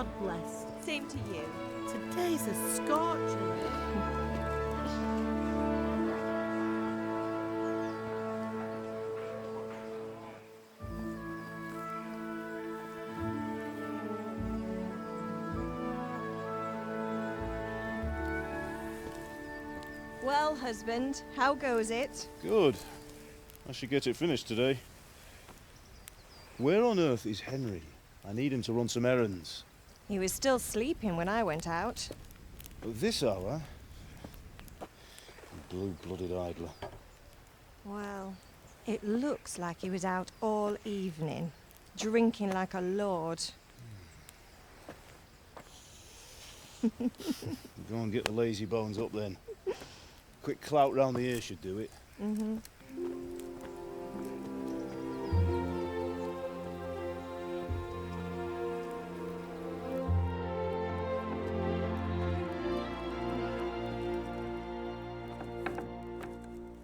God bless. Same to you. Today's a scorcher. Well, husband, how goes it? Good. I should get it finished today. Where on earth is Henry? I need him to run some errands. He was still sleeping when I went out. At this hour? Blue-blooded idler. Well, it looks like he was out all evening, drinking like a lord. Go and get the lazy bones up then. Quick clout round the ear should do it. Mm-hmm.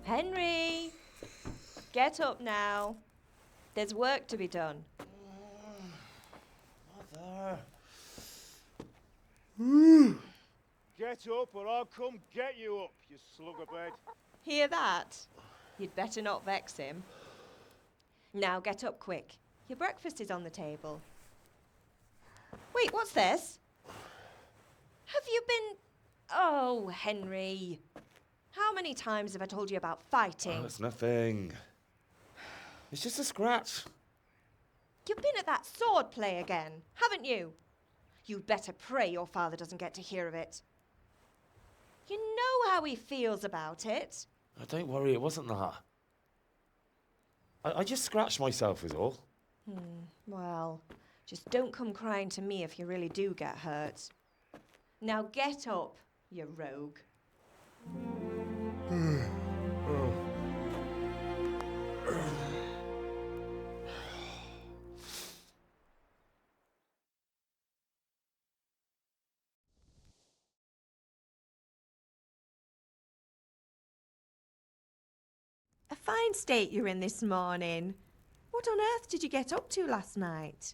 Henry! Get up now. There's work to be done. Mother. Get up or I'll come get you up, you slugabed. Hear that? You'd better not vex him. Now get up quick. Your breakfast is on the table. Wait, what's this? Have you been... Oh, Henry. How many times have I told you about fighting? Oh, it's nothing. It's just a scratch. You've been at that sword play again, haven't you? You'd better pray your father doesn't get to hear of it. You know how he feels about it. Oh, don't worry, it wasn't that. I just scratched myself is all. Well, just don't come crying to me if you really do get hurt. Now get up, you rogue. A fine state you're in this morning. What on earth did you get up to last night?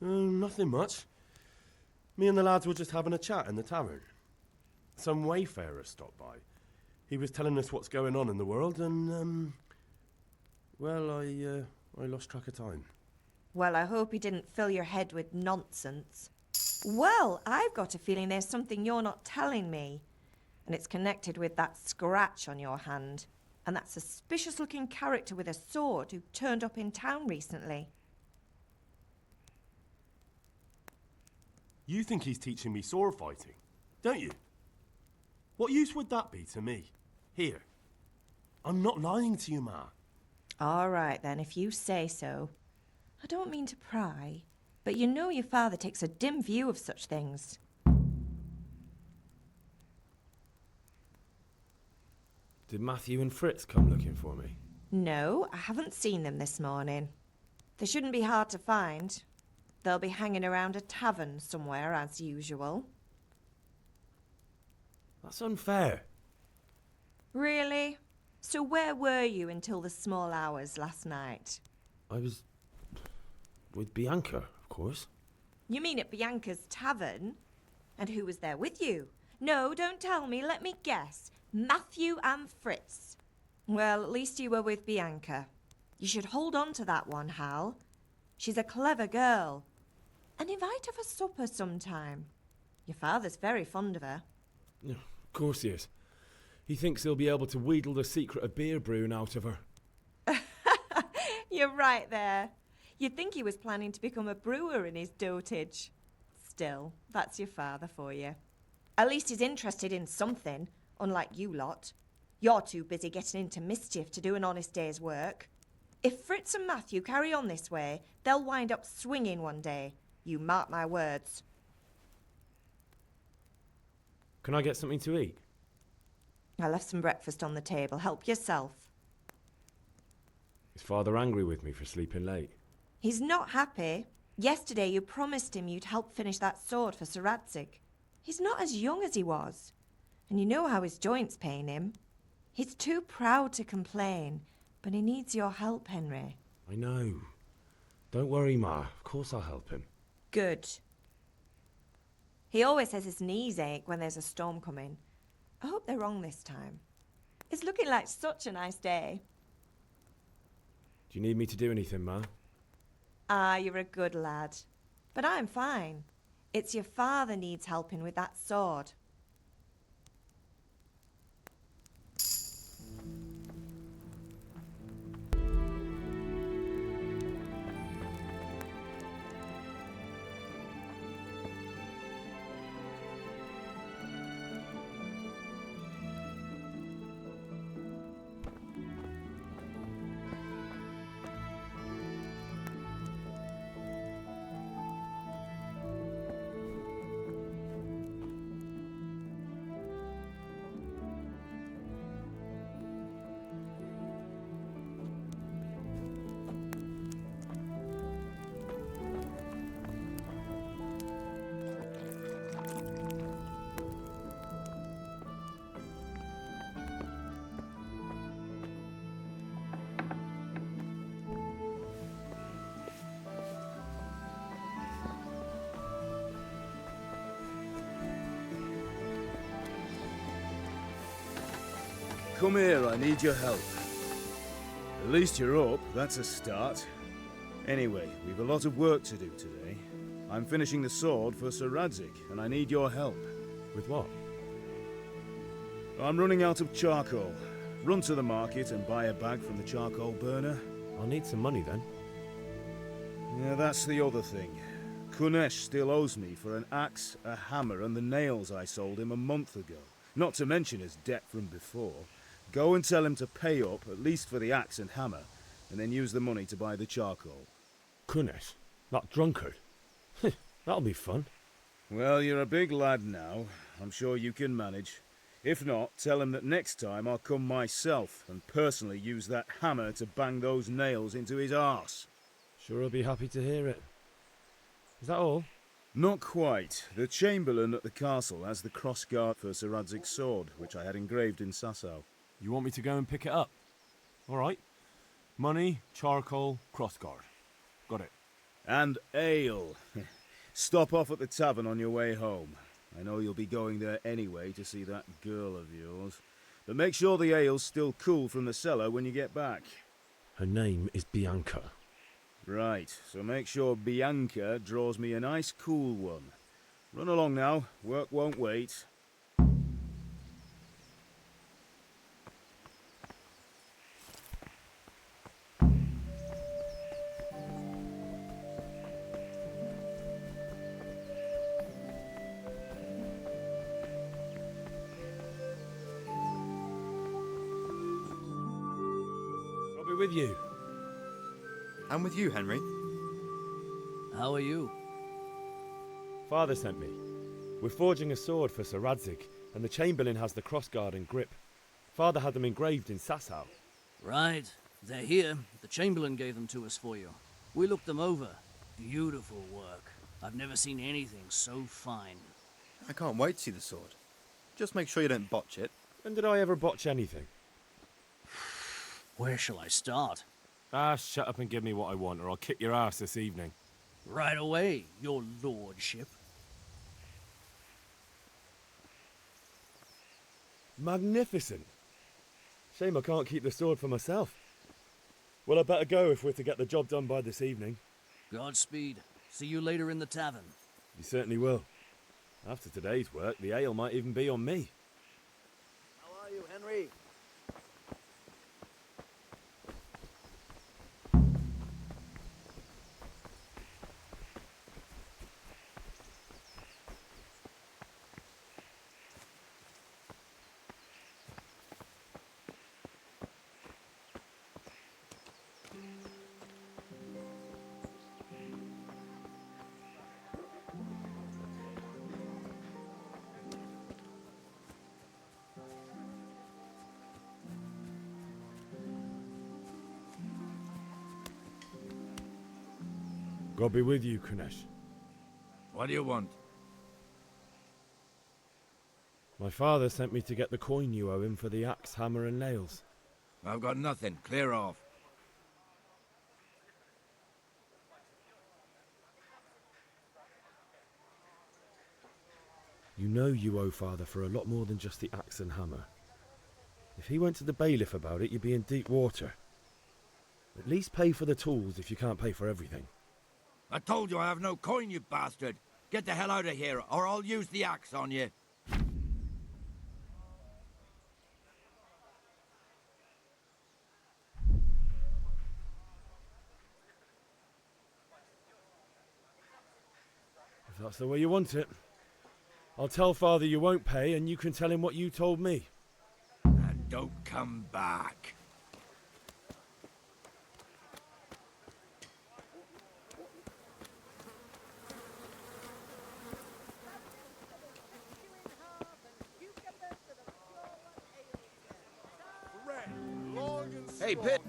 Nothing much. Me and the lads were just having a chat in the tavern. Some wayfarer stopped by. He was telling us what's going on in the world and, well, I lost track of time. Well, I hope he didn't fill your head with nonsense. Well, I've got a feeling there's something you're not telling me. And it's connected with that scratch on your hand. And that suspicious-looking character with a sword who turned up in town recently. You think he's teaching me sword fighting, don't you? What use would that be to me? Here. I'm not lying to you, Ma. All right, then, if you say so. I don't mean to pry, but you know your father takes a dim view of such things. Did Matthew and Fritz come looking for me? No, I haven't seen them this morning. They shouldn't be hard to find. They'll be hanging around a tavern somewhere, as usual. That's unfair. Really? So where were you until the small hours last night? I was with Bianca, of course. You mean at Bianca's tavern? And who was there with you? No, don't tell me. Let me guess. Matthew and Fritz. Well, at least you were with Bianca. You should hold on to that one, Hal. She's a clever girl. And invite her for supper sometime. Your father's very fond of her. Yeah, of course he is. He thinks he'll be able to wheedle the secret of beer brewing out of her. You're right there. You'd think he was planning to become a brewer in his dotage. Still, that's your father for you. At least he's interested in something, unlike you lot. You're too busy getting into mischief to do an honest day's work. If Fritz and Matthew carry on this way, they'll wind up swinging one day. You mark my words. Can I get something to eat? I left some breakfast on the table. Help yourself. Is Father angry with me for sleeping late? He's not happy. Yesterday you promised him you'd help finish that sword for Sir Radzig. He's not as young as he was. And you know how his joints pain him. He's too proud to complain, but he needs your help, Henry. I know. Don't worry, Ma. Of course I'll help him. Good. He always says his knees ache when there's a storm coming. I hope they're wrong this time. It's looking like such a nice day. Do you need me to do anything, Ma? Ah, you're a good lad. But I'm fine. It's your father needs helping with that sword. Come here, I need your help. At least you're up, that's a start. Anyway, we've a lot of work to do today. I'm finishing the sword for Sir Radzig, and I need your help. With what? I'm running out of charcoal. Run to the market and buy a bag from the charcoal burner. I'll need some money then. Yeah, that's the other thing. Kunesh still owes me for an axe, a hammer, and the nails I sold him a month ago. Not to mention his debt from before. Go and tell him to pay up, at least for the axe and hammer, and then use the money to buy the charcoal. Kunesh? That drunkard? That'll be fun. Well, you're a big lad now. I'm sure you can manage. If not, tell him that next time I'll come myself and personally use that hammer to bang those nails into his arse. Sure I'll be happy to hear it. Is that all? Not quite. The Chamberlain at the castle has the crossguard for Sir Radzig's sword, which I had engraved in Sasau. You want me to go and pick it up? All right. Money, charcoal, crossguard. Got it. And ale. Stop off at the tavern on your way home. I know you'll be going there anyway to see that girl of yours. But make sure the ale's still cool from the cellar when you get back. Her name is Bianca. Right, so make sure Bianca draws me a nice cool one. Run along now, work won't wait. I'll be with you. I'm with you, Henry. How are you? Father sent me. We're forging a sword for Sir Radzig, and the Chamberlain has the crossguard and grip. Father had them engraved in Sasau. Right. They're here. The Chamberlain gave them to us for you. We looked them over. Beautiful work. I've never seen anything so fine. I can't wait to see the sword. Just make sure you don't botch it. When did I ever botch anything? Where shall I start? Ah, shut up and give me what I want, or I'll kick your ass this evening. Right away, your lordship. Magnificent. Shame I can't keep the sword for myself. Well, I better go if we're to get the job done by this evening. Godspeed. See you later in the tavern. You certainly will. After today's work, the ale might even be on me. How are you, Henry? God be with you, Kunesh. What do you want? My father sent me to get the coin you owe him for the axe, hammer and nails. I've got nothing. Clear off. You know you owe Father for a lot more than just the axe and hammer. If he went to the bailiff about it, you'd be in deep water. At least pay for the tools if you can't pay for everything. I told you I have no coin, you bastard. Get the hell out of here, or I'll use the axe on you. If that's the way you want it. I'll tell Father you won't pay, and you can tell him what you told me. And don't come back. Hey, Pitt.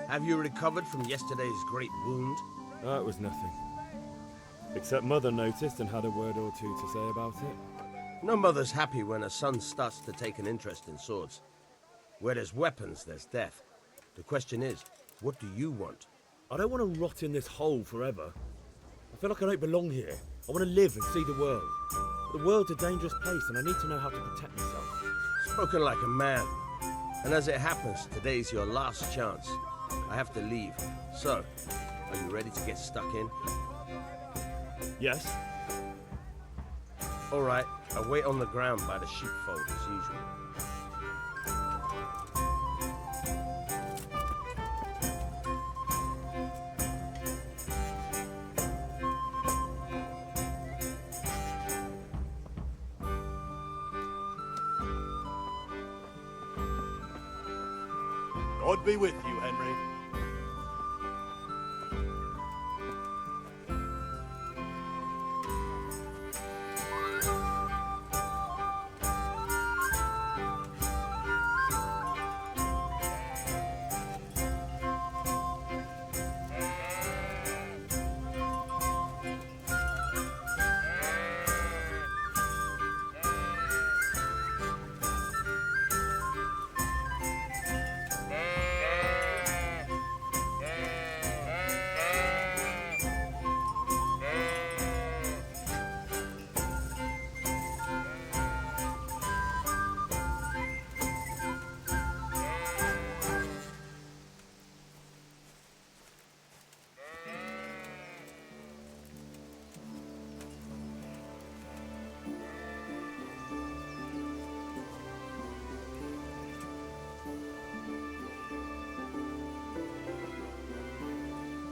Have you recovered from yesterday's great wound? That was nothing. Except Mother noticed and had a word or two to say about it. No mother's happy when a son starts to take an interest in swords. Where there's weapons, there's death. The question is, what do you want? I don't want to rot in this hole forever. I feel like I don't belong here. I want to live and see the world. The world's a dangerous place and I need to know how to protect myself. Spoken like a man. And as it happens, today's your last chance. I have to leave. So, are you ready to get stuck in? Yes? All right, I'll wait on the ground by the sheepfold as usual. God be with you, Henry.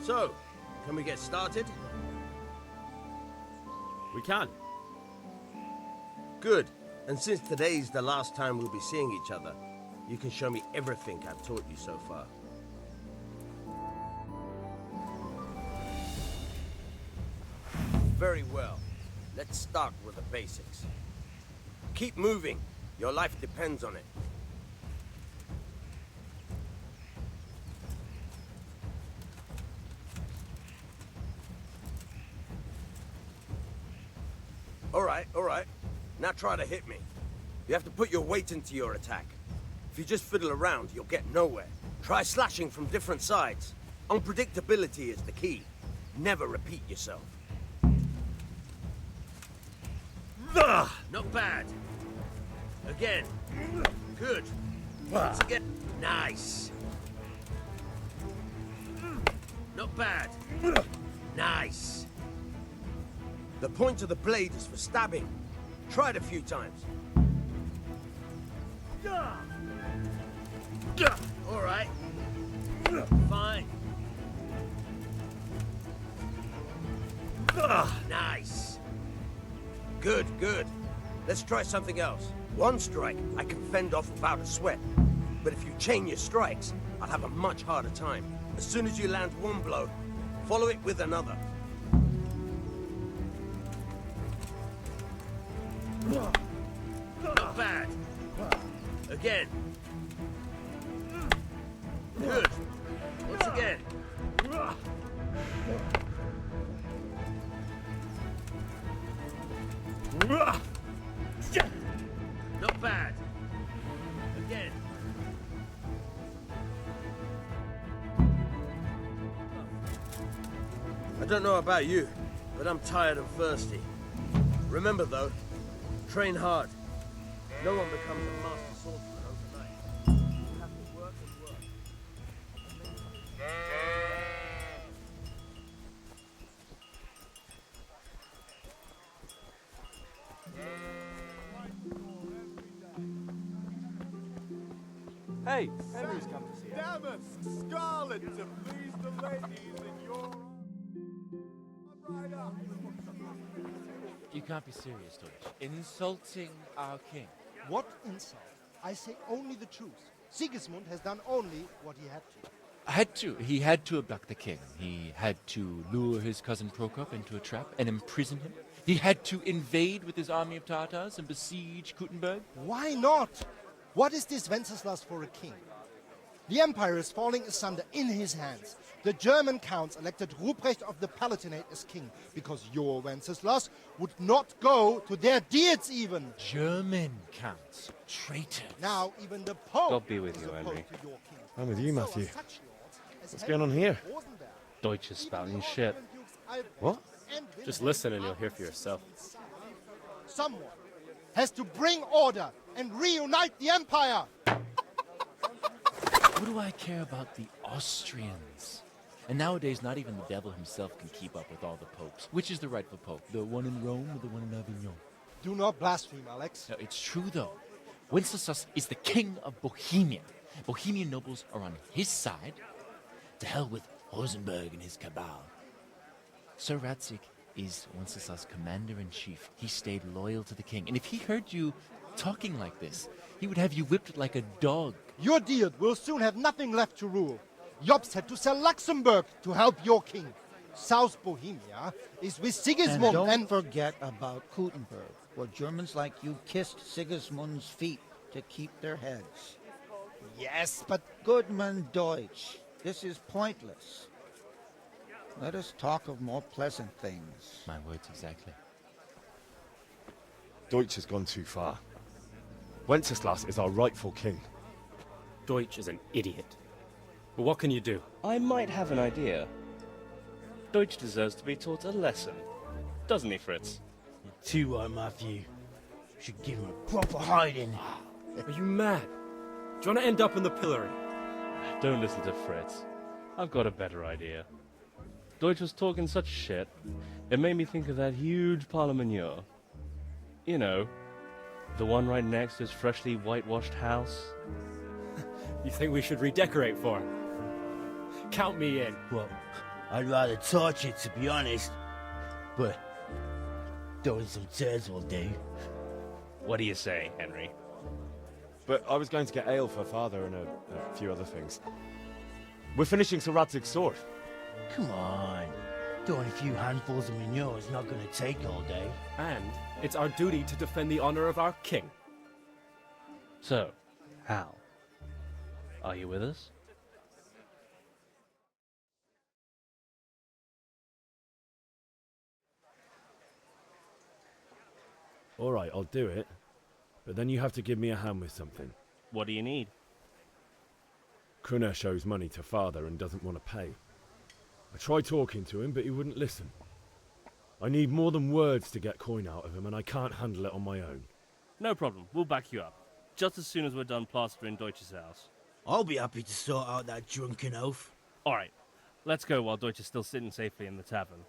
So, can we get started? We can. Good. And since today's the last time we'll be seeing each other, you can show me everything I've taught you so far. Very well. Let's start with the basics. Keep moving. Your life depends on it. All right. Now try to hit me. You have to put your weight into your attack. If you just fiddle around, you'll get nowhere. Try slashing from different sides. Unpredictability is the key. Never repeat yourself. Not bad. Again. Good. Once again. Nice. Not bad. Nice. The point of the blade is for stabbing. Try it a few times. All right. Fine. Nice. Good. Let's try something else. One strike, I can fend off without a sweat. But if you chain your strikes, I'll have a much harder time. As soon as you land one blow, follow it with another. Not bad. Again. Good. Once again. Not bad. Again. I don't know about you, but I'm tired and thirsty. Remember though, Train hard. No one becomes a master swordsman overnight. You have to work and work. Hey, Henry's come to see us. Damask scarlet to please the ladies in your... Right up. You can't be serious, Deutsch. Insulting our king. What insult? I say only the truth. Sigismund has done only what he had to. He had to abduct the king. He had to lure his cousin Prokop into a trap and imprison him. He had to invade with his army of Tatars and besiege Kuttenberg. Why not? What is this Wenceslas for a king? The empire is falling asunder in his hands. The German counts elected Ruprecht of the Palatinate as king because your Wenceslas would not go to their deeds even. German counts. Traitors. Now even the Pope God be with is you, opposed Henry. to your king. I'm with you, Matthew. So are such lords as What's going on here? Rosenberg, Deutsch is even spouting the shit. Austrian dukes Albrecht What? and Just Wilhelm listen and you'll are hear for yourself. Someone has to bring order and reunite the empire. What do I care about the Austrians? And nowadays, not even the devil himself can keep up with all the popes. Which is the rightful pope? The one in Rome or the one in Avignon? Do not blaspheme, Alex. No, it's true, though. Wenceslas is the king of Bohemia. Bohemian nobles are on his side. To hell with Rosenberg and his cabal. Sir Ratzik is Wenceslas' commander-in-chief. He stayed loyal to the king. And if he heard you talking like this, he would have you whipped like a dog. Your deed will soon have nothing left to rule. Jobst had to sell Luxembourg to help your king. South Bohemia is with Sigismund And don't forget about Kuttenberg, where Germans like you kissed Sigismund's feet to keep their heads. Yes, but... Goodman Deutsch, this is pointless. Let us talk of more pleasant things. My words exactly. Deutsch has gone too far. Wenceslas is our rightful king. Deutsch is an idiot. But what can you do? I might have an idea. Deutsch deserves to be taught a lesson. Doesn't he, Fritz? You're too right, Matthew. Should give him a proper hiding. Are you mad? Do you want to end up in the pillory? Don't listen to Fritz. I've got a better idea. Deutsch was talking such shit, it made me think of that huge parliament. You know, the one right next to his freshly whitewashed house. You think we should redecorate for him? Count me in. Well, I'd rather torch it, to be honest. But throwing some tears will do. What do you say, Henry? But I was going to get ale for father and a few other things. We're finishing Sir Radzig's sword. Come on. Throwing a few handfuls of manure is not going to take all day. And it's our duty to defend the honor of our king. So, Hal, are you with us? All right, I'll do it. But then you have to give me a hand with something. What do you need? Krunner owes money to father and doesn't want to pay. I tried talking to him, but he wouldn't listen. I need more than words to get coin out of him, and I can't handle it on my own. No problem, we'll back you up. Just as soon as we're done plastering Deutsch's house. I'll be happy to sort out that drunken oaf. Alright, let's go while Deutsch is still sitting safely in the tavern.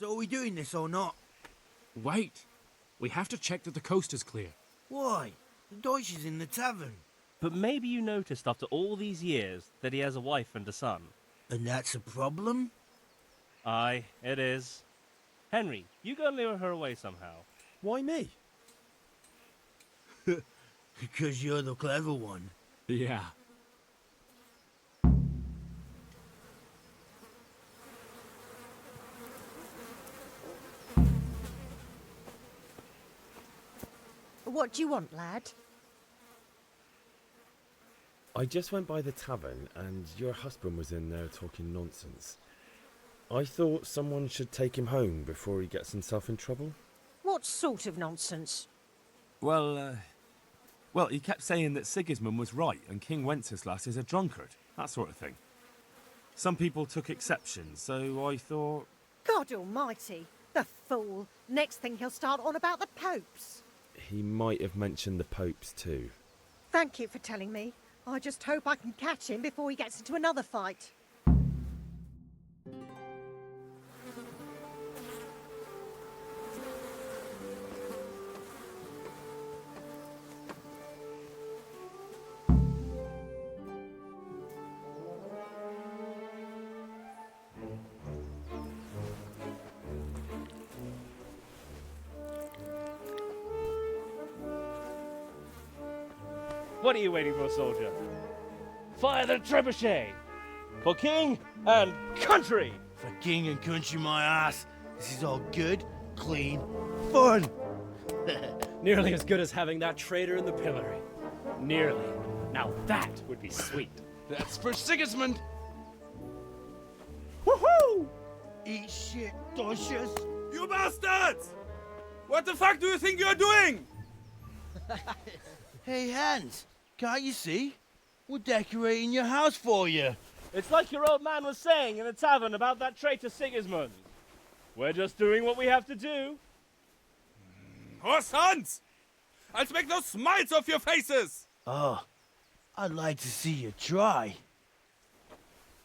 So are we doing this or not? Wait. We have to check that the coast is clear. Why? The Deutsch is in the tavern. But maybe you noticed after all these years that he has a wife and a son. And that's a problem? Aye, it is. Henry, you go and lure her away somehow. Why me? Because you're the clever one. Yeah. What do you want, lad? I just went by the tavern and your husband was in there talking nonsense. I thought someone should take him home before he gets himself in trouble. What sort of nonsense? Well, he kept saying that Sigismund was right and King Wenceslas is a drunkard, that sort of thing. Some people took exception, so I thought... God almighty, the fool. Next thing he'll start on about the popes. He might have mentioned the popes too. Thank you for telling me. I just hope I can catch him before he gets into another fight. What are you waiting for, soldier? Fire the trebuchet! For king and country! For king and country, my ass. This is all good, clean, fun. Nearly as good as having that traitor in the pillory. Nearly. Now that would be sweet. That's for Sigismund. Woohoo! Eat shit, Docious. You bastards! What the fuck do you think you're doing? Hey, Hans, can't you see? We're decorating your house for you. It's like your old man was saying in the tavern about that traitor Sigismund. We're just doing what we have to do. Horse Hans! I'll make those smiles off your faces! Oh, I'd like to see you try.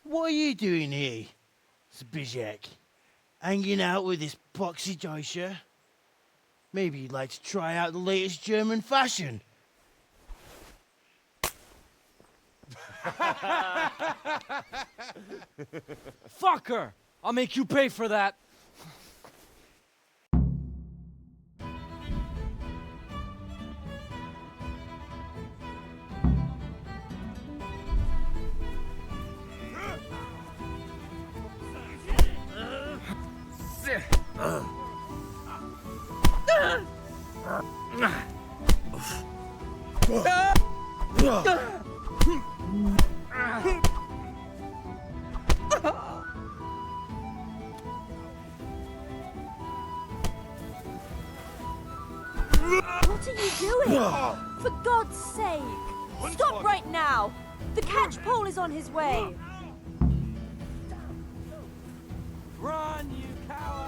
What are you doing here, Zbigniew? Hanging out with this boxy Deutscher? Maybe you'd like to try out the latest German fashion. Fucker! I'll make you pay for that. What are you doing? For God's sake! Stop right now! The catch pole is on his way! Run, you coward!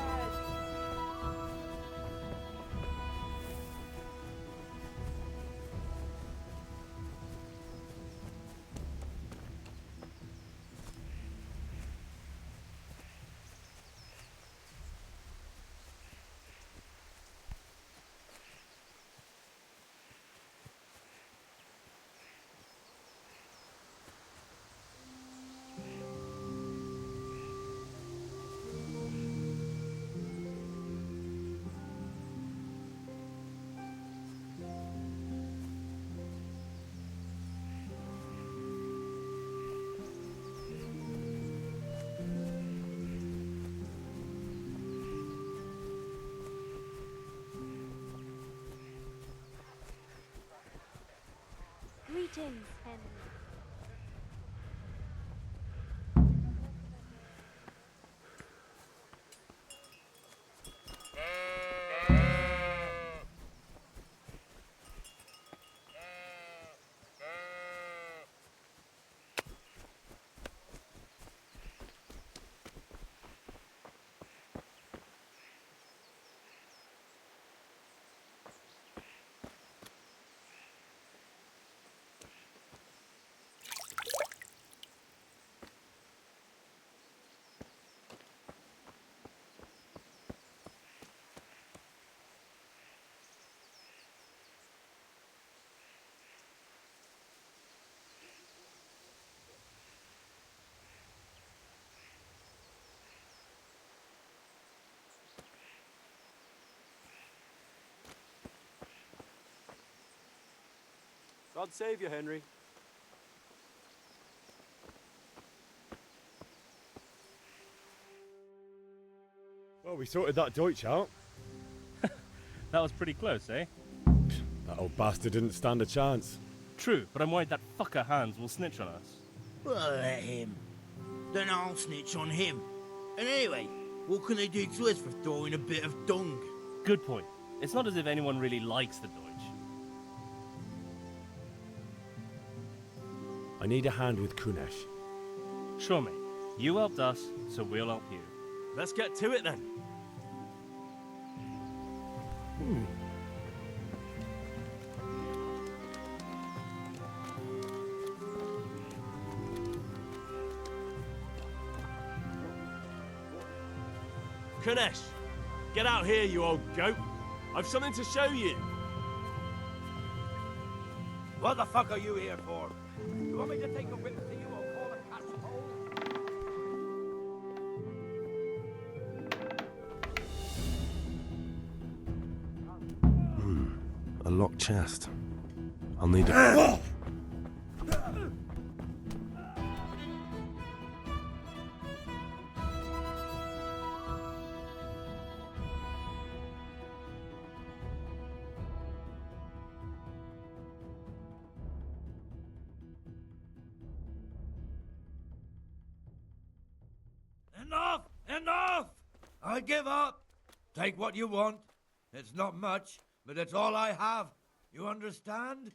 Greetings, Henry. God save you, Henry. Well, we sorted that Deutsch out. That was pretty close, eh? That old bastard didn't stand a chance. True, but I'm worried that fucker Hans will snitch on us. Well, let him. Then I'll snitch on him. And anyway, what can they do to us for throwing a bit of dung? Good point. It's not as if anyone really likes the Deutsch. I need a hand with Kunesh. Sure, mate. You helped us, so we'll help you. Let's get to it then. Kunesh, get out here, you old goat. I've something to show you. What the fuck are you here for? You want me to take a whip to you or call a cat's hole? A locked chest. I'll need a... Enough! Enough! I give up. Take what you want. It's not much, but it's all I have. You understand?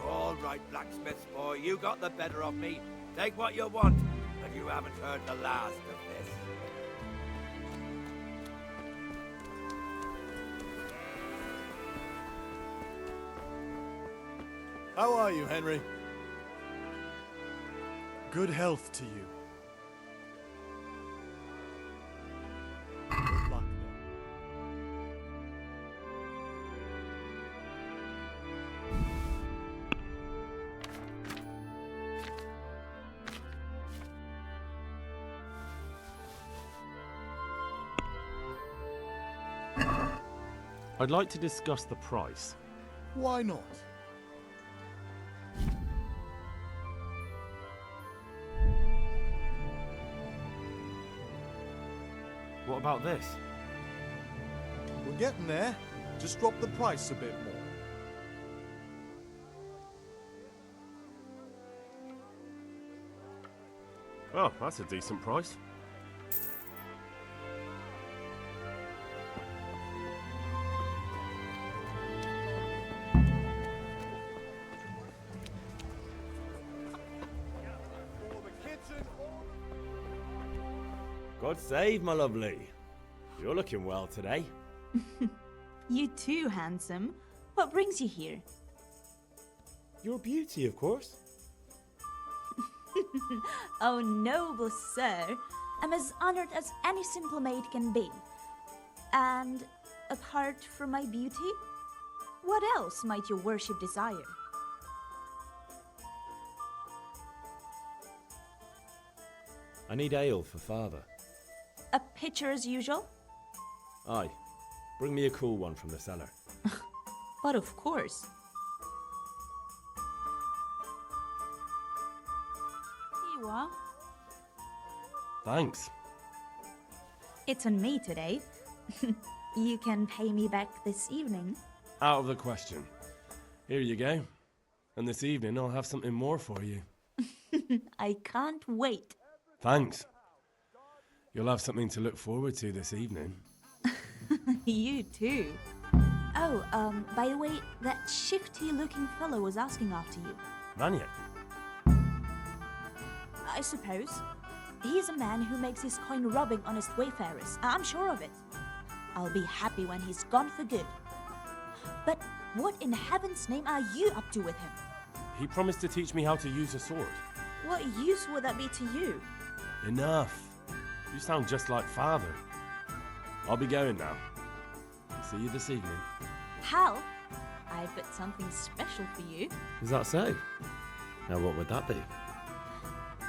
All right, blacksmith boy, you got the better of me. Take what you want, but you haven't heard the last of this. How are you, Henry? Good health to you. Good luck, then. I'd like to discuss the price. Why not? What about this? We're getting there. Just drop the price a bit more. Oh, that's a decent price. God save, my lovely. You're looking well today. You too, handsome. What brings you here? Your beauty, of course. Oh, noble sir. I'm as honored as any simple maid can be. And apart from my beauty, what else might your worship desire? I need ale for father. A pitcher as usual? Aye. Bring me a cool one from the cellar. But of course. Here you are. Thanks. It's on me today. You can pay me back this evening. Out of the question. Here you go. And this evening I'll have something more for you. I can't wait. Thanks. You'll have something to look forward to this evening. You too. Oh, by the way, that shifty-looking fellow was asking after you. Vanya? I suppose. He's a man who makes his coin robbing honest wayfarers. I'm sure of it. I'll be happy when he's gone for good. But what in heaven's name are you up to with him? He promised to teach me how to use a sword. What use would that be to you? Enough. You sound just like Father. I'll be going now. See you this evening. Hal, I've got something special for you. Is that so? Now, what would that be?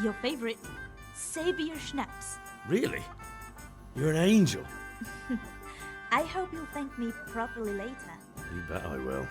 Your favorite Savior Schnapps. Really? You're an angel. I hope you'll thank me properly later. You bet I will.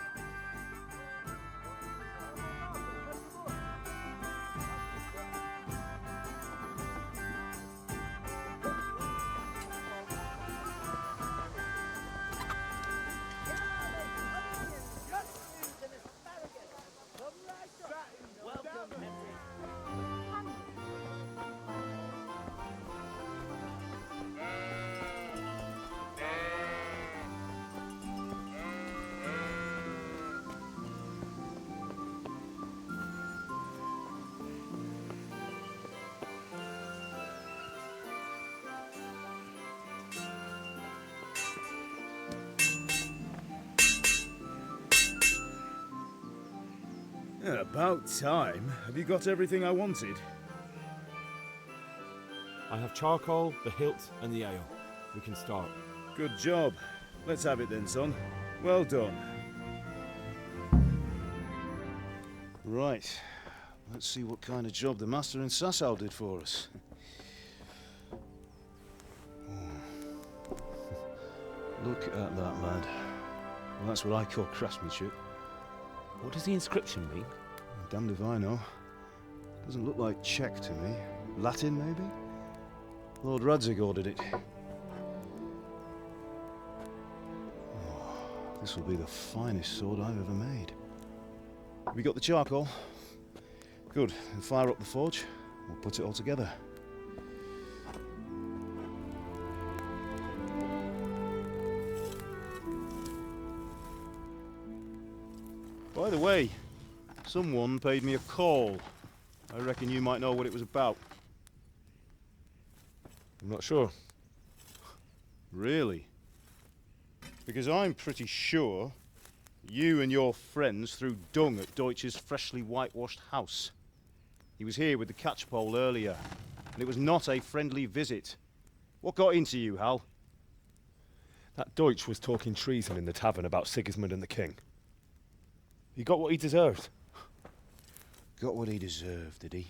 Yeah, about time. Have you got everything I wanted? I have charcoal, the hilt, and the ale. We can start. Good job. Let's have it then, son. Well done. Right. Let's see what kind of job the master in Sasau did for us. Look at that, lad. Well, that's what I call craftsmanship. What does the inscription mean? Damned if I know. Doesn't look like Czech to me. Latin, maybe? Lord Radzig ordered it. Oh, this will be the finest sword I've ever made. Have you got the charcoal? Good. Then fire up the forge. We'll put it all together. By the way, someone paid me a call. I reckon you might know what it was about. I'm not sure. Really? Because I'm pretty sure you and your friends threw dung at Deutsch's freshly whitewashed house. He was here with the catchpole earlier, and it was not a friendly visit. What got into you, Hal? That Deutsch was talking treason in the tavern about Sigismund and the king. He got what he deserved. Got what he deserved, did he?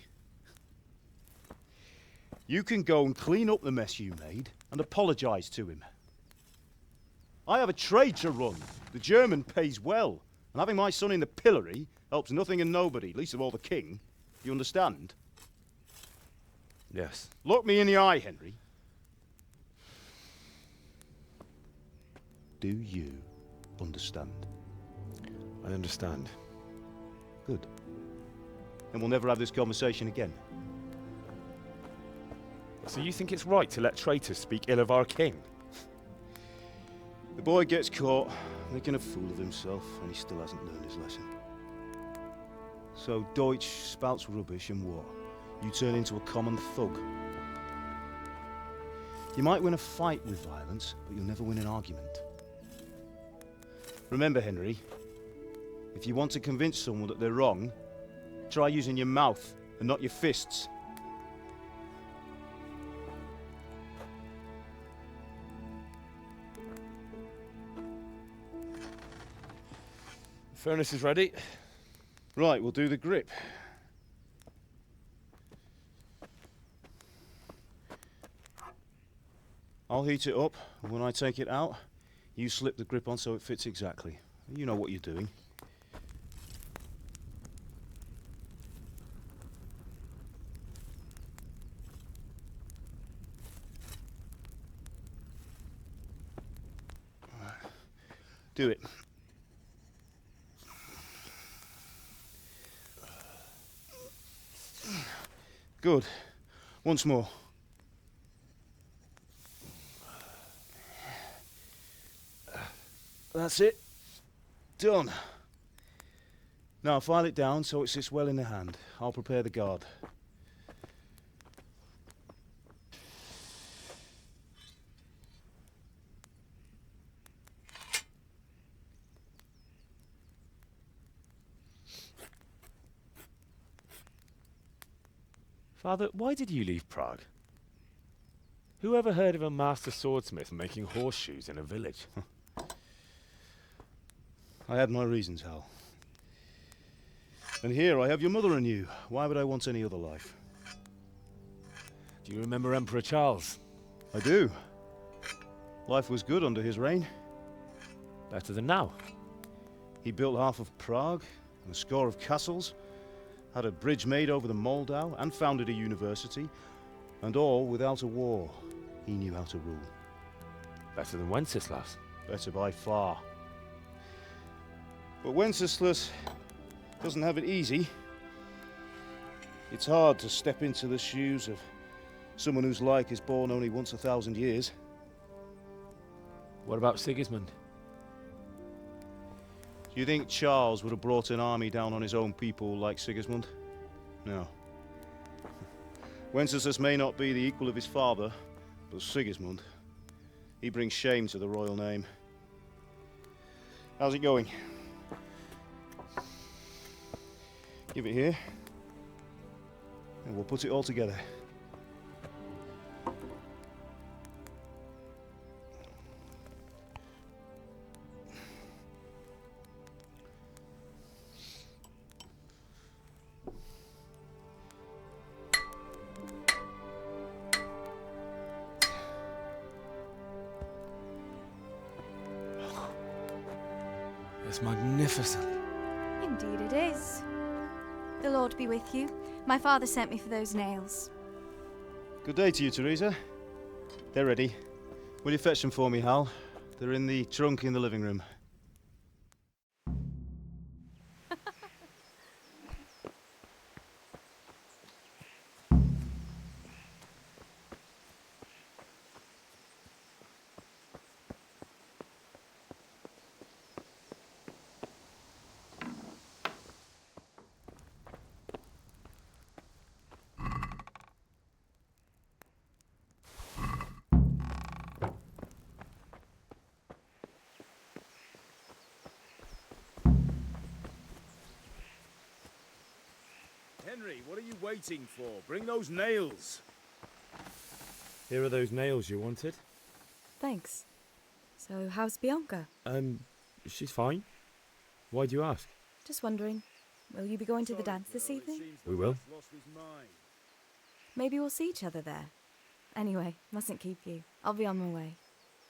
You can go and clean up the mess you made and apologise to him. I have a trade to run. The German pays well, and having my son in the pillory helps nothing and nobody, least of all the king. You understand? Yes. Look me in the eye, Henry. Do you understand? I understand. Good. Then we'll never have this conversation again. So you think it's right to let traitors speak ill of our king? The boy gets caught, making a fool of himself, and he still hasn't learned his lesson. So Deutsch spouts rubbish, and what? You turn into a common thug. You might win a fight with violence, but you'll never win an argument. Remember, Henry, if you want to convince someone that they're wrong, try using your mouth and not your fists. The furnace is ready. Right, we'll do the grip. I'll heat it up, and when I take it out, you slip the grip on so it fits exactly. You know what you're doing. Do it. Good. Once more. That's it. Done. Now file it down so it sits well in the hand. I'll prepare the guard. Father, why did you leave Prague? Who ever heard of a master swordsmith making horseshoes in a village? I had my reasons, Hal. And here I have your mother and you. Why would I want any other life? Do you remember Emperor Charles? I do. Life was good under his reign. Better than now. He built half of Prague and a score of castles, had a bridge made over the Moldau, and founded a university, and all without a war. He knew how to rule. Better than Wenceslas. Better by far. But Wenceslas doesn't have it easy. It's hard to step into the shoes of someone whose like is born only once 1,000 years. What about Sigismund? Do you think Charles would have brought an army down on his own people like Sigismund? No. Wenceslas may not be the equal of his father, but Sigismund, he brings shame to the royal name. How's it going? Give it here, and we'll put it all together. It's magnificent. Indeed it is. The Lord be with you. My father sent me for those nails. Good day to you, Teresa. They're ready. Will you fetch them for me, Hal? They're in the trunk in the living room. Henry, what are you waiting for? Bring those nails. Here are those nails you wanted. Thanks. So, how's Bianca? She's fine. Why do you ask? Just wondering, will you be going to the dance this evening? We will. Maybe we'll see each other there. Anyway, mustn't keep you. I'll be on my way.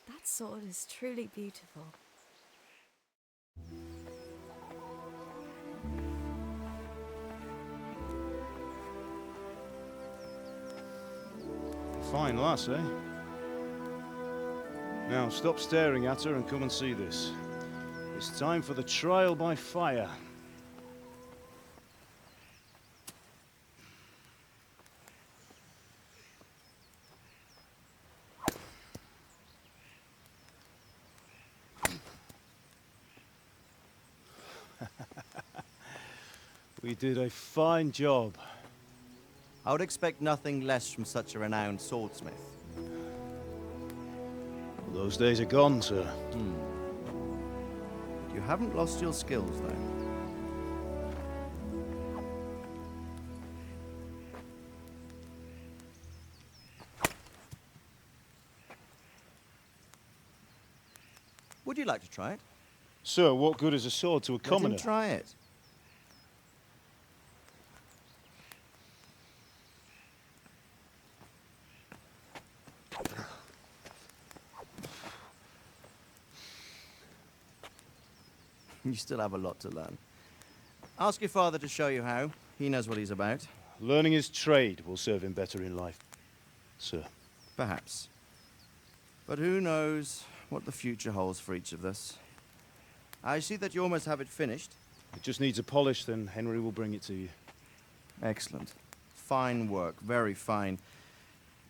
That sword is truly beautiful. Fine lass, eh? Now, stop staring at her and come and see this. It's time for the trial by fire. We did a fine job. I would expect nothing less from such a renowned swordsmith. Well, those days are gone, sir. You haven't lost your skills, though. Would you like to try it? Sir, what good is a sword to a commoner? Let him try it. You still have a lot to learn. Ask your father to show you how. He knows what he's about. Learning his trade will serve him better in life, sir. Perhaps. But who knows what the future holds for each of us. I see that you almost have it finished. It just needs a polish, then Henry will bring it to you. Excellent. Fine work, very fine.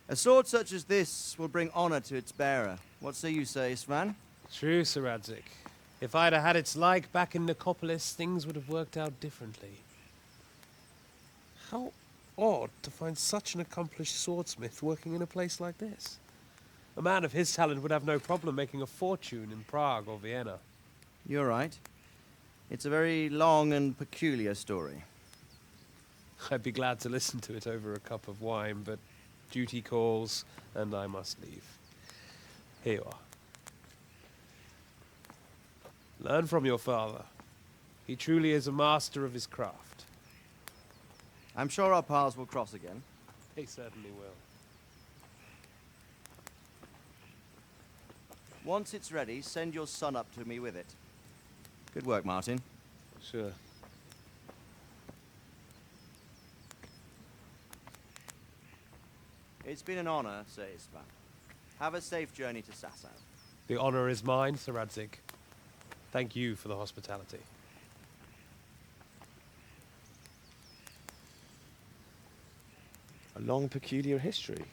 A sword such as this will bring honor to its bearer. What say you, Svan? True, Sir Radzik. If I'd have had its like back in Nicopolis, things would have worked out differently. How odd to find such an accomplished swordsmith working in a place like this. A man of his talent would have no problem making a fortune in Prague or Vienna. You're right. It's a very long and peculiar story. I'd be glad to listen to it over a cup of wine, but Duty calls, and I must leave. Here you are. Learn from your father. He truly is a master of his craft. I'm sure our paths will cross again. He certainly will. Once it's ready, send your son up to me with it. Good work, Martin. Sure. It's been an honor, Sir Ispan. Have a safe journey to Sasau. The honor is mine, Sir Radzig. Thank you for the hospitality. A long, peculiar history.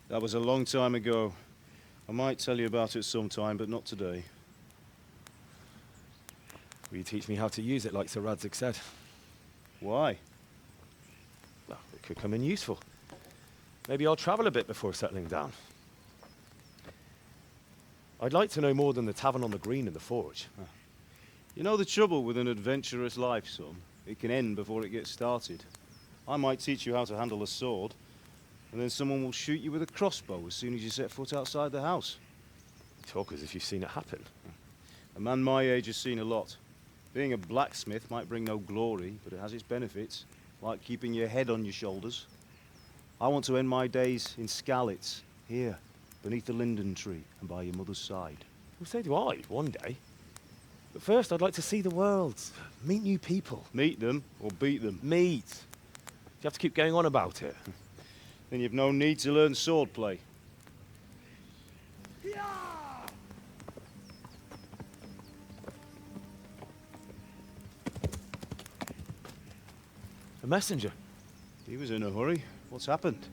That was a long time ago. I might tell you about it sometime, but not today. Will you teach me how to use it like Sir Radzig said? Why? Well, it could come in useful. Maybe I'll travel a bit before settling down. I'd like to know more than the tavern on the green and the forge. You know the trouble with an adventurous life, son? It can end before it gets started. I might teach you how to handle a sword, and then someone will shoot you with a crossbow as soon as you set foot outside the house. You talk as if you've seen it happen. A man my age has seen a lot. Being a blacksmith might bring no glory, but it has its benefits, like keeping your head on your shoulders. I want to end my days in Skalitz, here, beneath the linden tree and by your mother's side. Well, so do I, one day. But first, I'd like to see the world, meet new people. Meet them or beat them? Meet. You have to keep going on about it. Then you've no need to learn swordplay. A messenger. He was in a hurry. What's happened?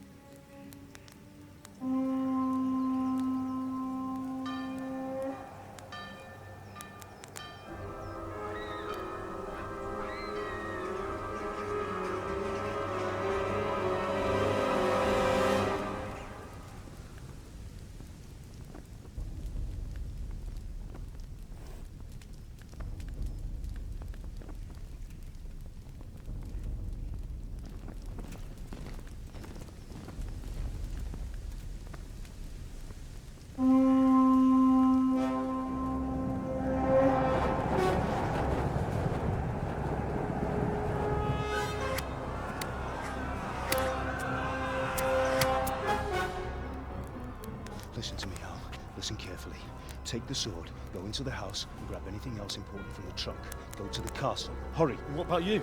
Listen to me, Hal. Listen carefully. Take the sword, go into the house, and grab anything else important from the trunk. Go to the castle. Hurry! What about you?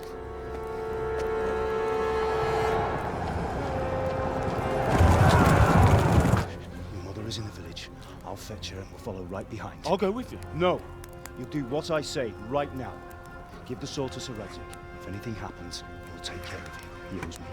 Your mother is in the village. I'll fetch her and we'll follow right behind. I'll go with you. No. You'll do what I say right now. Give the sword to Sir Radzig. If anything happens, he'll take care of you. He owes me.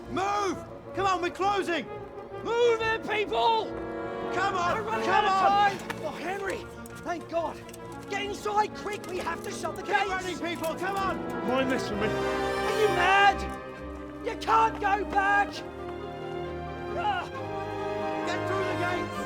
Move! Come on, we're closing! Move it, people! Come on! We're running Come out of on! time! Oh, Henry! Thank God! Get inside, quick! We have to shut the gates! Get running, people! Come on! Mind this for me. Are you mad? You can't go back! Ah. Get through the gates!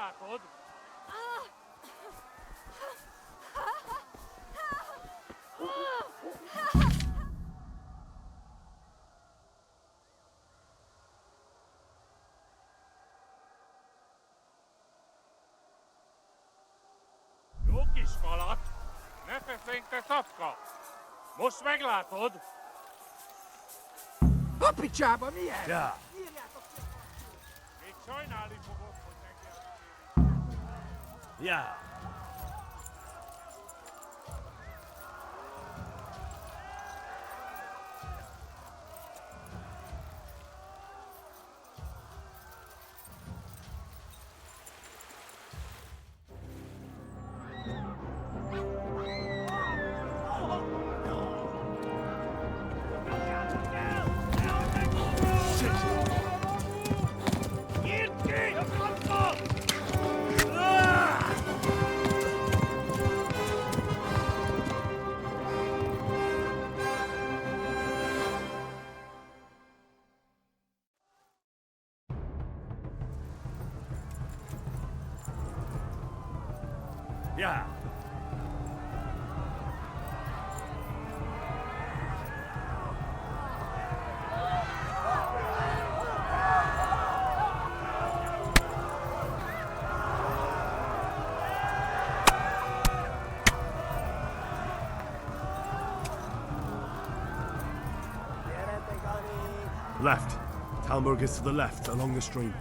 meglátod? Jó kis kalat! Ne feszénj, te szapka! Most meglátod! A picsába, mi ez? Ja. Írjátok ki! Még sajnálni fogod, hogy Ja. Ja. Left. Talmberg is to the left, along the stream.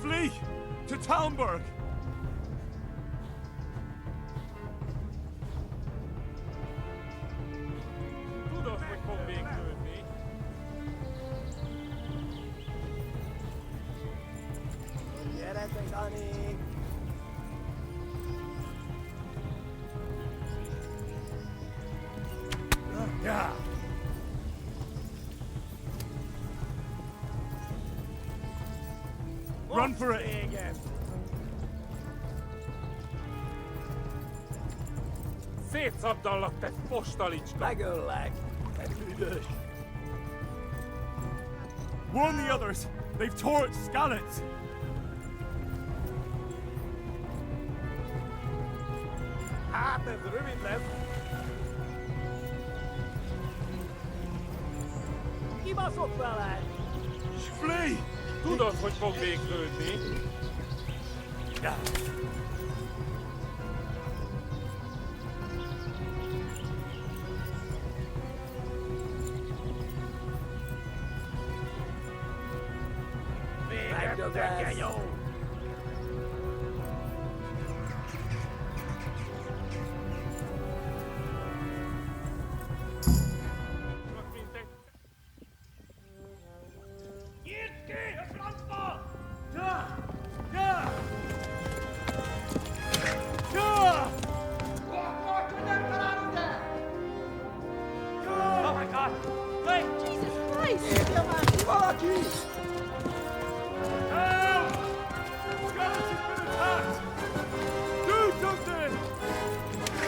Flee! To Talmberg! tudod, hogy fog végződni. Gyertek, Dani! Ja! Run for it! Szétszabdallak, te fostalicska! Megöllek! Te büdös! Warn the others! They've tore its scallops! Hát ez rövid lesz! Kibaszott vele! Flee! Tudod, hogy fog végződni. Ja. Megdögölsz! Jó! Oh my god! Wait! Jesus Christ! Érje már ki valaki! Help! Skeleton's been attacked! Do something!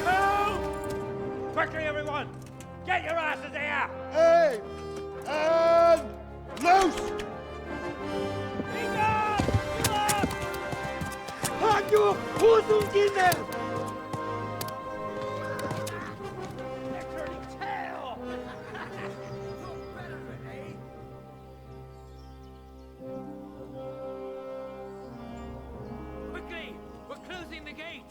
Help! Quickly, everyone! Get your asses here! Hey! And loose! Hagyjuk! Húzzunk innen! Quickly! We're closing the gate!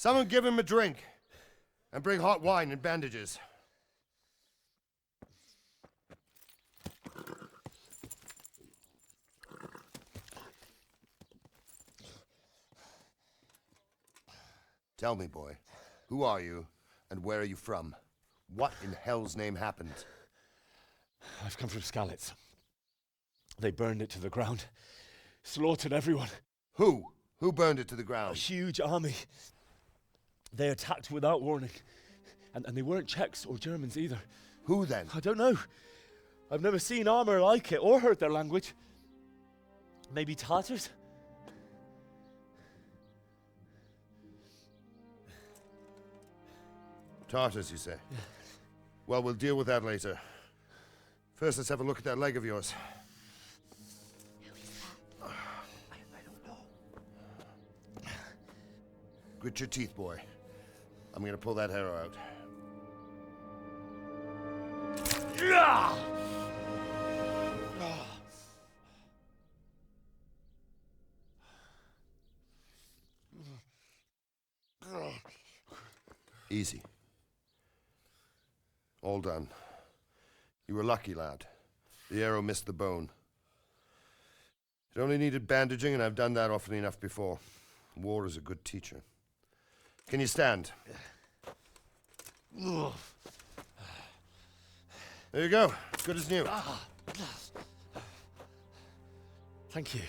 Someone give him a drink. And bring hot wine and bandages. Tell me, boy, who are you and where are you from? What in hell's name happened? I've come from Skalitz. They burned it to the ground. Slaughtered everyone. Who? Who burned it to the ground? A huge army. They attacked without warning. And they weren't Czechs or Germans either. Who then? I don't know. I've never seen armor like it or heard their language. Maybe Tatars? Tartars, you say? Yeah. Well, we'll deal with that later. First, let's have a look at that leg of yours. I don't know. Grit your teeth, boy. I'm gonna pull that arrow out. Easy. All done. You were lucky, lad. The arrow missed the bone. It only needed bandaging, and I've done that often enough before. War is a good teacher. Can you stand? There you go. Good as new. Thank you.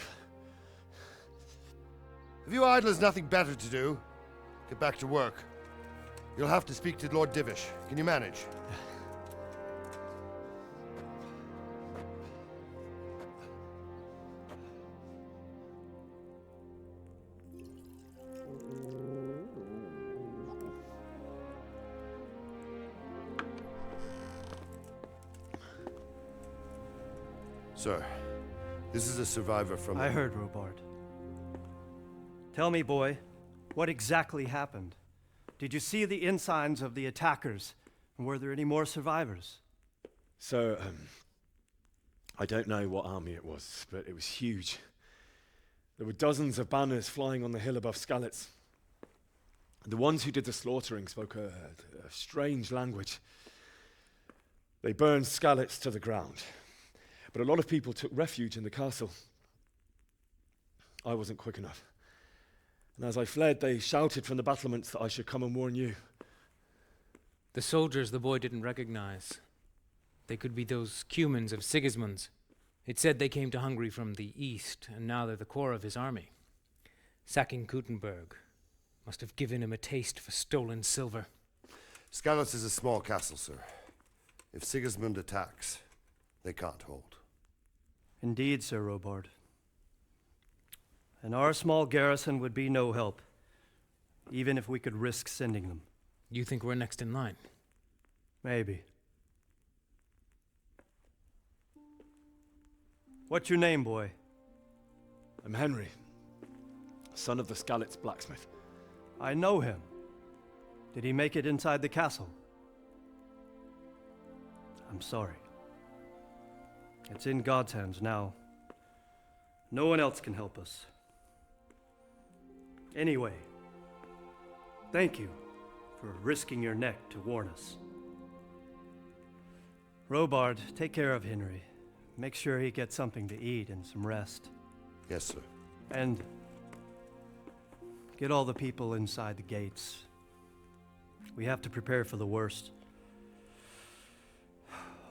Have you idlers nothing better to do? Get back to work. You'll have to speak to Lord Divish. Can you manage? Sir, this is a survivor from... I heard, Robard. Tell me, boy, what exactly happened? Did you see the ensigns of the attackers? And were there any more survivors? So, I don't know what army it was, but it was huge. There were dozens of banners flying on the hill above Skalitz. The ones who did the slaughtering spoke a strange language. They burned Skalitz to the ground. But a lot of people took refuge in the castle. I wasn't quick enough. And as I fled, they shouted from the battlements that I should come and warn you. The soldiers the boy didn't recognize. They could be those Cumans of Sigismund's. It said they came to Hungary from the east, and now they're the core of his army. Sacking Kuttenberg must have given him a taste for stolen silver. Skalitz is a small castle, sir. If Sigismund attacks, they can't hold. Indeed, Sir Robard. And our small garrison would be no help, even if we could risk sending them. You think we're next in line? Maybe. What's your name, boy? I'm Henry, son of the Skalitz blacksmith. I know him. Did he make it inside the castle? I'm sorry. It's in God's hands now. No one else can help us. Anyway, thank you for risking your neck to warn us. Robard, take care of Henry. Make sure he gets something to eat and some rest. Yes, sir. And get all the people inside the gates. We have to prepare for the worst.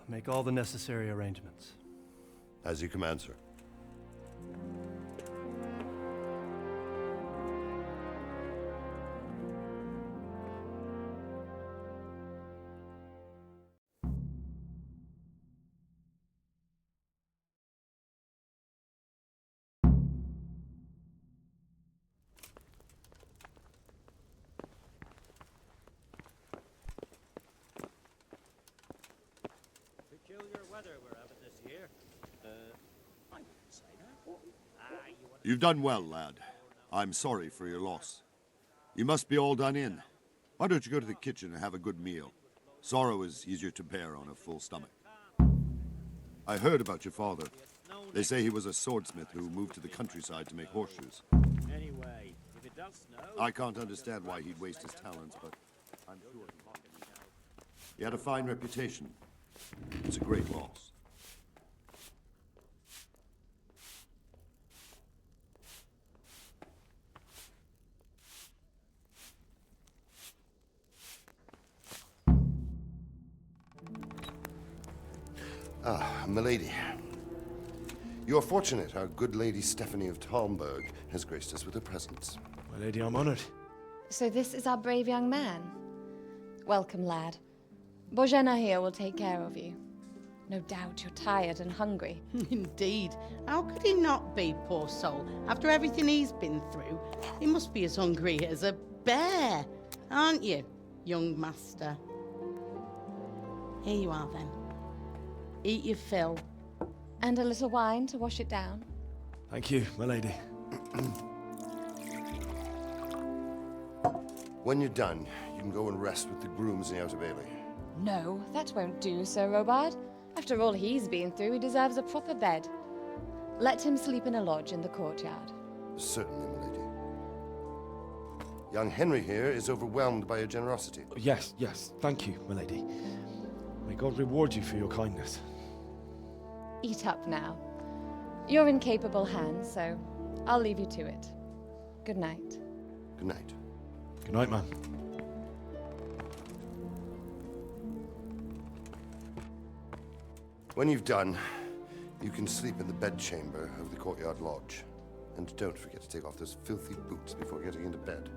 Make all the necessary arrangements. As you command, sir. Peculiar weather we're having this year. I wouldn't say that. You've done well, lad. I'm sorry for your loss. You must be all done in. Why don't you go to the kitchen and have a good meal? Sorrow is easier to bear on a full stomach. I heard about your father. They say he was a swordsmith who moved to the countryside to make horseshoes. Anyway, if it does snow... I can't understand why he'd waste his talents, but I'm sure he had a fine reputation. It's a great loss. Ah, milady. You're fortunate. Our good lady Stephanie of Talmberg has graced us with her presence. My lady, I'm honored. So this is our brave young man. Welcome, lad. Bojena here will take care of you. No doubt you're tired and hungry. Indeed. How could he not be, poor soul? After everything he's been through, he must be as hungry as a bear, aren't you, young master? Here you are, then. Eat your fill. And a little wine to wash it down. Thank you, my lady. When you're done, you can go and rest with the grooms in the Outer Bailey. No, that won't do, Sir Robard. After all he's been through, he deserves a proper bed. Let him sleep in a lodge in the courtyard. Certainly, my lady. Young Henry here is overwhelmed by your generosity. Yes, yes. Thank you, my lady. May God reward you for your kindness. Eat up now. You're in capable hands, so I'll leave you to it. Good night. Good night. Good night, man. When you've done, you can sleep in the bedchamber of the courtyard lodge. And don't forget to take off those filthy boots before getting into bed.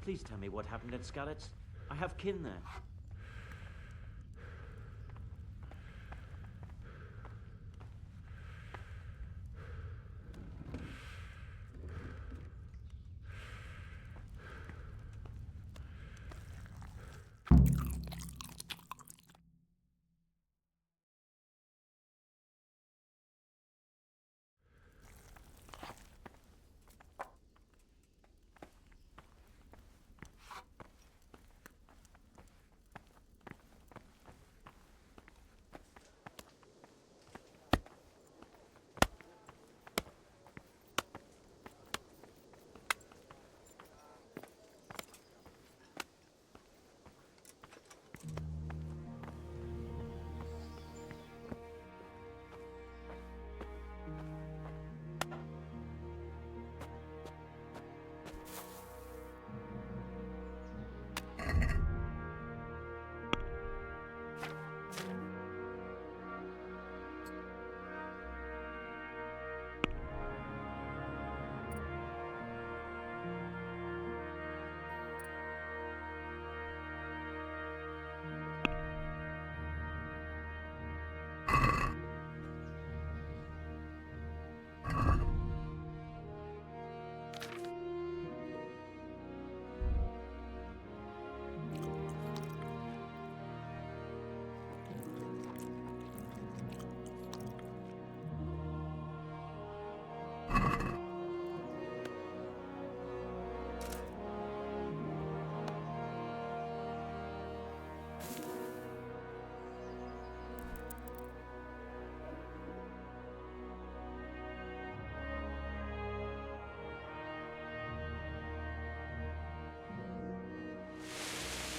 Please tell me what happened at Skalitz. I have kin there.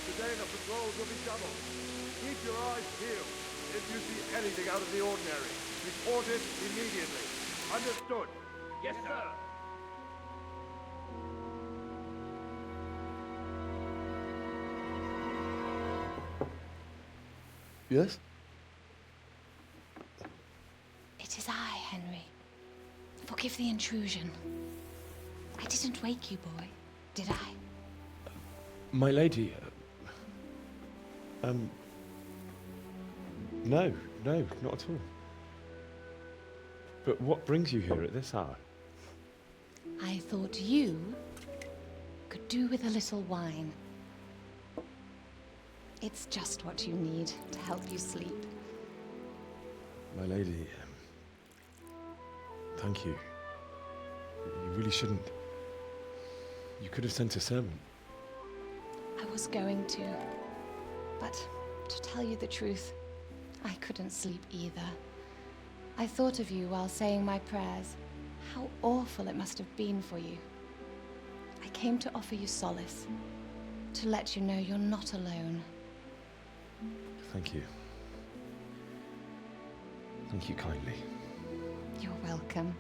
Today the patrols will be doubled. Keep your eyes peeled. If you see anything out of the ordinary, report it immediately. Understood? Yes, sir. Yes? It is I, Henry. Forgive the intrusion. I didn't wake you, boy, did I? My lady, no, not at all. But what brings you here at this hour? I thought you could do with a little wine. It's just what you need to help you sleep. My lady, thank you. You really shouldn't. You could have sent a servant. I was going to, but to tell you the truth, I couldn't sleep either. I thought of you while saying my prayers. How awful it must have been for you. I came to offer you solace, to let you know you're not alone. Thank you. Thank you kindly. You're welcome.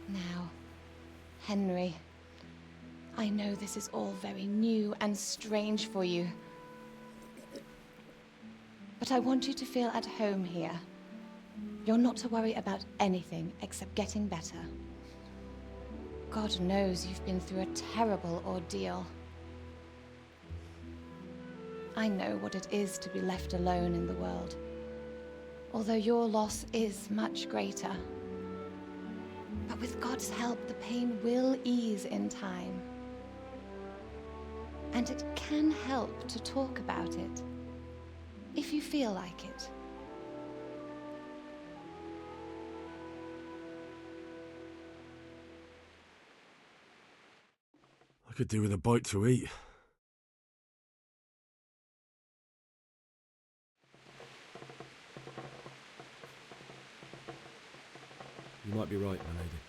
Now, Henry, I know this is all very new and strange for you. But I want you to feel at home here. You're not to worry about anything except getting better. God knows you've been through a terrible ordeal. I know what it is to be left alone in the world, although your loss is much greater. But with God's help, the pain will ease in time. And it can help to talk about it, if you feel like it. I could do with a bite to eat. You might be right, my lady.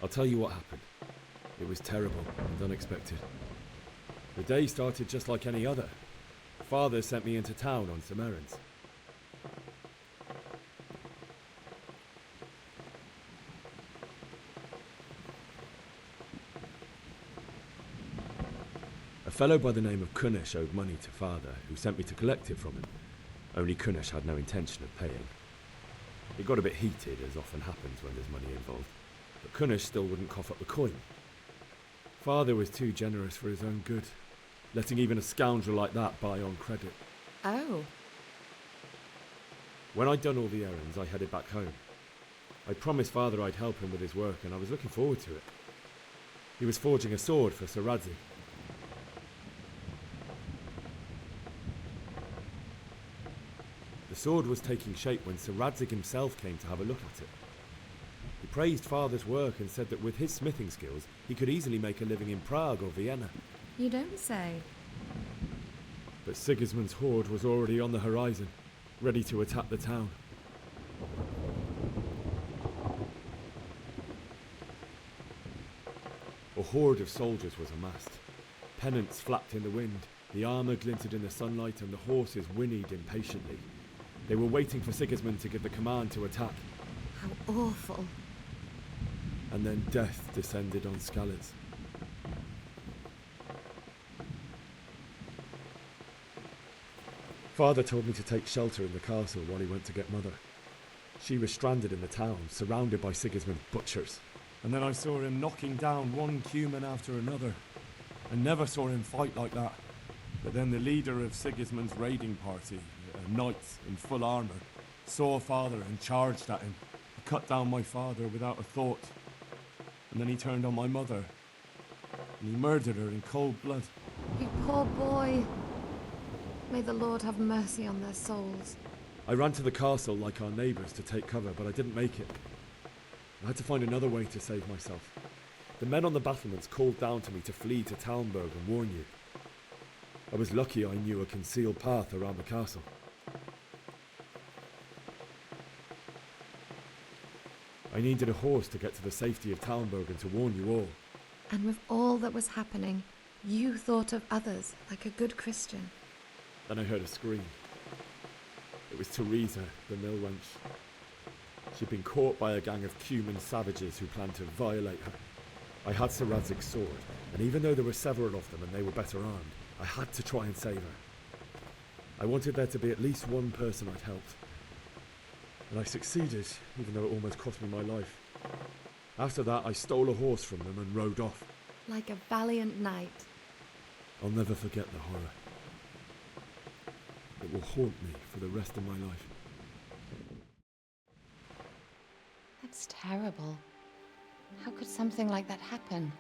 I'll tell you what happened. It was terrible and unexpected. The day started just like any other. Father sent me into town on some errands. A fellow by the name of Kunish owed money to Father, who sent me to collect it from him. Only Kunish had no intention of paying. It got a bit heated, as often happens when there's money involved, but Kunish still wouldn't cough up the coin. Father was too generous for his own good, letting even a scoundrel like that buy on credit. Oh. When I'd done all the errands, I headed back home. I promised Father I'd help him with his work, and I was looking forward to it. He was forging a sword for Sir Radzi. The sword was taking shape when Sir Radzig himself came to have a look at it. He praised Father's work and said that with his smithing skills, he could easily make a living in Prague or Vienna. You don't say. But Sigismund's horde was already on the horizon, ready to attack the town. A horde of soldiers was amassed. Pennants flapped in the wind, the armour glinted in the sunlight, and the horses whinnied impatiently. They were waiting for Sigismund to give the command to attack. How awful. And then death descended on Skalitz. Father told me to take shelter in the castle while he went to get Mother. She was stranded in the town, surrounded by Sigismund's butchers. And then I saw him knocking down one Cuman after another. I never saw him fight like that. But then the leader of Sigismund's raiding party, a knight in full armour, saw Father and charged at him. He cut down my father without a thought. And then he turned on my mother. And he murdered her in cold blood. You poor boy. May the Lord have mercy on their souls. I ran to the castle like our neighbours to take cover, but I didn't make it. I had to find another way to save myself. The men on the battlements called down to me to flee to Talmberg and warn you. I was lucky I knew a concealed path around the castle. I needed a horse to get to the safety of Talmberg and to warn you all. And with all that was happening, you thought of others like a good Christian. Then I heard a scream. It was Teresa, the mill wench. She'd been caught by a gang of Cuman savages who planned to violate her. I had Sir Radzig's sword, and even though there were several of them and they were better armed, I had to try and save her. I wanted there to be at least one person I'd helped. And I succeeded, even though it almost cost me my life. After that, I stole a horse from them and rode off. Like a valiant knight. I'll never forget the horror. It will haunt me for the rest of my life. That's terrible. How could something like that happen?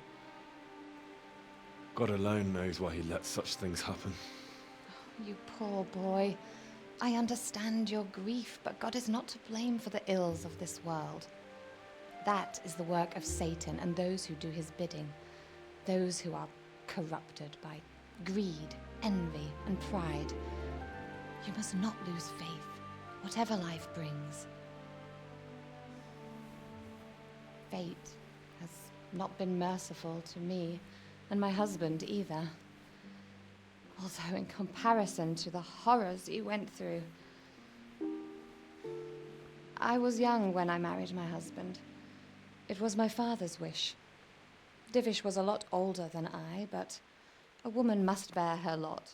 God alone knows why he lets such things happen. You poor boy. I understand your grief, but God is not to blame for the ills of this world. That is the work of Satan and those who do his bidding. Those who are corrupted by greed, envy, and pride. You must not lose faith, whatever life brings. Fate has not been merciful to me, and my husband either. Although in comparison to the horrors you went through. I was young when I married my husband. It was my father's wish. Divish was a lot older than I, but a woman must bear her lot.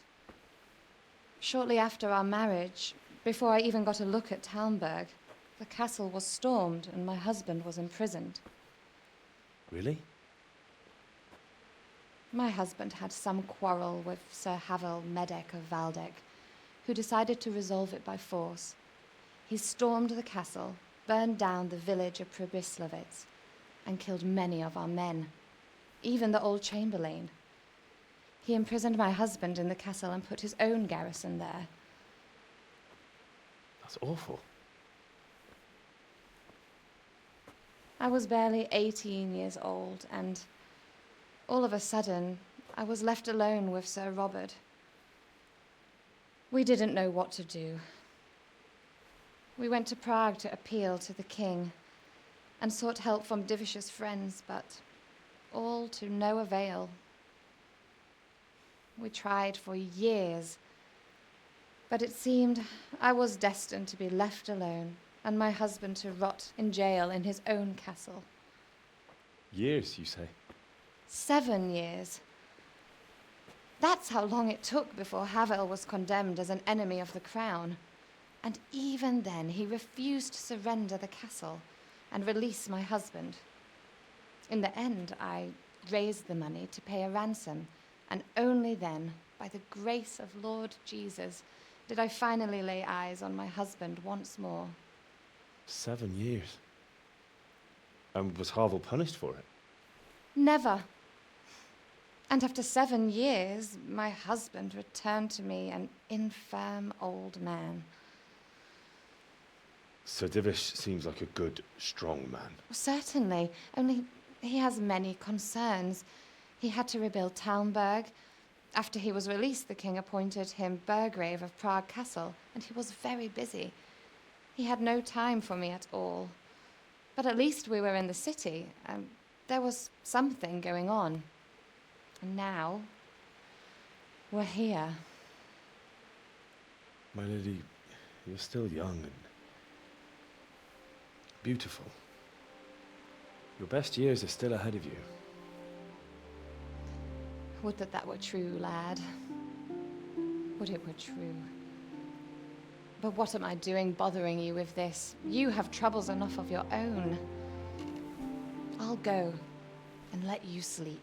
Shortly after our marriage, before I even got a look at Talmberg, the castle was stormed and my husband was imprisoned. Really? My husband had some quarrel with Sir Havel Medek of Valdek, who decided to resolve it by force. He stormed the castle, burned down the village of Pribyslavitz, and killed many of our men, even the old chamberlain. He imprisoned my husband in the castle and put his own garrison there. That's awful. I was barely 18 years old, and all of a sudden, I was left alone with Sir Robert. We didn't know what to do. We went to Prague to appeal to the king and sought help from Divish's friends, but all to no avail. We tried for years, but it seemed I was destined to be left alone and my husband to rot in jail in his own castle. Years, you say? 7 years. That's how long it took before Havel was condemned as an enemy of the crown. And even then, he refused to surrender the castle and release my husband. In the end, I raised the money to pay a ransom, and only then, by the grace of Lord Jesus, did I finally lay eyes on my husband once more. 7 years. And was Havel punished for it? Never. And after 7 years, my husband returned to me an infirm old man. Sir Divish seems like a good, strong man. Certainly, only he has many concerns. He had to rebuild Talmberg. After he was released, the king appointed him Burgrave of Prague Castle, and he was very busy. He had no time for me at all. But at least we were in the city, and there was something going on. And now, we're here. My lady, you're still young and beautiful. Your best years are still ahead of you. Would that that were true, lad. Would it were true. But what am I doing bothering you with this? You have troubles enough of your own. I'll go and let you sleep.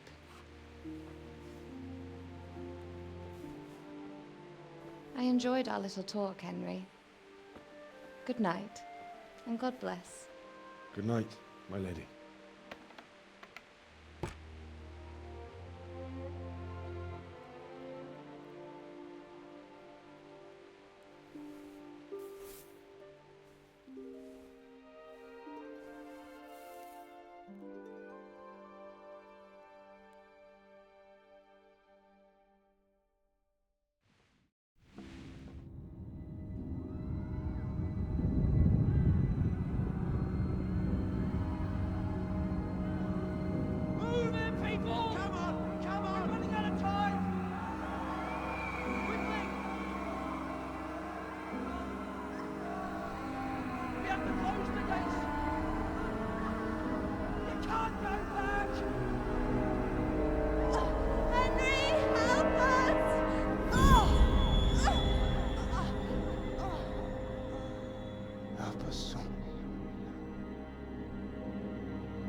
I enjoyed our little talk, Henry. Good night, and God bless. Good night, my lady. Help us, son.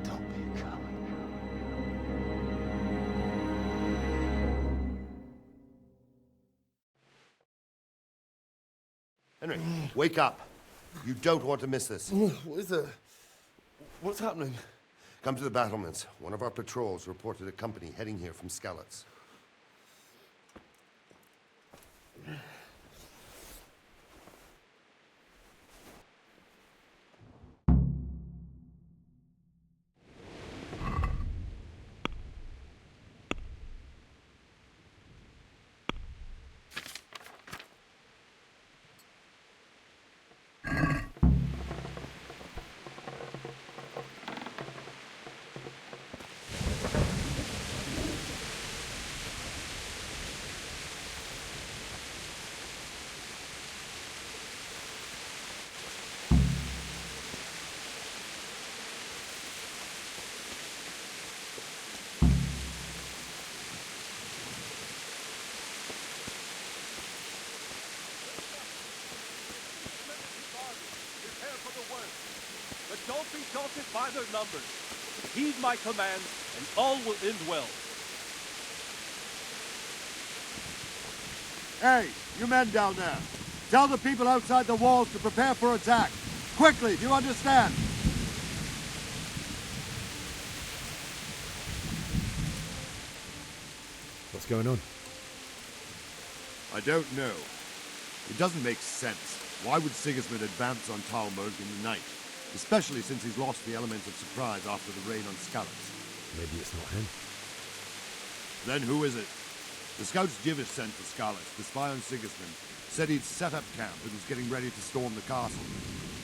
Don't be a coward. Henry, wake up. You don't want to miss this. What is it? What's happening? Come to the battlements. One of our patrols reported a company heading here from Skalitz. but don't be daunted by their numbers. Heed my commands, and all will end well. Hey, you men down there. Tell the people outside the walls to prepare for attack. Quickly, do you understand? What's going on? I don't know. It doesn't make sense. Why would Sigismund advance on Talmberg in the night? Especially since he's lost the element of surprise after the raid on Skalitz. Maybe it's not him. Then who is it? The scouts Jivish sent to Skalitz to spy on Sigismund said he'd set up camp and was getting ready to storm the castle.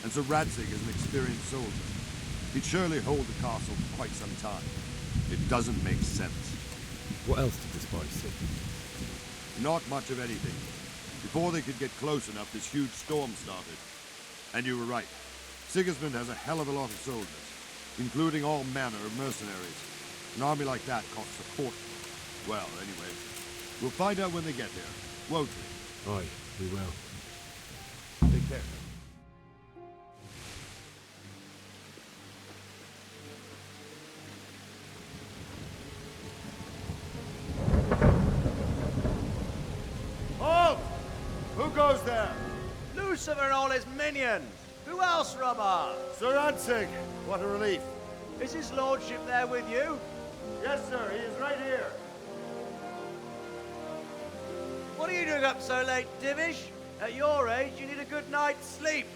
And so Radzig is an experienced soldier. He'd surely hold the castle for quite some time. It doesn't make sense. What else did the spies see? Not much of anything. Before they could get close enough, this huge storm started. And you were right. Sigismund has a hell of a lot of soldiers, including all manner of mercenaries. An army like that costs a fortune. Well, anyway, we'll find out when they get there, won't we? Aye, we will. Take care. Halt! Who goes there? Lucifer and all his minions. Who else, Robber? Sir Radzig. What a relief. Is his lordship there with you? Yes, sir. He is right here. What are you doing up so late, Divish? At your age, you need a good night's sleep.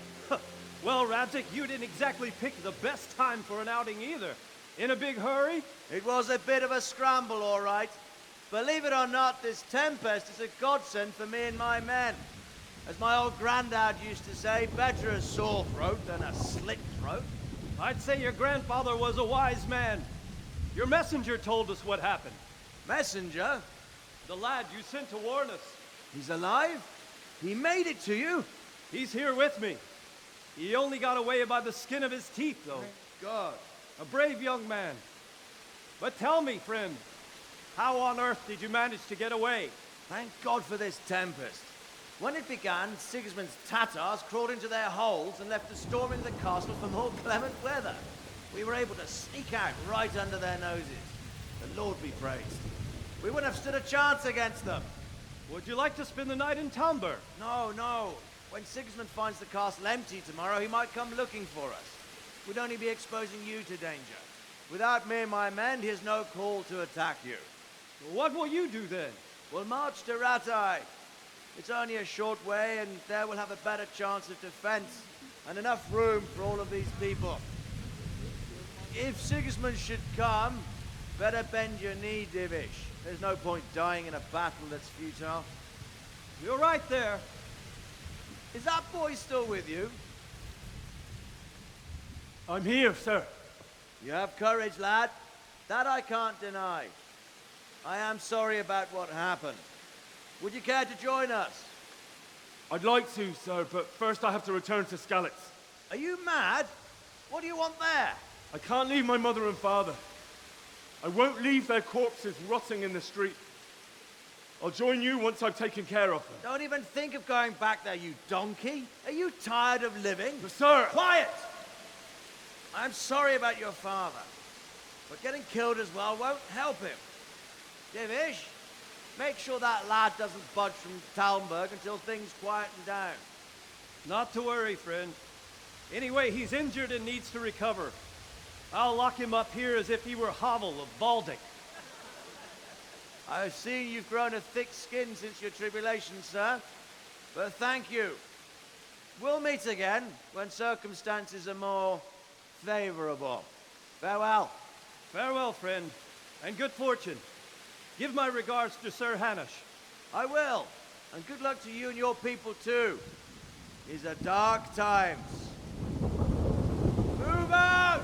Well, Radzig, you didn't exactly pick the best time for an outing either. In a big hurry? It was a bit of a scramble, all right. Believe it or not, this tempest is a godsend for me and my men. As my old granddad used to say, better a sore throat than a slit throat. I'd say your grandfather was a wise man. Your messenger told us what happened. Messenger? The lad you sent to warn us. He's alive? He made it to you? He's here with me. He only got away by the skin of his teeth, though. Thank God. A brave young man. But tell me, friend, how on earth did you manage to get away? Thank God for this tempest. When it began, Sigismund's Tatars crawled into their holes and left us storming the castle for more clement weather. We were able to sneak out right under their noses. The Lord be praised. We wouldn't have stood a chance against them. Would you like to spend the night in Talmberg? No, no. When Sigismund finds the castle empty tomorrow, he might come looking for us. We'd only be exposing you to danger. Without me and my men, he has no call to attack you. What will you do then? We'll march to Ratai. It's only a short way, and there we'll have a better chance of defense and enough room for all of these people. If Sigismund should come, better bend your knee, Divish. There's no point dying in a battle that's futile. You're right there. Is that boy still with you? I'm here, sir. You have courage, lad. That I can't deny. I am sorry about what happened. Would you care to join us? I'd like to, sir, but first I have to return to Skalitz. Are you mad? What do you want there? I can't leave my mother and father. I won't leave their corpses rotting in the street. I'll join you once I've taken care of them. Don't even think of going back there, you donkey. Are you tired of living? But sir! Quiet! I'm sorry about your father, but getting killed as well won't help him. Divish, make sure that lad doesn't budge from Talmberg until things quieten down. Not to worry, friend. Anyway, he's injured and needs to recover. I'll lock him up here as if he were Havel of Baldic. I've seen you've grown a thick skin since your tribulation, sir. But thank you. We'll meet again when circumstances are more favorable. Farewell. Farewell, friend, and good fortune. Give my regards to Sir Hanush. I will. And good luck to you and your people, too. These are dark times. Move out!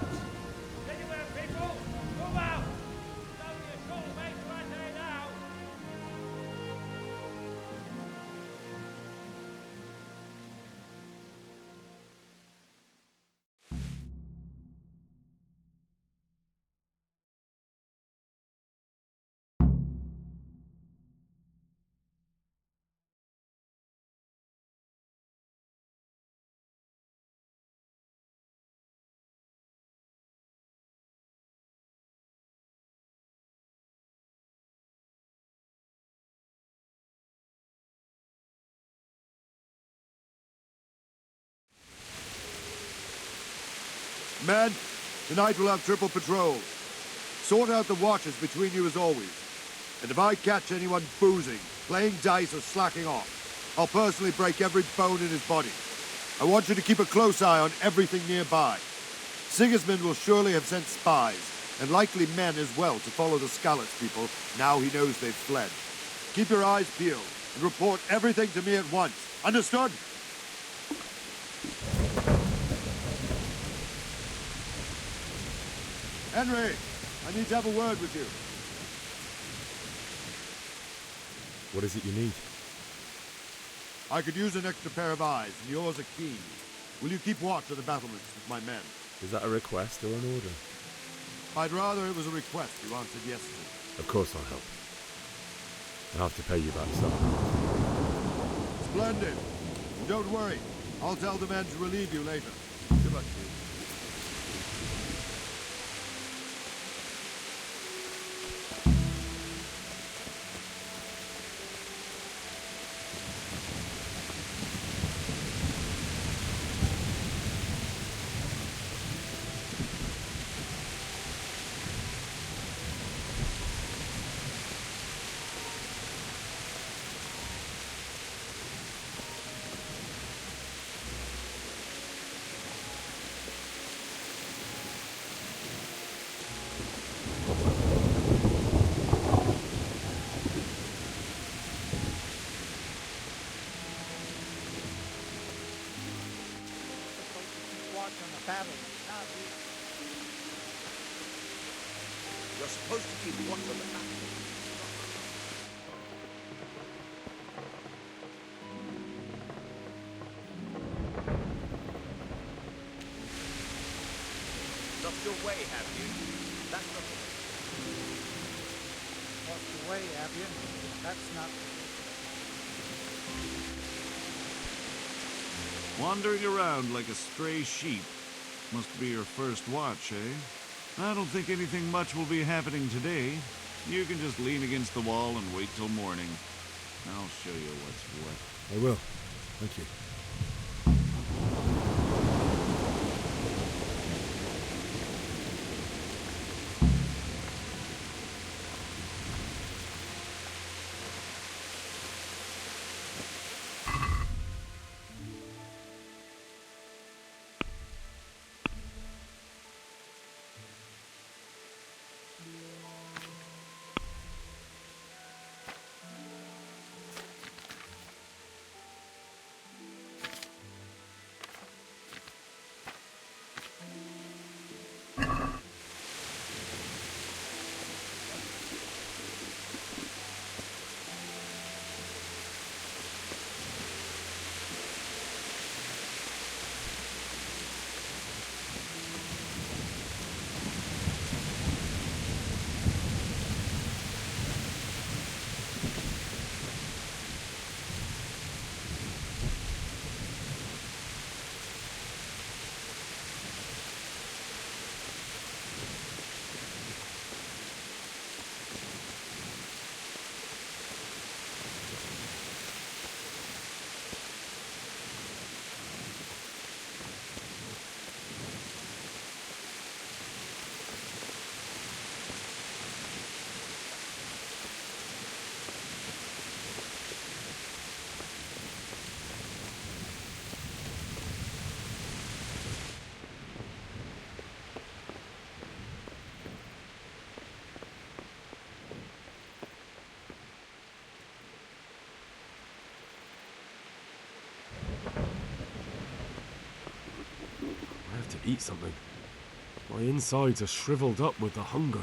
Men, tonight we'll have triple patrols. Sort out the watches between you as always. And if I catch anyone boozing, playing dice or slacking off, I'll personally break every bone in his body. I want you to keep a close eye on everything nearby. Sigismund will surely have sent spies, and likely men as well, to follow the Skalitz people now he knows they've fled. Keep your eyes peeled, and report everything to me at once. Understood? Henry, I need to have a word with you. What is it you need? I could use an extra pair of eyes, and yours are keen. Will you keep watch of the battlements with my men? Is that a request or an order? I'd rather it was a request you answered yes to. Of course I'll help. I'll have to pay you back some. Splendid. And don't worry. I'll tell the men to relieve you later. Good luck to you. You're supposed to keep watch on the battle. Lost your way, have you? That's not the way. Lost your way, have you? That's not Wandering around like a stray sheep. Must be your first watch, eh? I don't think anything much will be happening today. You can just lean against the wall and wait till morning. I'll show you what's what. I will. Thank you. To eat something. My insides are shriveled up with the hunger.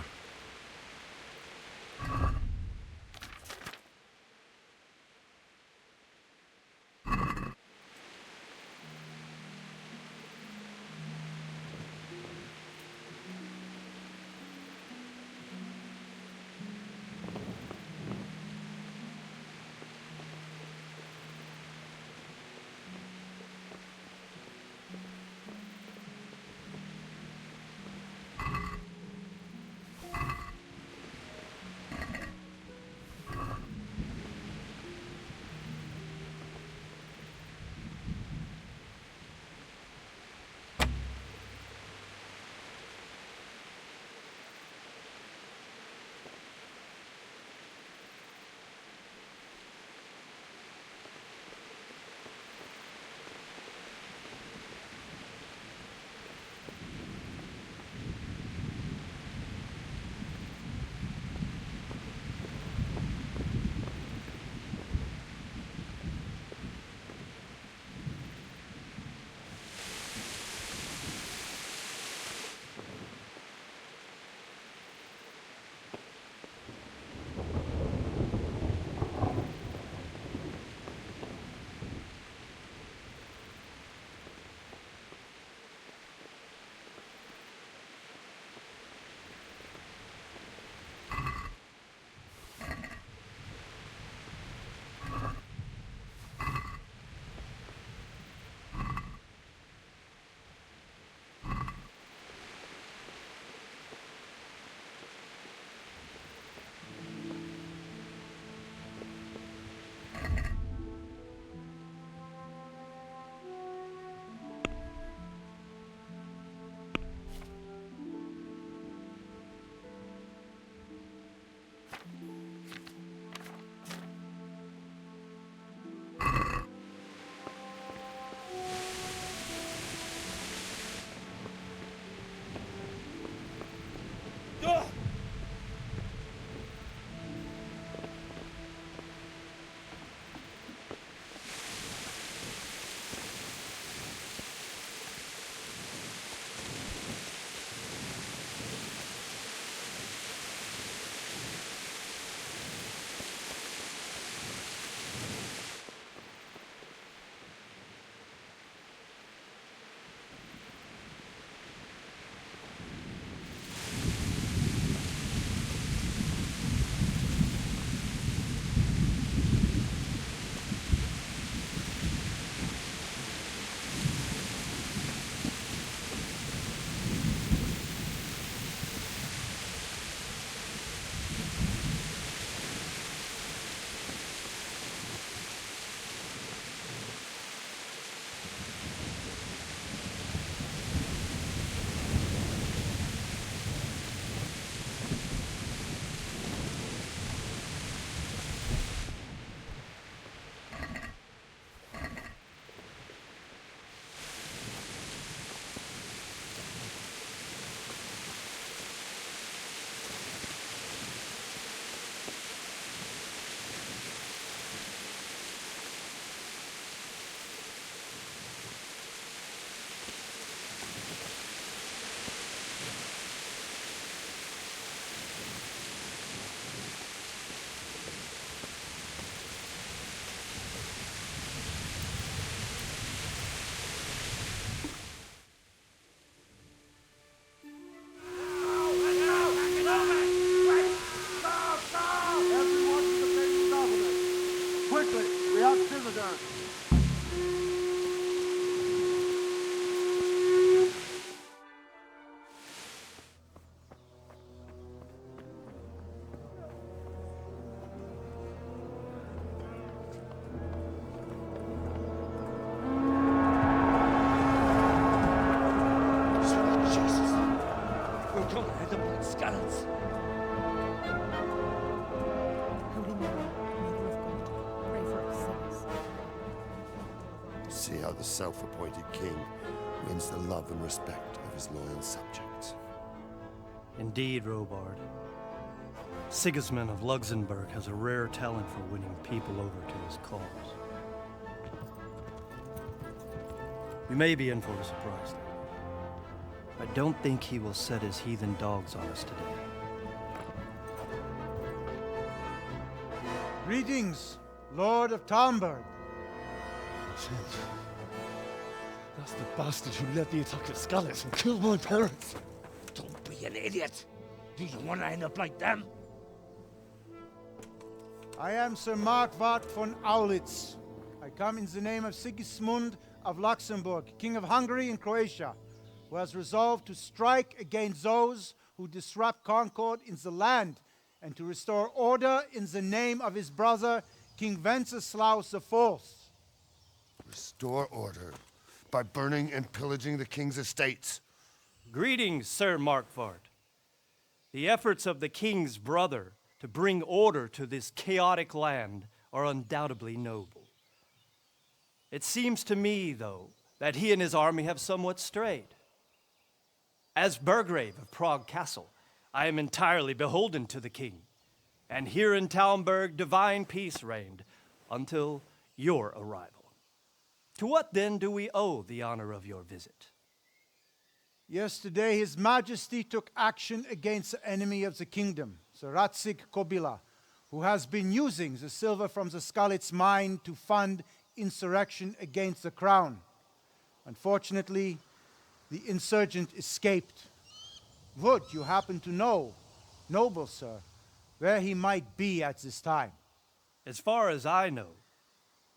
son. Jesus. We're gonna end up like scallops. Holy Mary, Mother of God, pray for us sinners. See how the self-appointed king wins the love and respect of his loyal subjects. Indeed, Robard. Sigismund of Luxembourg has a rare talent for winning people over to his cause. You may be in for a surprise, though. I don't think he will set his heathen dogs on us today. Greetings, Lord of Talmberg. That's the bastard who led the attack at Scallops and killed my parents. Don't be an idiot. Do you want to end up like them? I am Sir Markwart von Aulitz. I come in the name of Sigismund of Luxembourg, King of Hungary and Croatia, who has resolved to strike against those who disrupt concord in the land and to restore order in the name of his brother, King Wenceslaus IV. Restore order by burning and pillaging the king's estates. Greetings, Sir Markwart. The efforts of the king's brother to bring order to this chaotic land are undoubtedly noble. It seems to me, though, that he and his army have somewhat strayed. As Burgrave of Prague Castle, I am entirely beholden to the king, and here in Talmberg divine peace reigned until your arrival. To what then do we owe the honor of your visit? Yesterday, His Majesty took action against the enemy of the kingdom, Sir Radzig Kobyla, who has been using the silver from the Skalitz mine to fund insurrection against the crown. Unfortunately, the insurgent escaped. Would you happen to know, noble sir, where he might be at this time? As far as I know,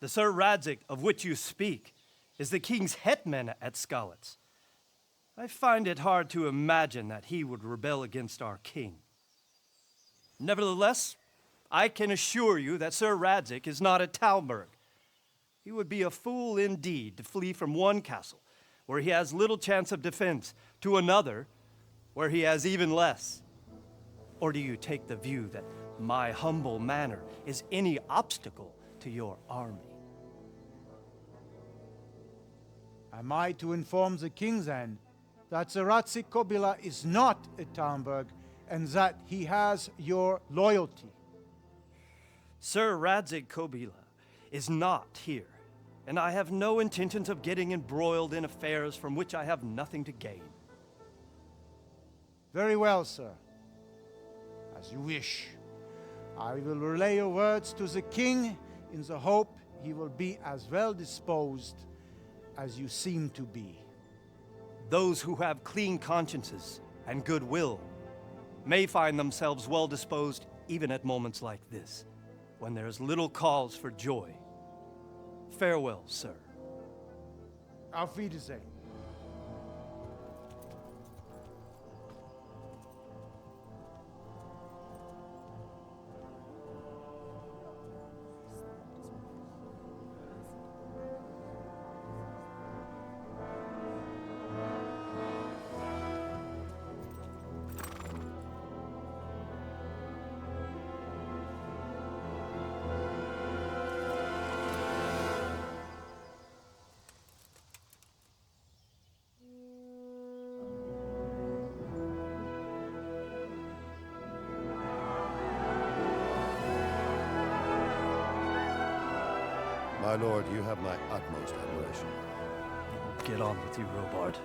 the Sir Radzig of which you speak is the king's hetman at Skalitz. I find it hard to imagine that he would rebel against our king. Nevertheless, I can assure you that Sir Radzig is not at Talmberg. He would be a fool indeed to flee from one castle, where he has little chance of defense, to another, where he has even less. Or do you take the view that my humble manner is any obstacle to your army? Am I to inform the king then that Sir Radzig Kobyla is not at Talmberg and that he has your loyalty? Sir Radzig Kobyla is not here, and I have no intentions of getting embroiled in affairs from which I have nothing to gain. Very well, sir. As you wish. I will relay your words to the king in the hope he will be as well disposed as you seem to be. Those who have clean consciences and goodwill may find themselves well disposed even at moments like this, when there is little cause for joy. Farewell, sir. Auf Wiedersehen. My lord, you have my utmost admiration. Get on with you, Robard.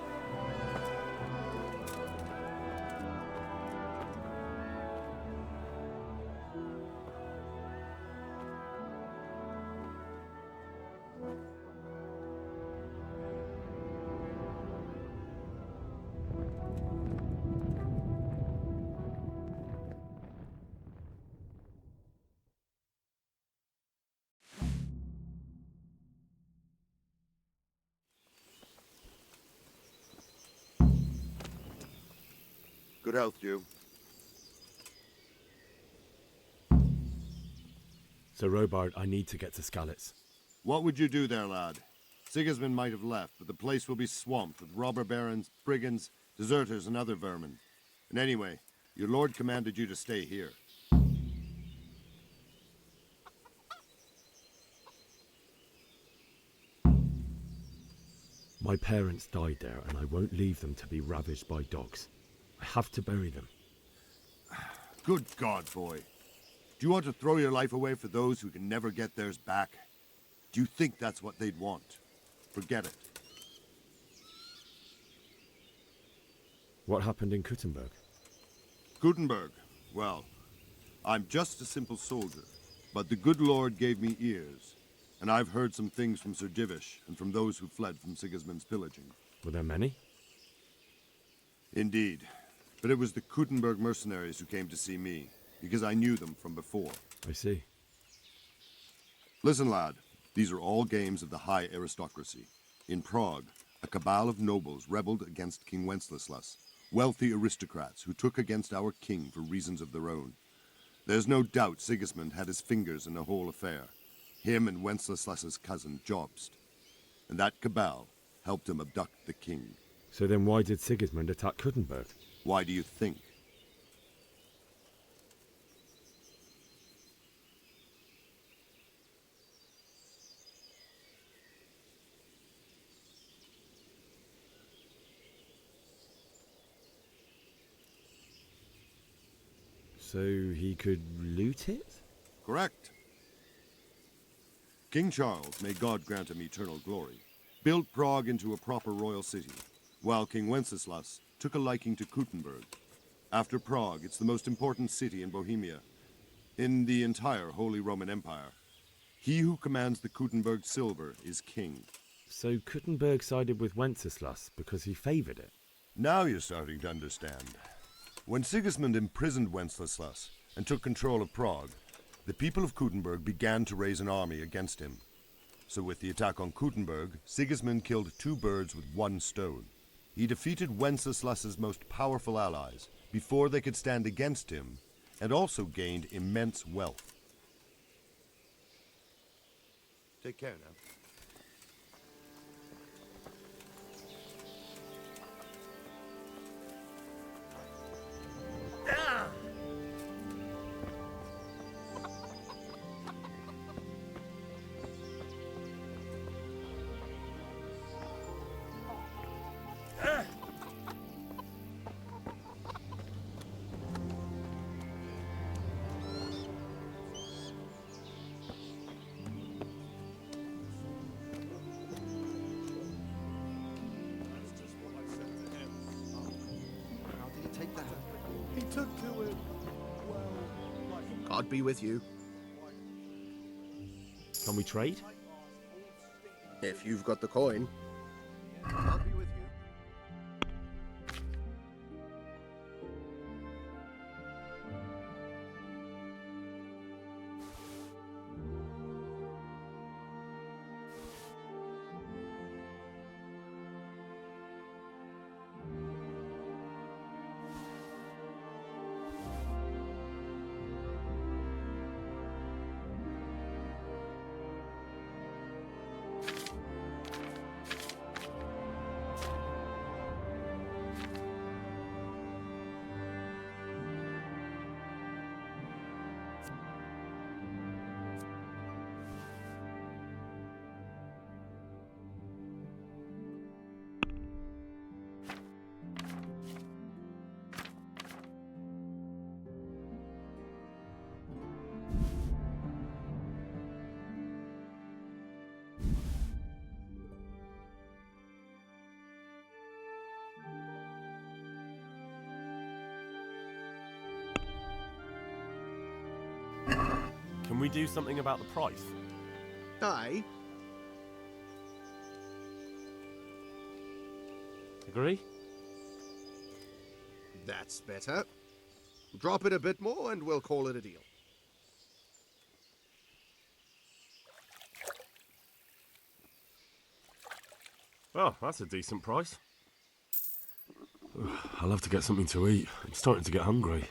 Good health to you. So, Robard, I need to get to Skalitz. What would you do there, lad? Sigismund might have left, but the place will be swamped with robber barons, brigands, deserters, and other vermin. And anyway, your lord commanded you to stay here. My parents died there, and I won't leave them to be ravaged by dogs. I have to bury them. Good God, boy. Do you want to throw your life away for those who can never get theirs back? Do you think that's what they'd want? Forget it. What happened in Kuttenberg? Gutenberg. Well, I'm just a simple soldier, but the good Lord gave me ears, and I've heard some things from Sir Divish and from those who fled from Sigismund's pillaging. Were there many? Indeed, but it was the Kuttenberg mercenaries who came to see me, because I knew them from before. I see. Listen, lad, these are all games of the high aristocracy. In Prague, a cabal of nobles rebelled against King Wenceslas, wealthy aristocrats who took against our king for reasons of their own. There's no doubt Sigismund had his fingers in the whole affair. Him and Wenceslas's cousin, Jobst. And that cabal helped him abduct the king. So then why did Sigismund attack Kuttenberg? Why do you think? So he could loot it? Correct. King Charles, may God grant him eternal glory, built Prague into a proper royal city, while King Wenceslas took a liking to Kuttenberg. After Prague, it's the most important city in Bohemia, in the entire Holy Roman Empire. He who commands the Kuttenberg silver is king. So Kuttenberg sided with Wenceslas because he favoured it? Now you're starting to understand. When Sigismund imprisoned Wenceslas and took control of Prague, the people of Kuttenberg began to raise an army against him. So with the attack on Kuttenberg, Sigismund killed two birds with one stone. He defeated Wenceslas's most powerful allies before they could stand against him, and also gained immense wealth. Take care now. He took to it. God be with you. Can we trade? If you've got the coin. God be with you. Can we do something about the price? Aye. Agree? That's better. Drop it a bit more and we'll call it a deal. Oh, that's a decent price. I'll have to get something to eat. I'm starting to get hungry.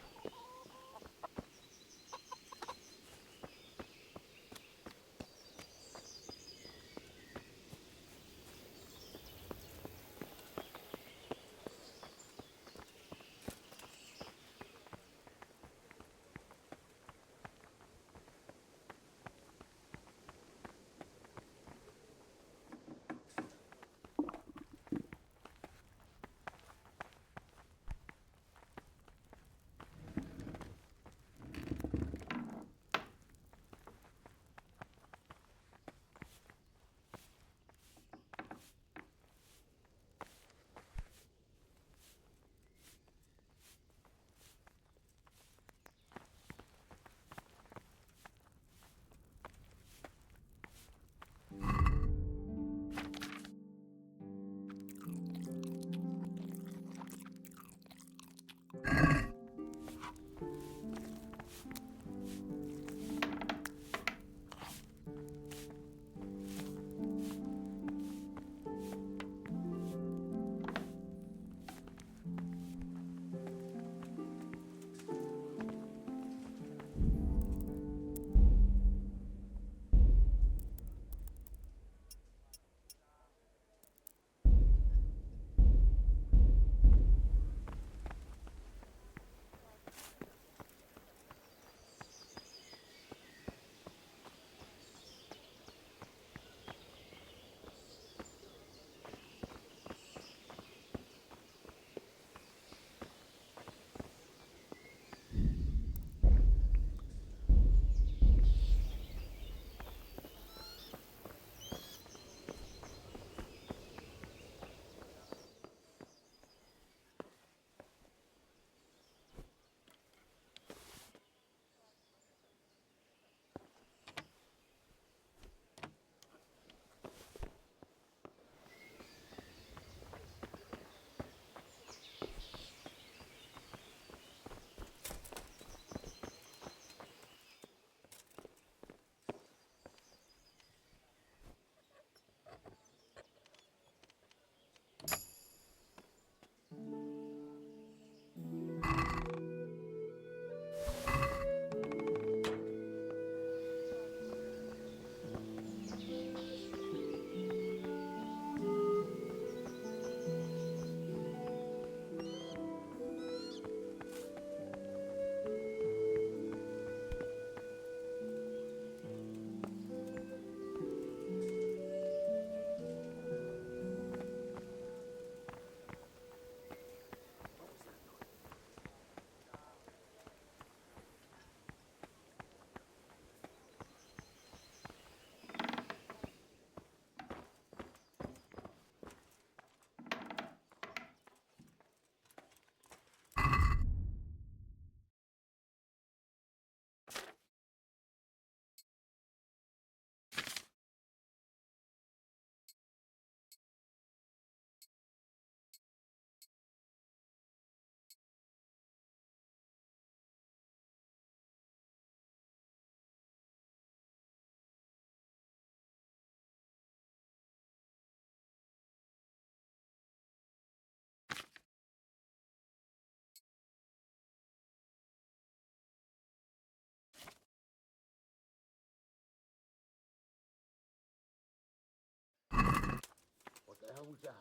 What the hell was that?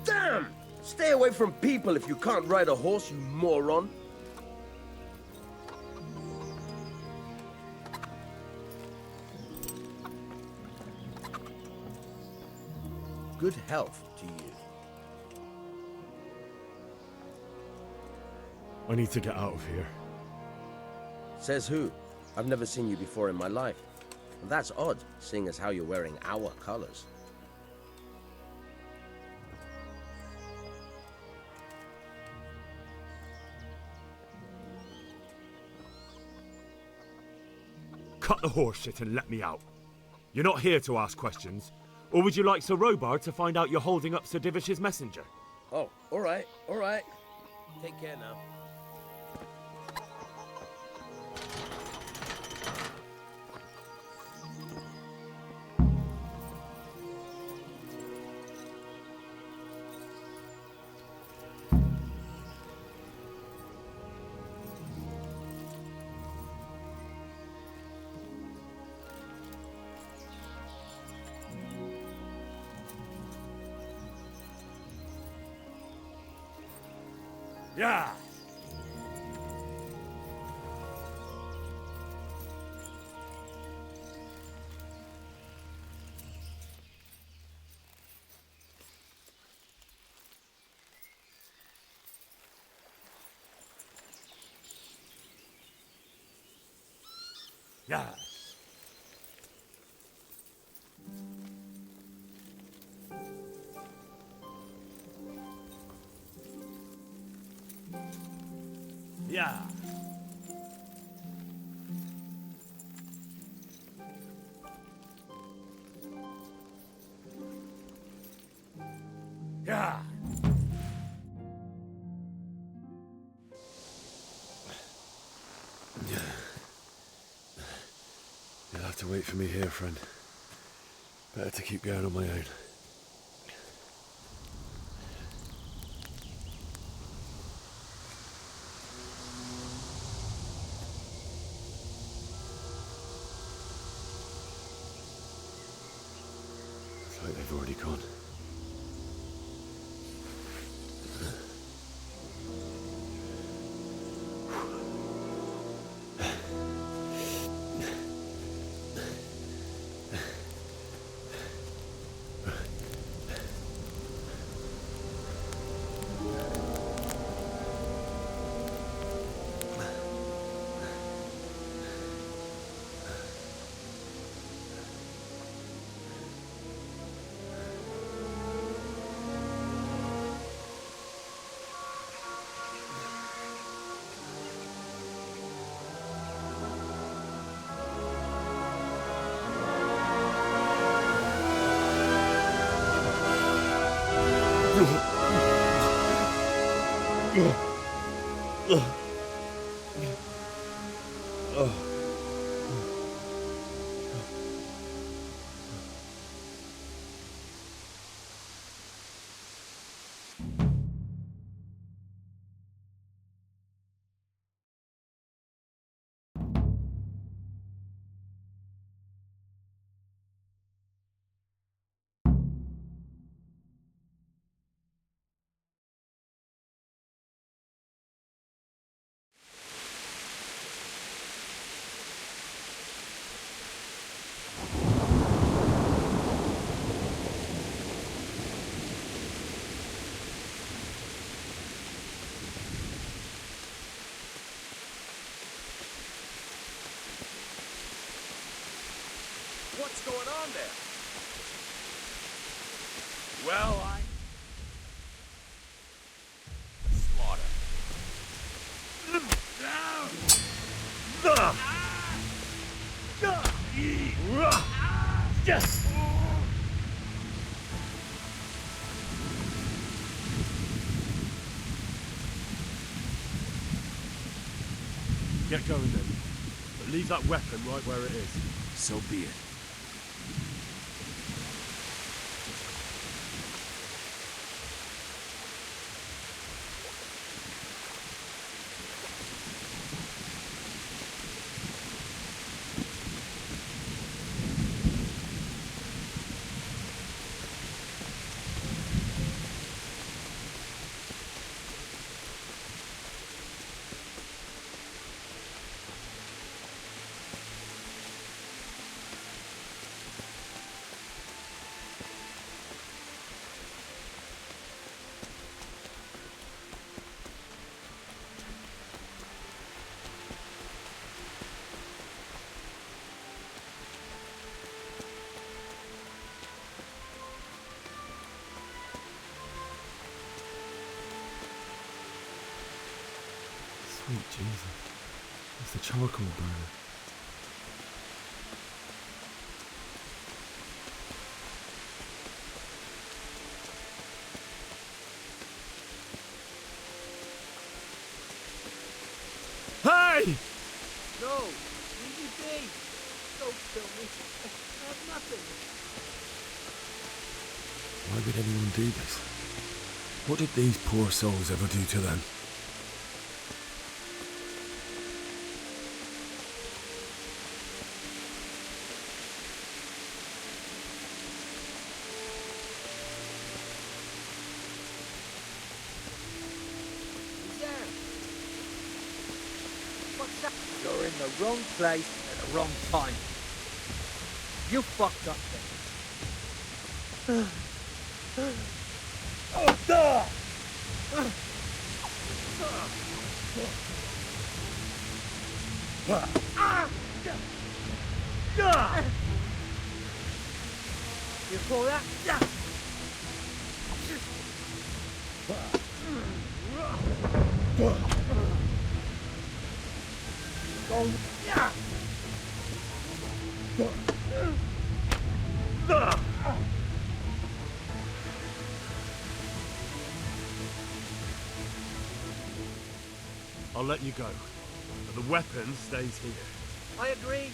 Damn! Stay away from people if you can't ride a horse, you moron. good health to you. I need to get out of here. Says who? I've never seen you before in my life. And that's odd, seeing as how you're wearing our colors. Cut the horse shit and let me out. You're not here to ask questions. Or would you like Sir Robard to find out you're holding up Sir Divish's messenger? Oh, all right, all right. Take care now. Yeah! Yes. Yeah. Yeah. You'll have to wait for me here, friend. Better to keep going on my own. Looks like they've already gone. What's going on there? Well, Get going then. But leave that weapon right where it is. So be it. Sweet Jesus. It's the charcoal burner. Hey! No! Leave me be! Don't kill me. I have nothing. Why would anyone do this? What did these poor souls ever do to them? Who's there? What's that? You're in the wrong place at the wrong time. You fucked up then. Oh, duh! You call that? I'll let you go, but the weapon stays here. I agree.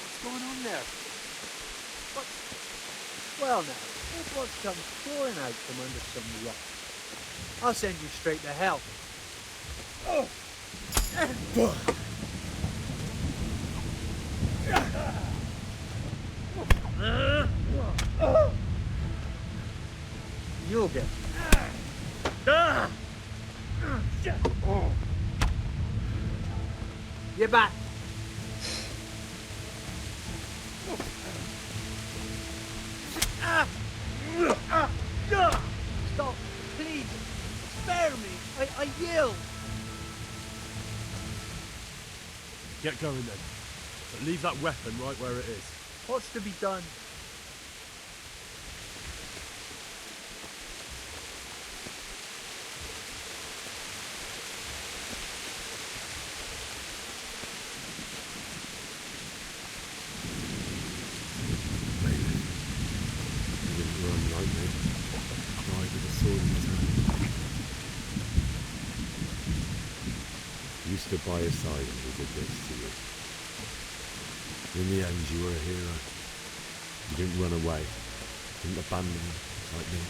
What's going on there? What? Well now, it was come pouring out from under some rock. I'll send you straight to hell. Oh. You'll get. Get back. Stop, please. Spare me. I yield. Get going then. But leave that weapon right where it is. What's to be done? He didn't run like me. Died with a sword in his hand. You stood by his side and he did this to you. In the end, you were a hero. You didn't run away. You didn't abandon him like me.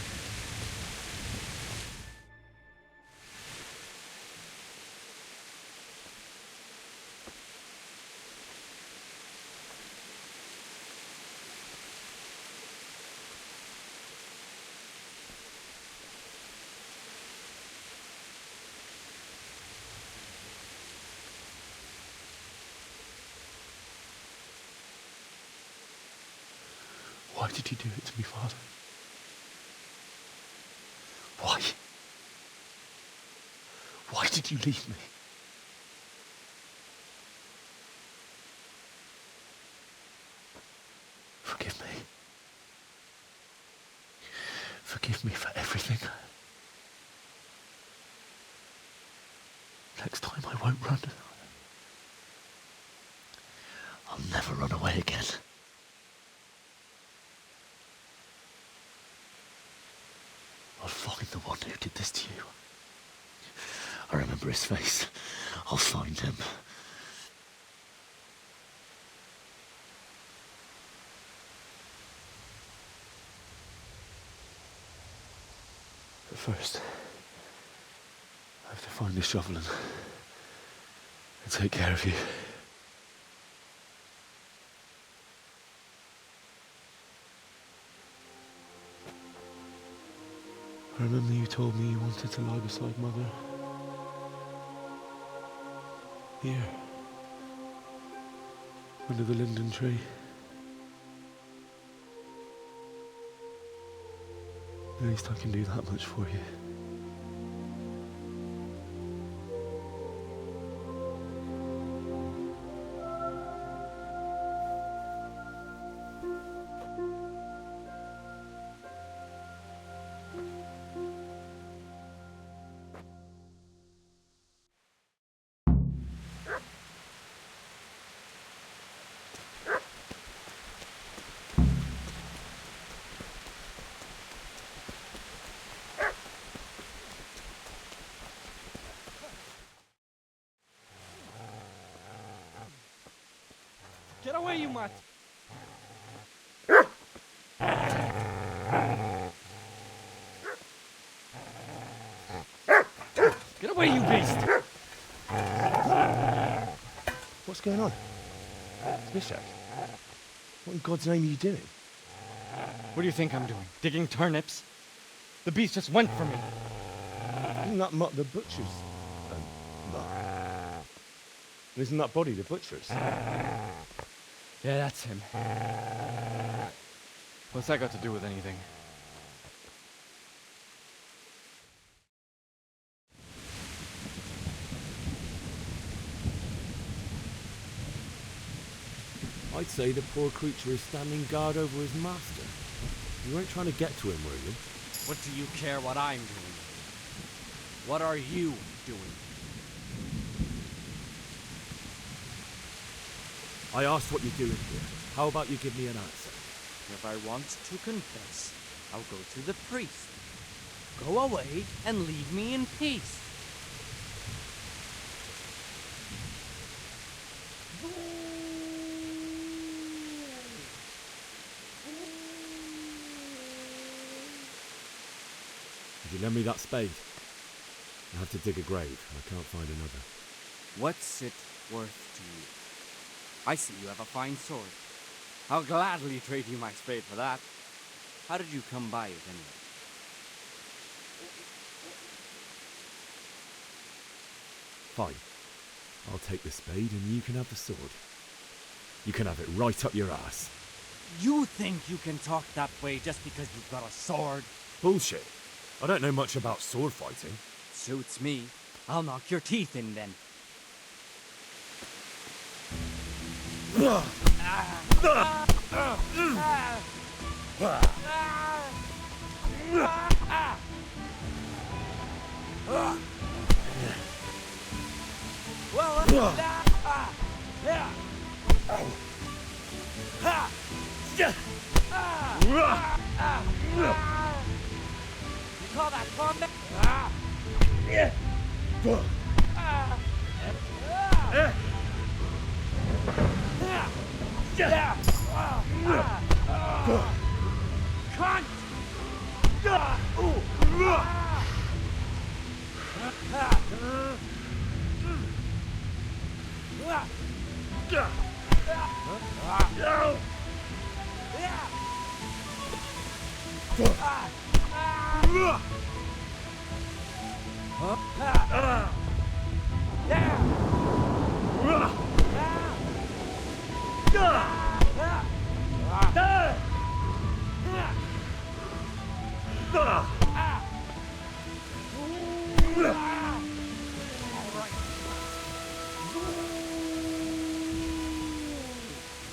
Why did you do it to me, Father? Why? Why did you leave me? Forgive me for everything. Next time I won't run. I'll never run away again. I'll find the one who did this to you. I remember his face. I'll find him. But first, I have to find the shovel and take care of you. I remember you told me you wanted to lie beside Mother. Here. Under the linden tree. At least I can do that much for you. Get away, you mutt! Get away, you beast! What's going on? Bishop? What in God's name are you doing? What do you think I'm doing? Digging turnips? The beast just went for me. Isn't that Mutt the butcher's? Mutt? Isn't that body the butcher's? Yeah, that's him. What's that got to do with anything? I'd say the poor creature is standing guard over his master. You weren't trying to get to him, were you? What do you care what I'm doing? What are you doing? I asked what you're doing here. How about you give me an answer? If I want to confess, I'll go to the priest. Go away and leave me in peace. Would you lend me that spade? I have to dig a grave. I can't find another. What's it worth to you? I see you have a fine sword. I'll gladly trade you my spade for that. How did you come by it anyway? Fine. I'll take the spade and you can have the sword. You can have it right up your ass. You think you can talk that way just because you've got a sword? Bullshit. I don't know much about sword fighting. Suits me. I'll knock your teeth in then. You call that combat? Cunt!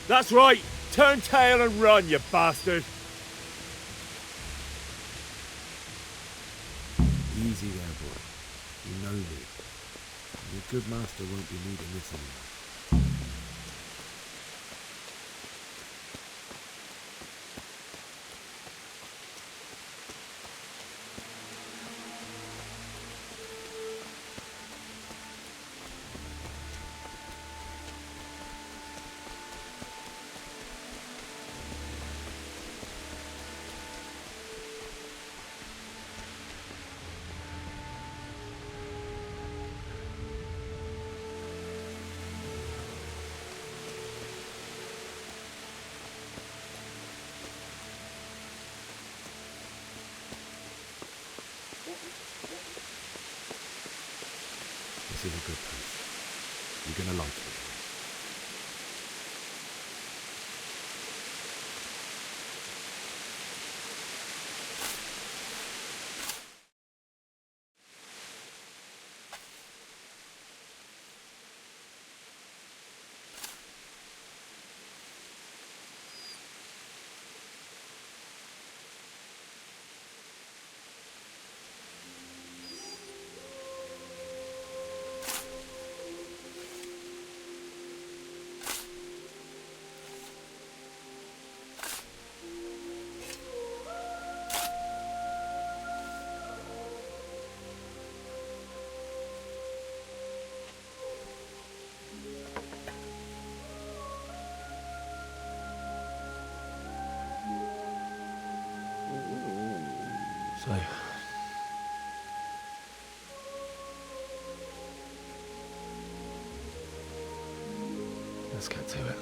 That's right! Turn tail and run, you bastard! Easy there, boy. You know me. Your good master won't be needing this anymore. This is a good place. You're gonna like it. So, let's get to it.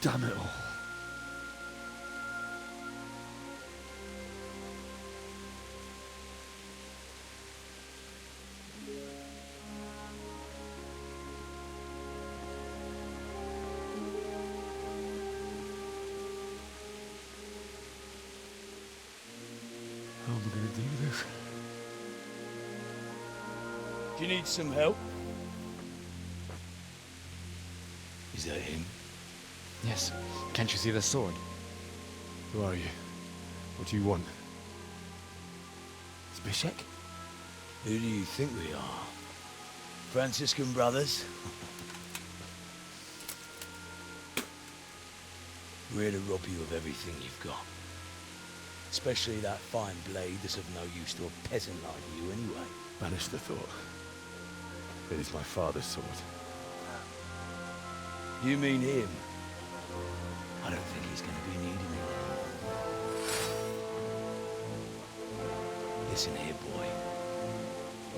Damn it all. How am I going to do this? Do you need some help? Is that him? Yes. Can't you see the sword? Who are you? What do you want? Zbyszek? Who do you think we are? Franciscan brothers? We're here to rob you of everything you've got. Especially that fine blade that's of no use to a peasant like you anyway. Banish the thought. It is my father's sword. You mean him? I don't think he's going to be needing it anymore. Listen here, boy.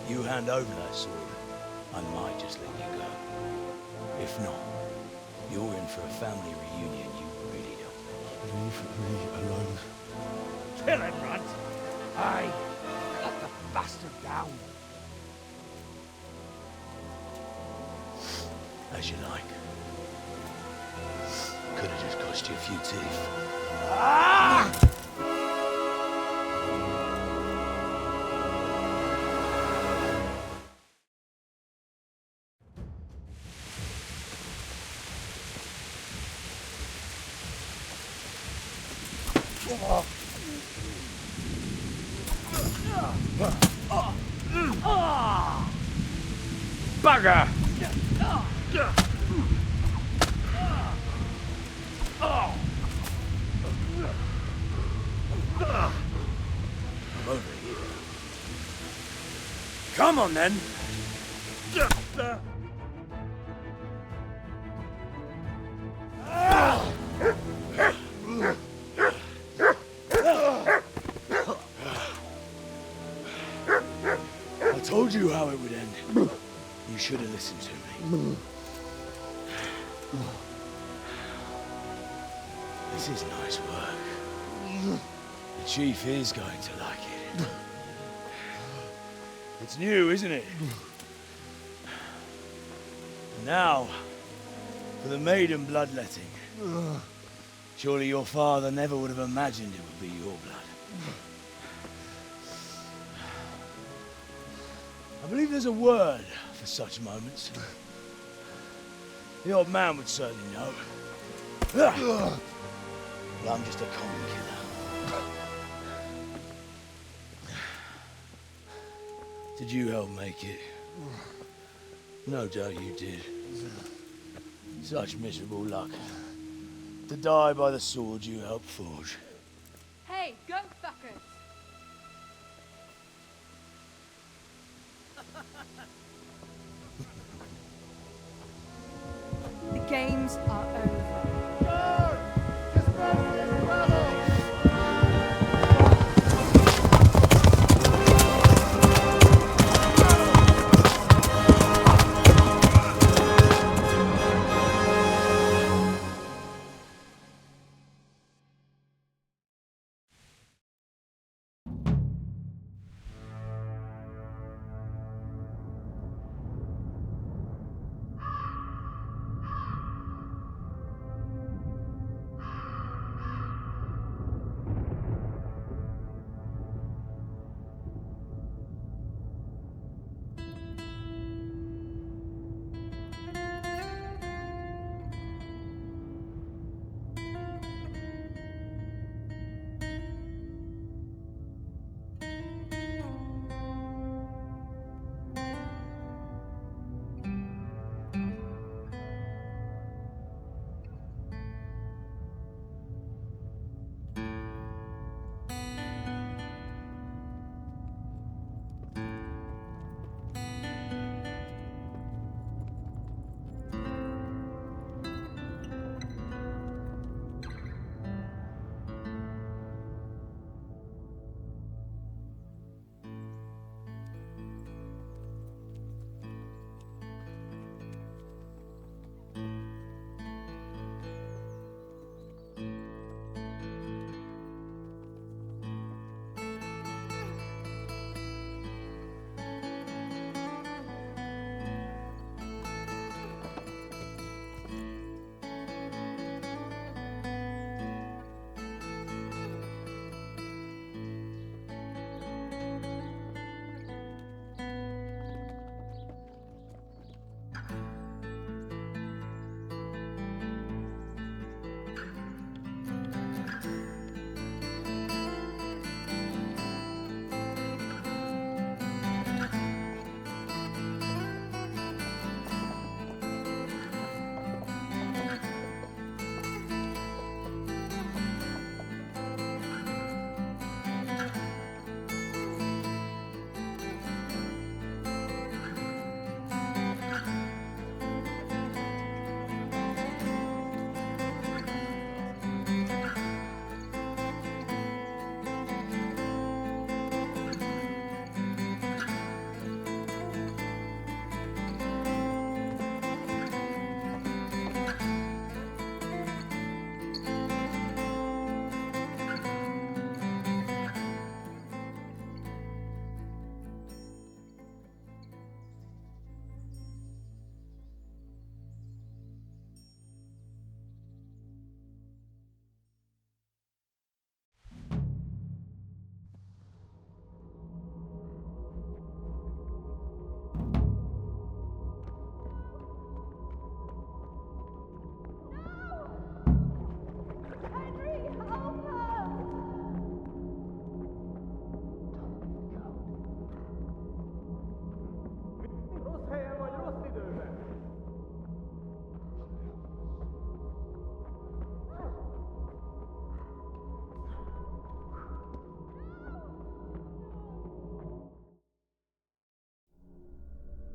You hand over that sword, I might just let you go. If not, you're in for a family reunion you really don't. Leave me alone. Kill him, Runt! Aye, cut the bastard down. As you like. Could have just cost you a few teeth. Ah! Bugger! I'm over here. Come on, then. I told you how it would end. You should have listened to me. This is nice work. The chief is going to like it. It's new, isn't it? Now, for the maiden bloodletting. Surely your father never would have imagined it would be your blood. I believe there's a word for such moments. The old man would certainly know. But I'm just a common killer. Did you help make it? No doubt you did. Such miserable luck. To die by the sword you helped forge. Hey, go fuckers! The games are over.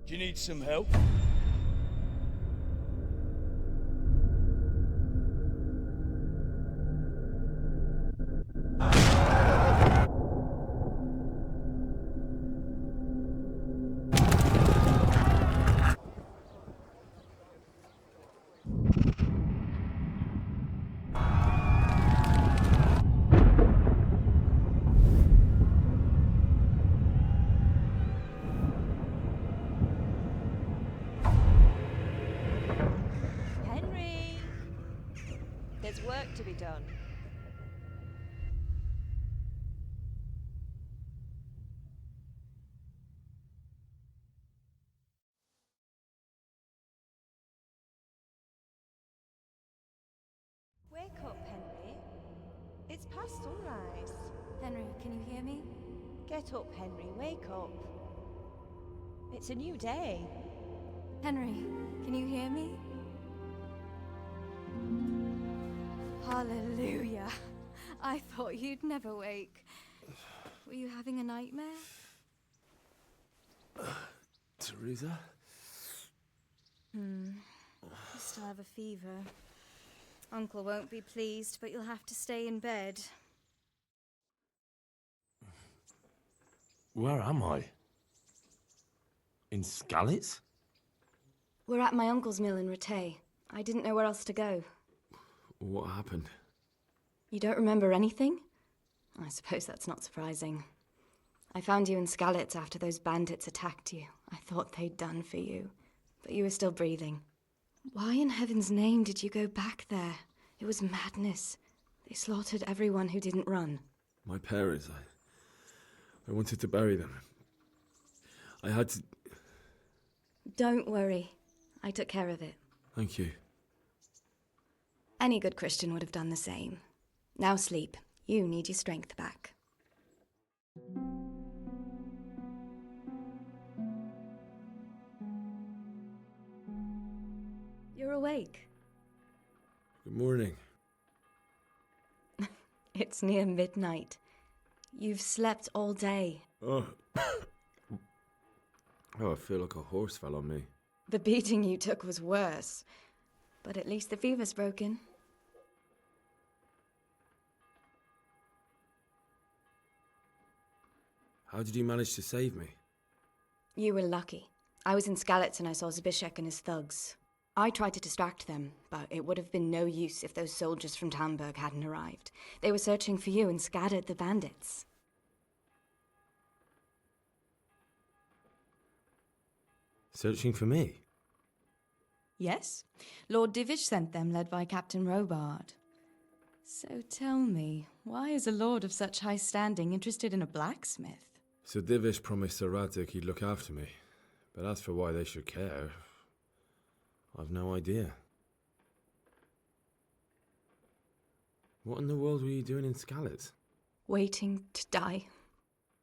Do you need some help? work to be done. Wake up, Henry. It's past sunrise. Henry, can you hear me? Get up, Henry. Wake up. It's a new day. Henry, can you hear me? Hallelujah. I thought you'd never wake. Were you having a nightmare? Teresa? You still have a fever. Uncle won't be pleased, but you'll have to stay in bed. Where am I? In Skalitz? We're at my uncle's mill in Rattay. I didn't know where else to go. What happened? You don't remember anything? I suppose that's not surprising. I found you in Skalitz after those bandits attacked you. I thought they'd done for you, but you were still breathing. Why in heaven's name did you go back there? It was madness. They slaughtered everyone who didn't run. My parents, I wanted to bury them. I had to... Don't worry. I took care of it. Thank you. Any good Christian would have done the same. Now sleep. You need your strength back. You're awake. Good morning. It's near midnight. You've slept all day. Oh. Oh, I feel like a horse fell on me. The beating you took was worse. But at least the fever's broken. How did you manage to save me? You were lucky. I was in Skalitz and I saw Zbyszek and his thugs. I tried to distract them, but it would have been no use if those soldiers from Tamburg hadn't arrived. They were searching for you and scattered the bandits. Searching for me? Yes. Lord Divish sent them, led by Captain Robard. So tell me, why is a lord of such high standing interested in a blacksmith? Sir Divish promised Sir Radzig he'd look after me. But as for why they should care, I've no idea. What in the world were you doing in Skalitz? Waiting to die.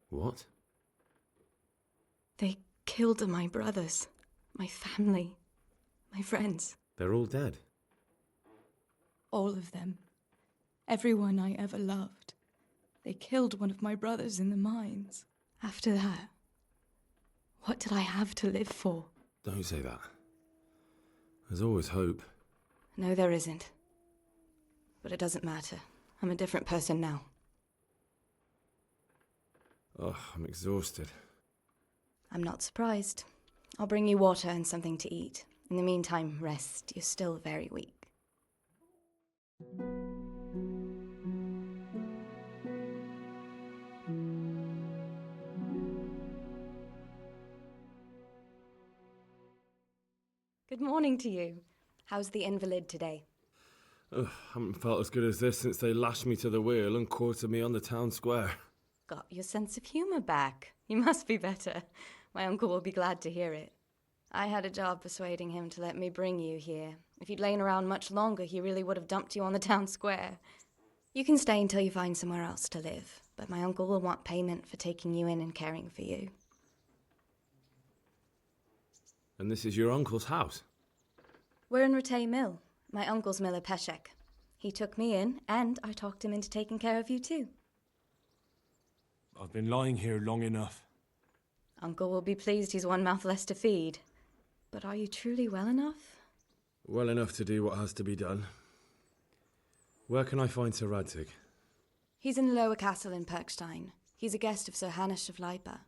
What? They killed my brothers, my family, my friends. They're all dead. All of them. Everyone I ever loved. They killed one of my brothers in the mines. After that, what did I have to live for? Don't say that. There's always hope. No, there isn't. But it doesn't matter. I'm a different person now. Oh, I'm exhausted. I'm not surprised. I'll bring you water and something to eat. In the meantime, rest. You're still very weak. Good morning to you. How's the invalid today? Ugh, haven't felt as good as this since they lashed me to the wheel and quartered me on the town square. Got your sense of humour back. You must be better. My uncle will be glad to hear it. I had a job persuading him to let me bring you here. If you'd lain around much longer, he really would have dumped you on the town square. You can stay until you find somewhere else to live, but my uncle will want payment for taking you in and caring for you. And this is your uncle's house? We're in Rattay Mill. My uncle's miller Peshek. He took me in, and I talked him into taking care of you too. I've been lying here long enough. Uncle will be pleased he's one mouth less to feed. But are you truly well enough? Well enough to do what has to be done. Where can I find Sir Radzig? He's in the lower castle in Perkstein. He's a guest of Sir Hanush of Leipa.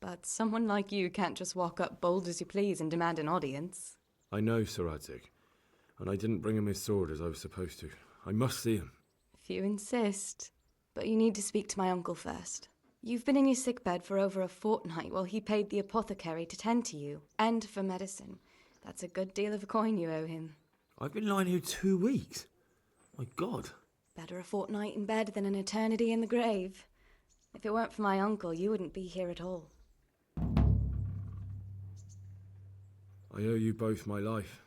But someone like you can't just walk up bold as you please and demand an audience. I know Sir Radzig, and I didn't bring him his sword as I was supposed to. I must see him. If you insist. But you need to speak to my uncle first. You've been in your sickbed for over a fortnight while he paid the apothecary to tend to you, and for medicine. That's a good deal of coin you owe him. I've been lying here 2 weeks. My God. Better a fortnight in bed than an eternity in the grave. If it weren't for my uncle, you wouldn't be here at all. I owe you both my life,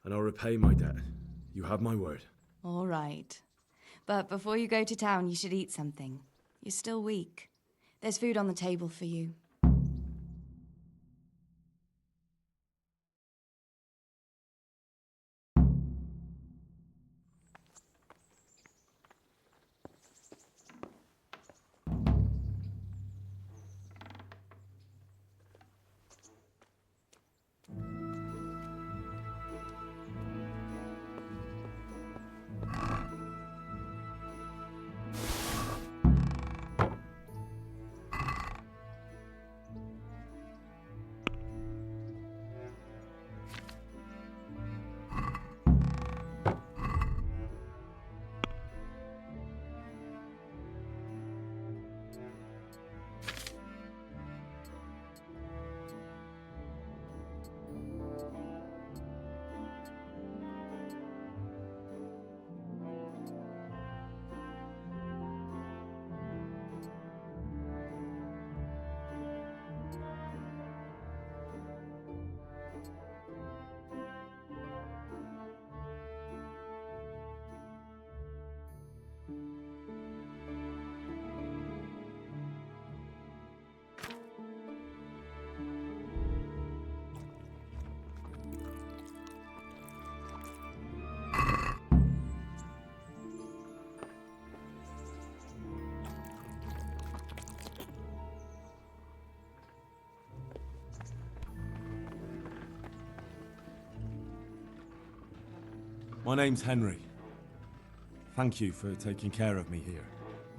and I'll repay my debt. You have my word. All right. But before you go to town, you should eat something. You're still weak. There's food on the table for you. My name's Henry. Thank you for taking care of me here.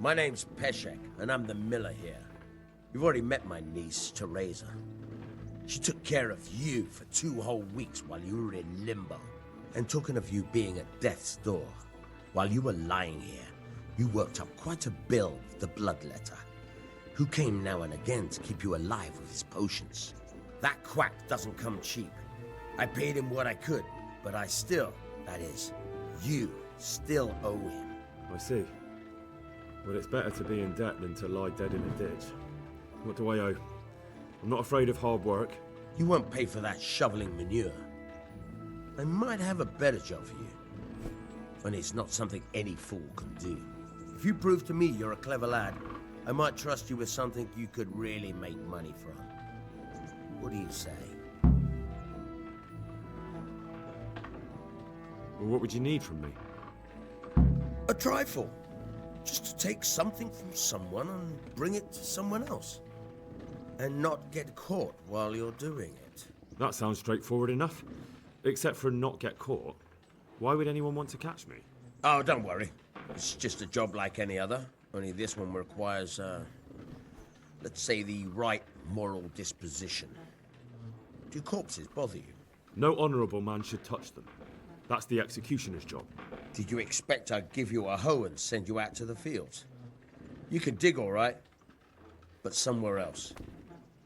My name's Peshek, and I'm the miller here. You've already met my niece, Teresa. She took care of you for 2 whole weeks while you were in limbo. And talking of you being at death's door, while you were lying here, you worked up quite a bill with the bloodletter, who came now and again to keep you alive with his potions. That quack doesn't come cheap. I paid him what I could, but I still, that is, you still owe him. I see. Well, it's better to be in debt than to lie dead in a ditch. What do I owe? I'm not afraid of hard work. You won't pay for that shoveling manure. I might have a better job for you. And it's not something any fool can do. If you prove to me you're a clever lad, I might trust you with something you could really make money from. What do you say? Well, what would you need from me? A trifle. Just to take something from someone and bring it to someone else. And not get caught while you're doing it. That sounds straightforward enough. Except for not get caught. Why would anyone want to catch me? Oh, don't worry. It's just a job like any other. Only this one requires, let's say, the right moral disposition. Do corpses bother you? No honourable man should touch them. That's the executioner's job. Did you expect I'd give you a hoe and send you out to the fields? You can dig all right, but somewhere else.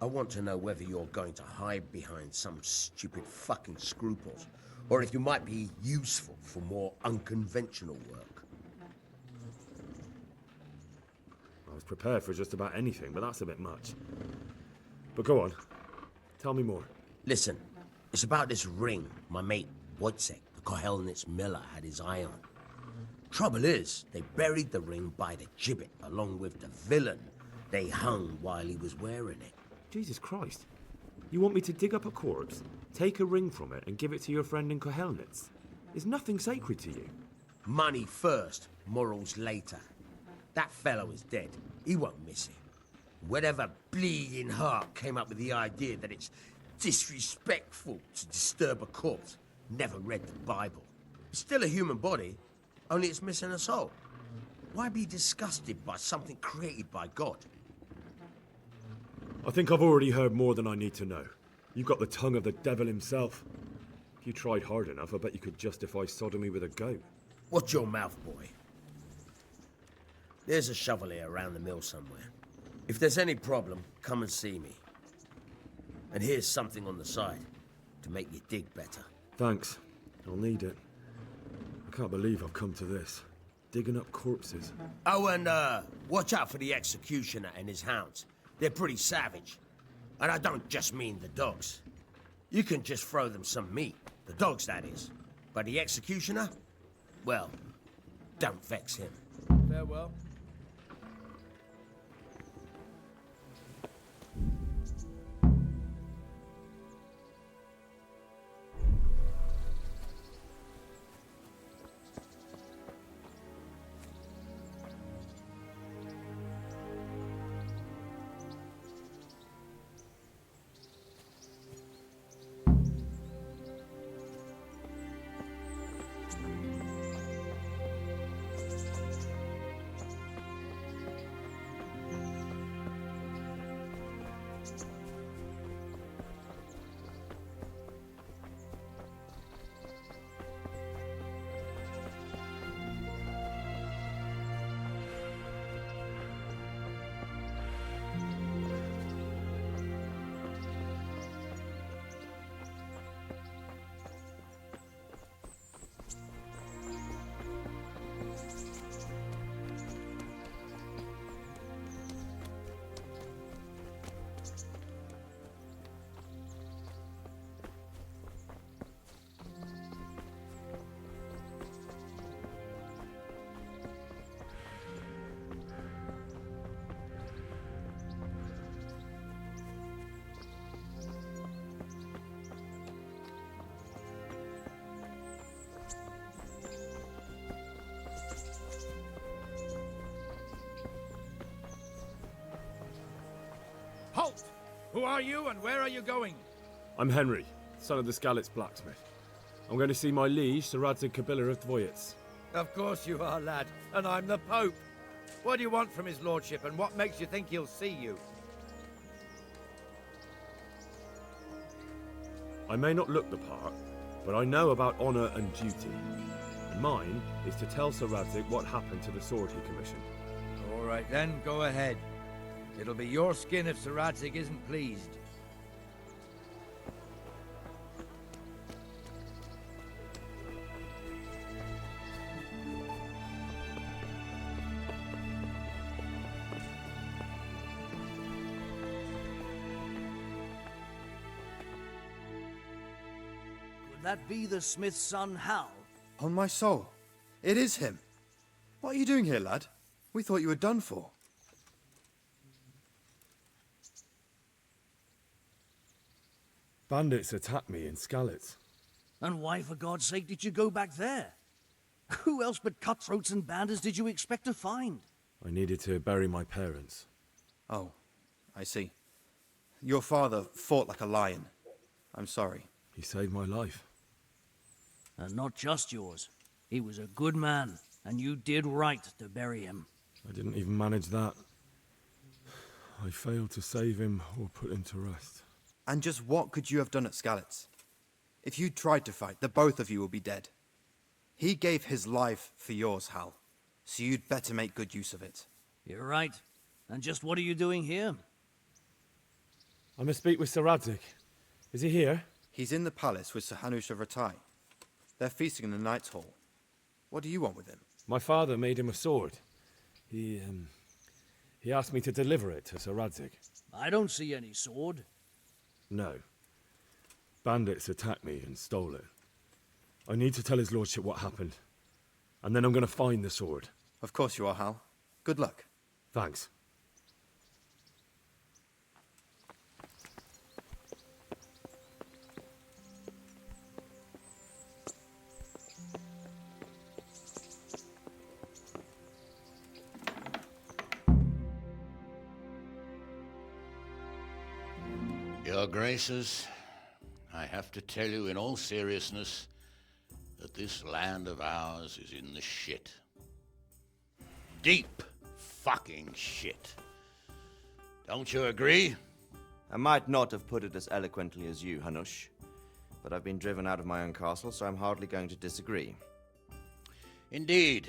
I want to know whether you're going to hide behind some stupid fucking scruples, or if you might be useful for more unconventional work. I was prepared for just about anything, but that's a bit much. But go on. Tell me more. Listen, it's about this ring my mate Wojciech, the Kohelnitz miller, had his eye on. Trouble is, they buried the ring by the gibbet along with the villain they hung while he was wearing it. Jesus Christ. You want me to dig up a corpse, take a ring from it, and give it to your friend in Kohelnitz? Is nothing sacred to you? Money first, morals later. That fellow is dead. He won't miss it. Whatever bleeding heart came up with the idea that it's disrespectful to disturb a corpse never read the Bible. It's still a human body, only it's missing a soul. Why be disgusted by something created by God? I think I've already heard more than I need to know. You've got the tongue of the devil himself. If you tried hard enough, I bet you could justify sodomy with a goat. Watch your mouth, boy. There's a shovel here around the mill somewhere. If there's any problem, come and see me. And here's something on the side to make you dig better. Thanks. I'll need it. I I can't believe I've come to this. Digging up corpses. Oh, and watch out for the executioner and his hounds. They're pretty savage. And I don't just mean the dogs. You can just throw them some meat. The dogs, that is. But the executioner? Well, don't vex him. Farewell. Halt! Who are you and where are you going? I'm Henry, son of the Skalitz blacksmith. I'm going to see my liege, Sir Radzig Kobyla of Dvoyets. Of course you are, lad, and I'm the Pope. What do you want from his lordship, and what makes you think he'll see you? I may not look the part, but I know about honour and duty. And mine is to tell Sir Radzig what happened to the sword he commissioned. All right then, go ahead. It'll be your skin if Sir Radzig isn't pleased. Could that be the smith's son, Hal? On my soul, it is him. What are you doing here, lad? We thought you were done for. Bandits attacked me in Skalitz. And why, for God's sake, did you go back there? Who else but cutthroats and bandits did you expect to find? I needed to bury my parents. Oh, I see. Your father fought like a lion. I'm sorry. He saved my life. And not just yours. He was a good man, and you did right to bury him. I didn't even manage that. I failed to save him or put him to rest. And just what could you have done at Skalitz? If you tried to fight, the both of you will be dead. He gave his life for yours, Hal. So you'd better make good use of it. You're right. And just what are you doing here? I must speak with Sir Radzig. Is he here? He's in the palace with Sir Hanush of Rattay. They're feasting in the Knight's Hall. What do you want with him? My father made him a sword. He asked me to deliver it to Sir Radzig. I don't see any sword. No. Bandits attacked me and stole it. I need to tell his lordship what happened. And then I'm going to find the sword. Of course you are, Hal. Good luck. Thanks. Your Graces, I have to tell you in all seriousness that this land of ours is in the shit. Deep fucking shit. Don't you agree? I might not have put it as eloquently as you, Hanush, but I've been driven out of my own castle, so I'm hardly going to disagree. Indeed.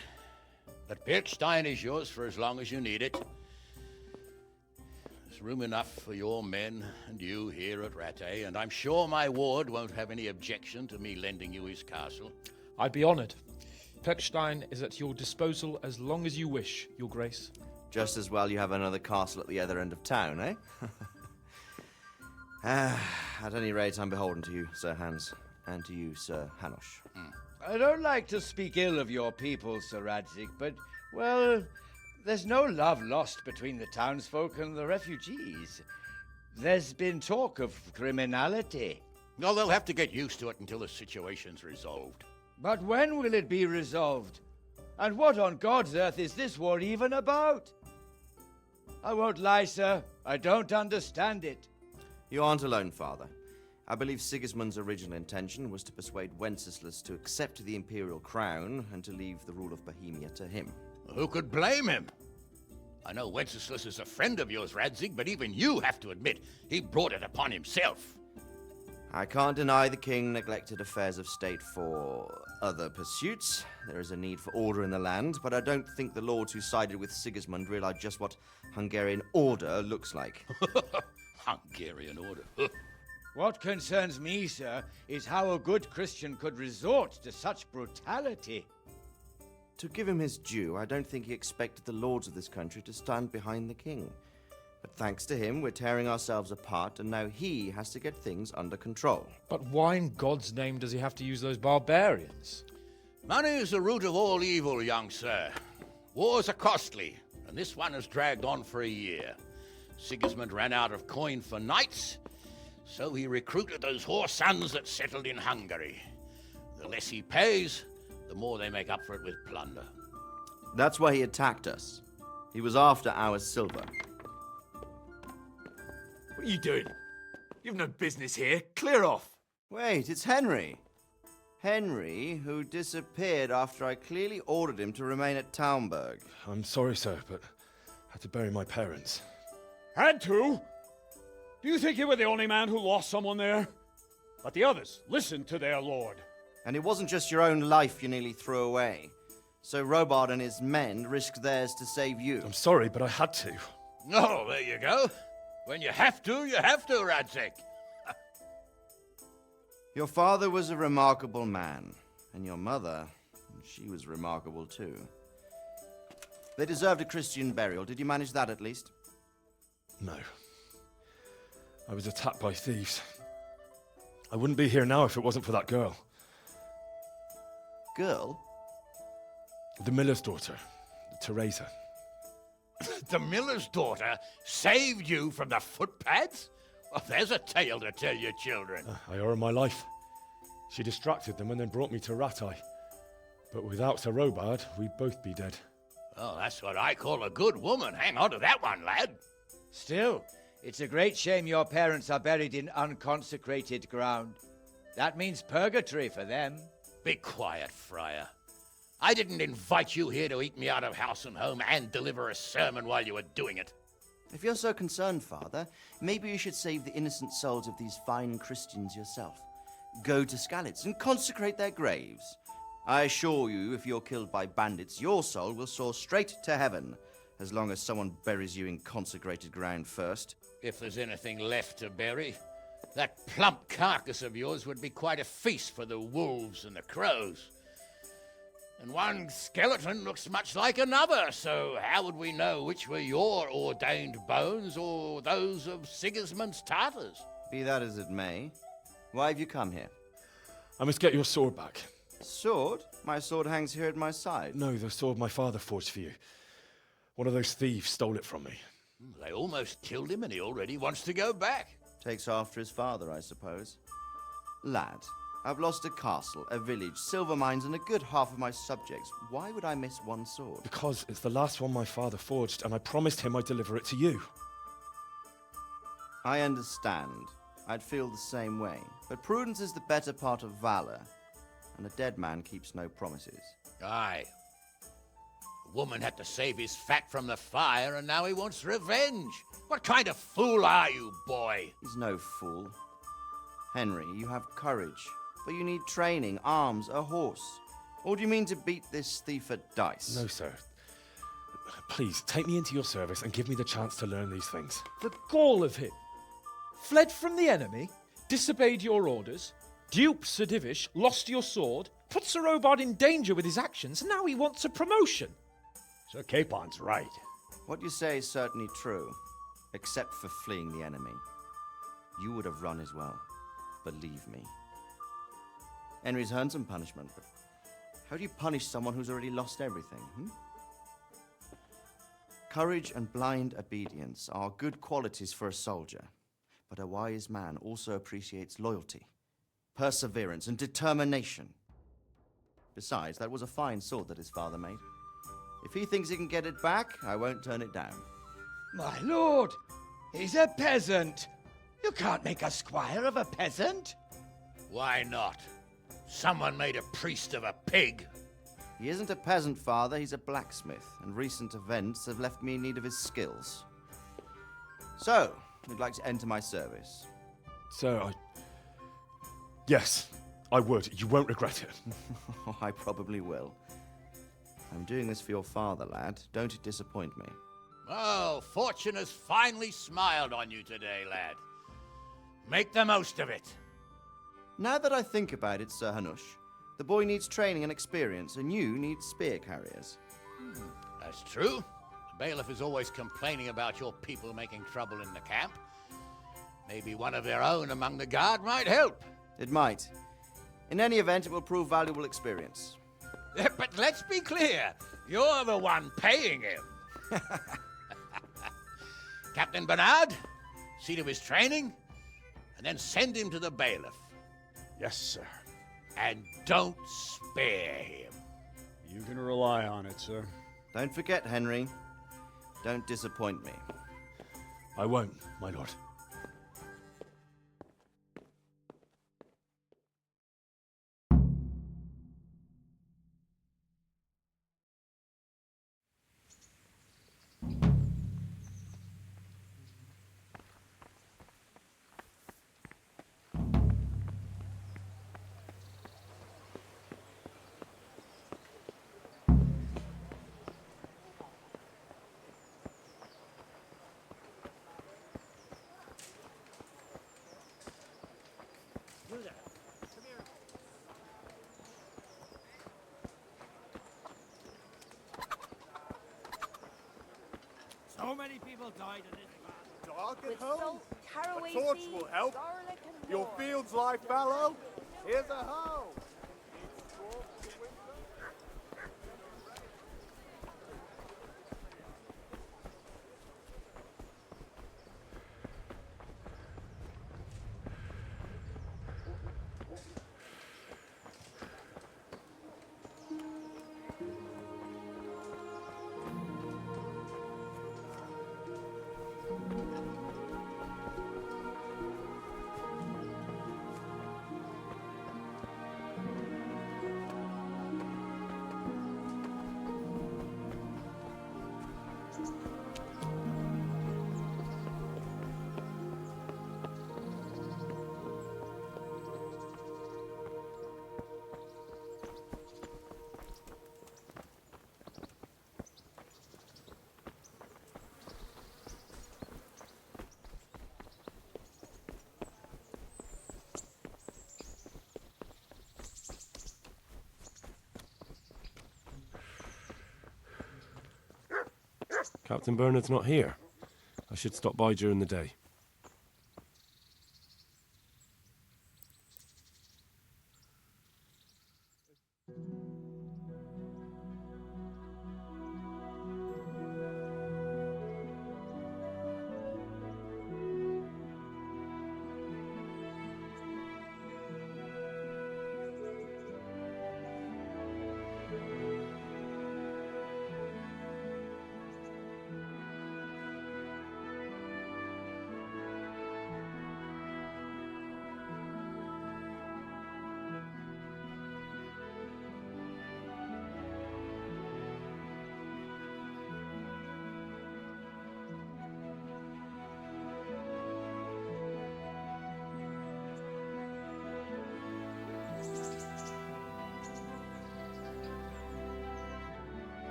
But Pirkstein is yours for as long as you need it. There's room enough for your men and you here at Rattay, and I'm sure my ward won't have any objection to me lending you his castle. I'd be honored. Pechstein is at your disposal as long as you wish, Your Grace. Just as well you have another castle at the other end of town, eh? At any rate, I'm beholden to you, Sir Hans, and to you, Sir Hanush. I don't like to speak ill of your people, Sir Radzig, but, well, there's no love lost between the townsfolk and the refugees. There's been talk of criminality. Well, they'll have to get used to it until the situation's resolved. But when will it be resolved? And what on God's earth is this war even about? I won't lie, sir. I don't understand it. You aren't alone, Father. I believe Sigismund's original intention was to persuade Wenceslas to accept the imperial crown and to leave the rule of Bohemia to him. Who could blame him? I know Wenceslas is a friend of yours, Radzig, but even you have to admit he brought it upon himself. I can't deny the king neglected affairs of state for other pursuits. There is a need for order in the land, but I don't think the lords who sided with Sigismund realized just what Hungarian order looks like. Hungarian order? What concerns me, sir, is how a good Christian could resort to such brutality. To give him his due, I don't think he expected the lords of this country to stand behind the king. But thanks to him, we're tearing ourselves apart, and now he has to get things under control. But why in God's name does he have to use those barbarians? Money is the root of all evil, young sir. Wars are costly, and this one has dragged on for a year. Sigismund ran out of coin for knights, so he recruited those whore sons that settled in Hungary. The less he pays, the more they make up for it with plunder. That's why he attacked us. He was after our silver. What are you doing? You've no business here. Clear off. Wait, it's Henry. Henry, who disappeared after I clearly ordered him to remain at Taunberg. I'm sorry, sir, but I had to bury my parents. Had to? Do you think you were the only man who lost someone there? But the others listened to their lord. And it wasn't just your own life you nearly threw away. So Robard and his men risked theirs to save you. I'm sorry, but I had to. Oh, there you go. When you have to, Radzig. Your father was a remarkable man, and your mother, she was remarkable too. They deserved a Christian burial. Did you manage that at least? No. I was attacked by thieves. I wouldn't be here now if it wasn't for that girl. Girl? The miller's daughter, Teresa. The miller's daughter saved you from the footpads? Well, there's a tale to tell your children. I owe her my life. She distracted them and then brought me to Rattay. But without Sir Robard, we'd both be dead. Oh, that's what I call a good woman. Hang on to that one, lad. Still, it's a great shame your parents are buried in unconsecrated ground. That means purgatory for them. Be quiet, friar. I didn't invite you here to eat me out of house and home and deliver a sermon while you were doing it. If you're so concerned, Father, maybe you should save the innocent souls of these fine Christians yourself. Go to Skalitz and consecrate their graves. I assure you, if you're killed by bandits, your soul will soar straight to heaven, as long as someone buries you in consecrated ground first. If there's anything left to bury, that plump carcass of yours would be quite a feast for the wolves and the crows. And one skeleton looks much like another, so how would we know which were your ordained bones or those of Sigismund's Tartars? Be that as it may, why have you come here? I must get your sword back. Sword? My sword hangs here at my side. No, the sword my father forged for you. One of those thieves stole it from me. They almost killed him and he already wants to go back. Takes after his father, I suppose. Lad, I've lost a castle, a village, silver mines, and a good half of my subjects. Why would I miss one sword? Because it's the last one my father forged, and I promised him I'd deliver it to you. I understand. I'd feel the same way. But prudence is the better part of valor, and a dead man keeps no promises. Aye. The woman had to save his fat from the fire, and now he wants revenge. What kind of fool are you, boy? He's no fool. Henry, you have courage, but you need training, arms, a horse. Or do you mean to beat this thief at dice? No, sir. Please, take me into your service and give me the chance to learn these things. The gall of him! Fled from the enemy, disobeyed your orders, Dupe Sir Divish lost your sword, put Sir Robard in danger with his actions, and now he wants a promotion. Sir Capon's right. What you say is certainly true, except for fleeing the enemy. You would have run as well, believe me. Henry's earned some punishment, but how do you punish someone who's already lost everything, Courage and blind obedience are good qualities for a soldier, but a wise man also appreciates loyalty, perseverance, and determination. Besides, that was a fine sword that his father made. If he thinks he can get it back, I won't turn it down. My lord, he's a peasant. You can't make a squire of a peasant. Why not? Someone made a priest of a pig. He isn't a peasant, father, he's a blacksmith, and recent events have left me in need of his skills. So, you'd like to enter my service? Sir, Yes, I would. You won't regret it. Oh, I probably will. I'm doing this for your father, lad. Don't it disappoint me. Oh, fortune has finally smiled on you today, lad. Make the most of it. Now that I think about it, Sir Hanush, the boy needs training and experience, and you need spear carriers. That's true. The bailiff is always complaining about your people making trouble in the camp. Maybe one of their own among the guard might help. It might. In any event, it will prove valuable experience. But let's be clear. You're the one paying him. Captain Bernard, see to his training, and then send him to the bailiff. Yes, sir. And don't spare him. You can rely on it, sir. Don't forget, Henry. Don't disappoint me. I won't, my lord. So many people died in this Dark at With home? salt, caraway A torch seeds, will help. garlic and Your more. fields lie fallow? Here's a hoe. Captain Bernard's not here. I should stop by during the day.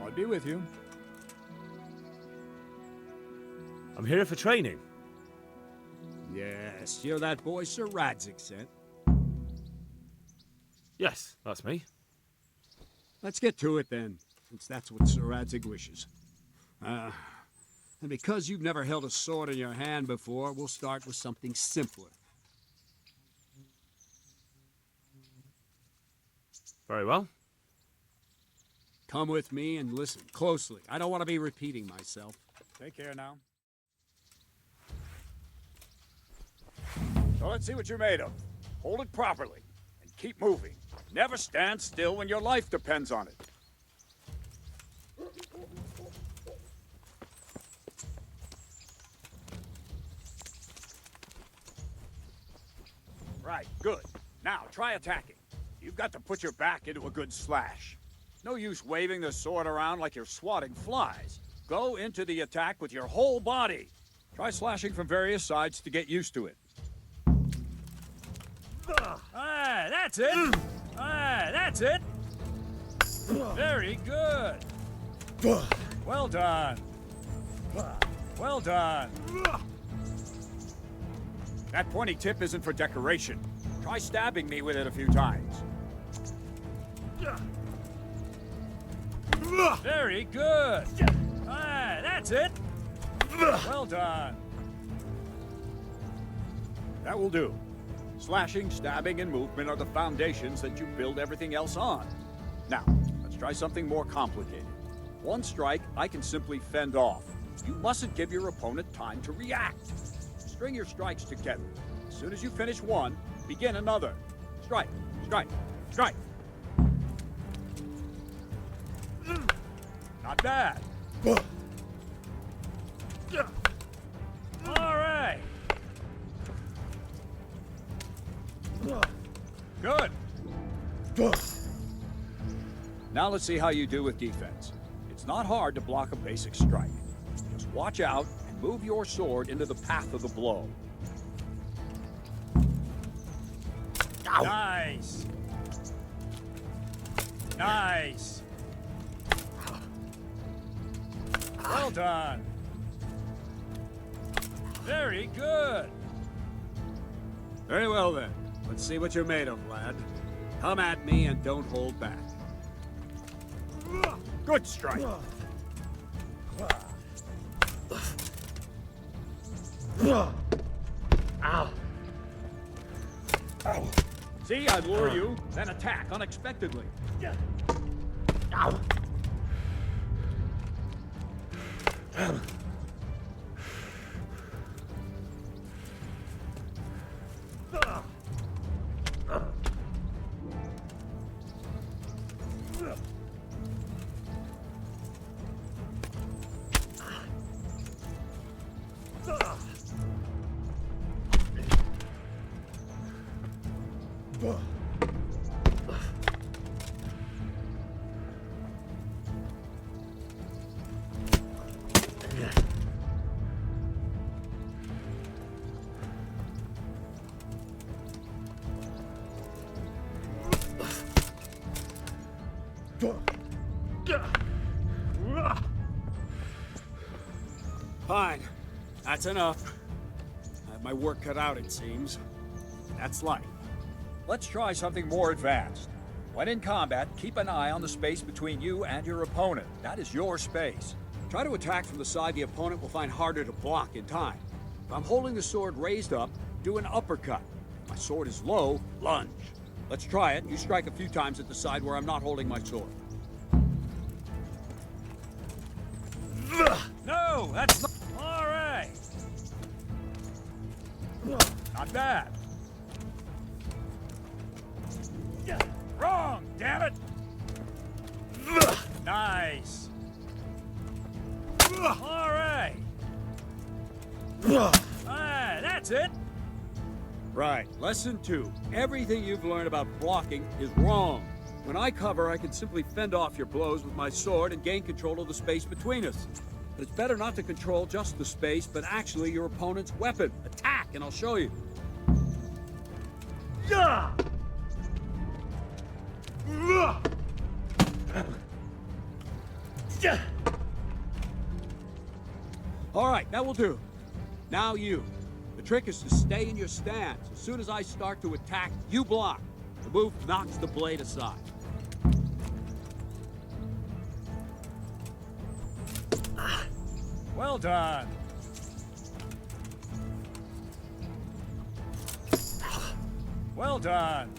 God be with you. I'm here for training. Yes, you're that boy Sir Radzik sent. Yes, that's me. Let's get to it then, since that's what Sir Radzik wishes. And because you've never held a sword in your hand before, we'll start with something simpler. Very well. Come with me and listen closely. I don't want to be repeating myself. Take care now. So let's see what you're made of. Hold it properly and keep moving. Never stand still when your life depends on it. Right, good. Now, try attacking. You've got to put your back into a good slash. No use waving the sword around like you're swatting flies. Go into the attack with your whole body. Try slashing from various sides to get used to it. Ah, that's it! Ah, that's it! Very good! Well done! Well done! That pointy tip isn't for decoration. Try stabbing me with it a few times. Very good! Ah, that's it! Well done! That will do. Slashing, stabbing, and movement are the foundations that you build everything else on. Now, let's try something more complicated. One strike, I can simply fend off. You mustn't give your opponent time to react. String your strikes together. As soon as you finish one, begin another. Strike, strike, strike. Not bad. All right. Good. Now let's see how you do with defense. It's not hard to block a basic strike. Just watch out and move your sword into the path of the blow. Ow. Nice. Nice. Well done. Very good. Very well then. Let's see what you're made of, lad. Come at me and don't hold back. Good strike. Ow. Ow. See, I lure you, then attack unexpectedly. Ow. Fine. That's enough. I have my work cut out, it seems. That's life. Let's try something more advanced. When in combat, keep an eye on the space between you and your opponent. That is your space. Try to attack from the side the opponent will find harder to block in time. If I'm holding the sword raised up, do an uppercut. If my sword is low, lunge. Let's try it. You strike a few times at the side where I'm not holding my sword. No, that's not... All right. Not bad. Wrong, damn it. Nice. All right. Ah, that's it. Right, lesson 2. Everything you've learned about blocking is wrong. When I cover, I can simply fend off your blows with my sword and gain control of the space between us. But it's better not to control just the space, but actually your opponent's weapon. Attack, and I'll show you. Yeah! All right, that will do. Now you. The trick is to stay in your stance. As soon as I start to attack, you block. The move knocks the blade aside. Well done. Well done.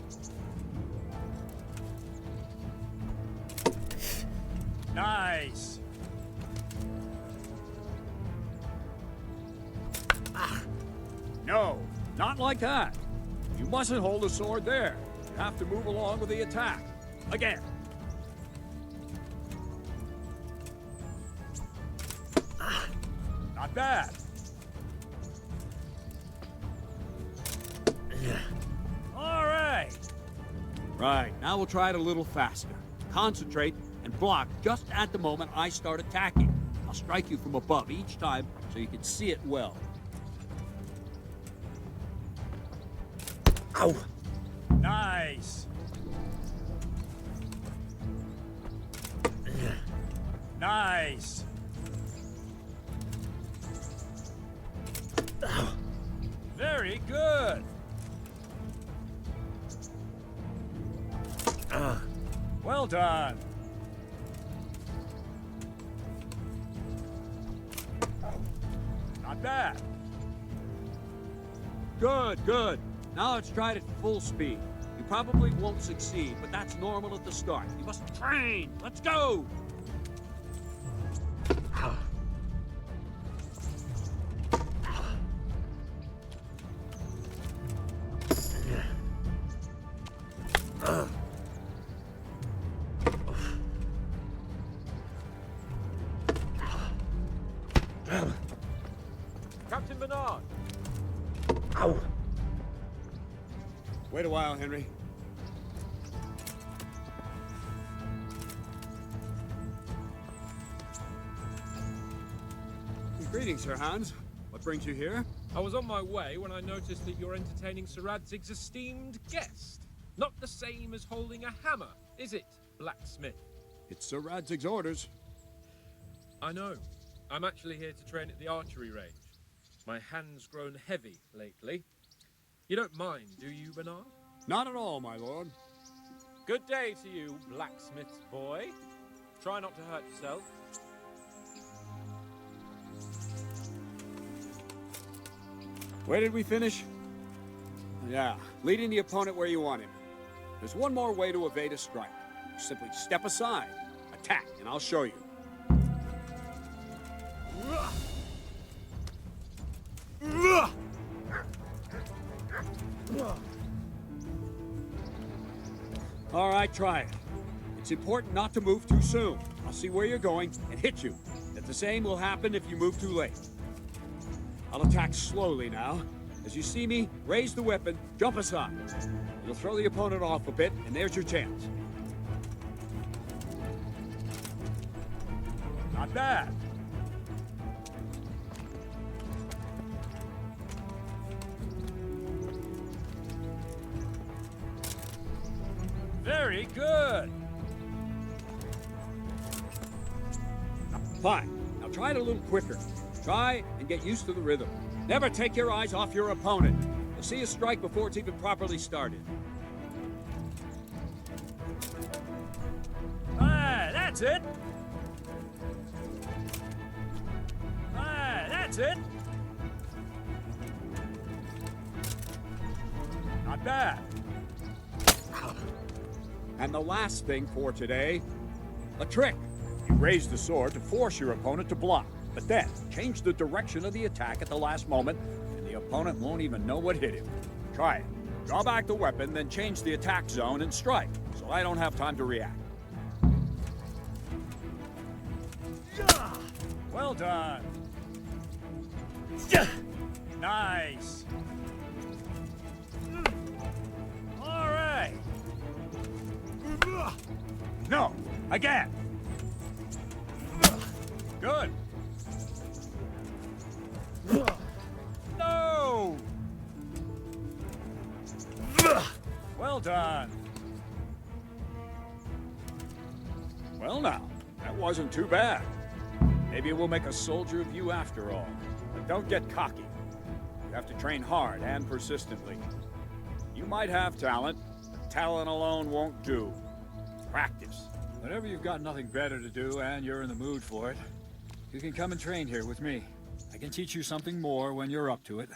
Nice. No, not like that. You mustn't hold the sword there. You have to move along with the attack. Again. Not bad. All right. Right, now we'll try it a little faster. Concentrate and block just at the moment I start attacking. I'll strike you from above each time so you can see it well. Ow! Nice! Nice! Very good! Well done! Not bad. Good, good. Now let's try it at full speed. You probably won't succeed, but that's normal at the start. You must train. Let's go! Captain Bernard! Ow! Wait a while, Henry. Greetings, Sir Hans. What brings you here? I was on my way when I noticed that you're entertaining Sir Radzig's esteemed guest. Not the same as holding a hammer, is it, blacksmith? It's Sir Radzig's orders. I know. I'm actually here to train at the archery range. My hand's grown heavy lately. You don't mind, do you, Bernard? Not at all, my lord. Good day to you, blacksmith's boy. Try not to hurt yourself. Where did we finish? Yeah, leading the opponent where you want him. There's one more way to evade a strike. You simply step aside, attack, and I'll show you. All right, try it. It's important not to move too soon. I'll see where you're going and hit you. And the same will happen if you move too late. I'll attack slowly now. As you see me, raise the weapon, jump aside. It'll throw the opponent off a bit, and there's your chance. Not bad. Very good. Fine. Now try it a little quicker. Try and get used to the rhythm. Never take your eyes off your opponent. You'll see a strike before it's even properly started. Ah, that's it. Ah, that's it. Not bad. And the last thing for today, a trick. You raise the sword to force your opponent to block, but then change the direction of the attack at the last moment, and the opponent won't even know what hit him. Try it. Draw back the weapon, then change the attack zone and strike, so I don't have time to react. Well done. Nice. All right. No! Again! Good. No! Well done. Well now, That wasn't too bad. Maybe we'll make a soldier of you after all. But don't get cocky. You have to train hard and persistently. You might have talent, but talent alone won't do. Practice. Whenever you've got nothing better to do and you're in the mood for it, you can come and train here with me. I can teach you something more when you're up to it.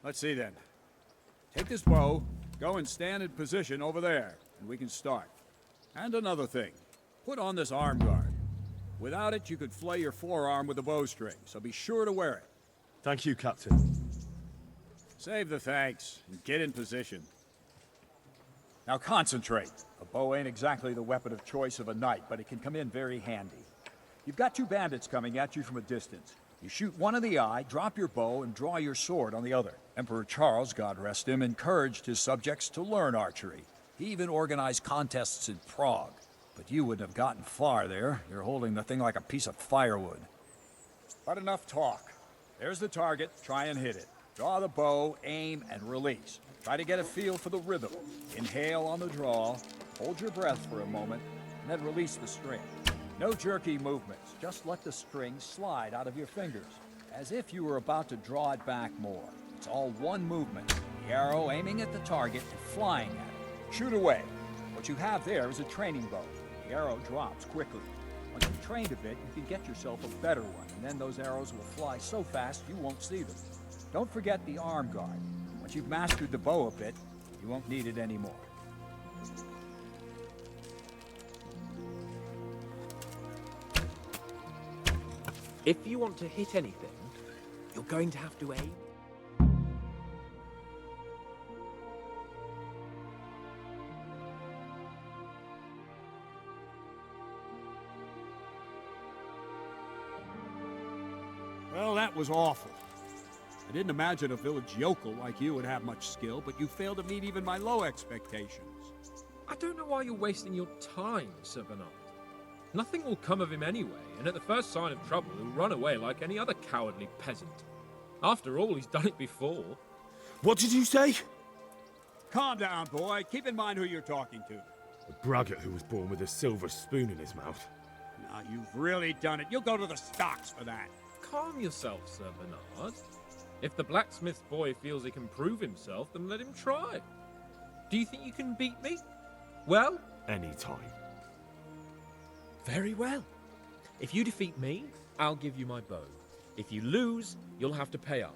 Let's see then. Take this bow, go and stand in position over there, and we can start. And another thing, put on this arm guard. Without it, you could flay your forearm with a bowstring, so be sure to wear it. Thank you, Captain. Save the thanks, and get in position. Now concentrate. A bow ain't exactly the weapon of choice of a knight, but it can come in very handy. You've got two bandits coming at you from a distance. You shoot one in the eye, drop your bow, and draw your sword on the other. Emperor Charles, God rest him, encouraged his subjects to learn archery. He even organized contests in Prague. But you wouldn't have gotten far there. You're holding the thing like a piece of firewood. But enough talk. There's the target. Try and hit it. Draw the bow, aim, and release. Try to get a feel for the rhythm. Inhale on the draw, hold your breath for a moment, and then release the string. No jerky movements, just let the string slide out of your fingers, as if you were about to draw it back more. It's all one movement, the arrow aiming at the target and flying at it. Shoot away. What you have there is a training bow. The arrow drops quickly. Once you've trained a bit, you can get yourself a better one, and then those arrows will fly so fast you won't see them. Don't forget the arm guard. Once you've mastered the bow a bit, you won't need it anymore. If you want to hit anything, you're going to have to aim. Well, that was awful. I didn't imagine a village yokel like you would have much skill, but you failed to meet even my low expectations. I don't know why you're wasting your time, Sir Bernard. Nothing will come of him anyway, and at the first sign of trouble, he'll run away like any other cowardly peasant. After all, he's done it before. What did you say? Calm down, boy. Keep in mind who you're talking to. A braggart who was born with a silver spoon in his mouth. Now, you've really done it. You'll go to the stocks for that. Calm yourself, Sir Bernard. If the blacksmith boy feels he can prove himself, then let him try. Do you think you can beat me? Well? Any time. Very well. If you defeat me, I'll give you my bow. If you lose, you'll have to pay up.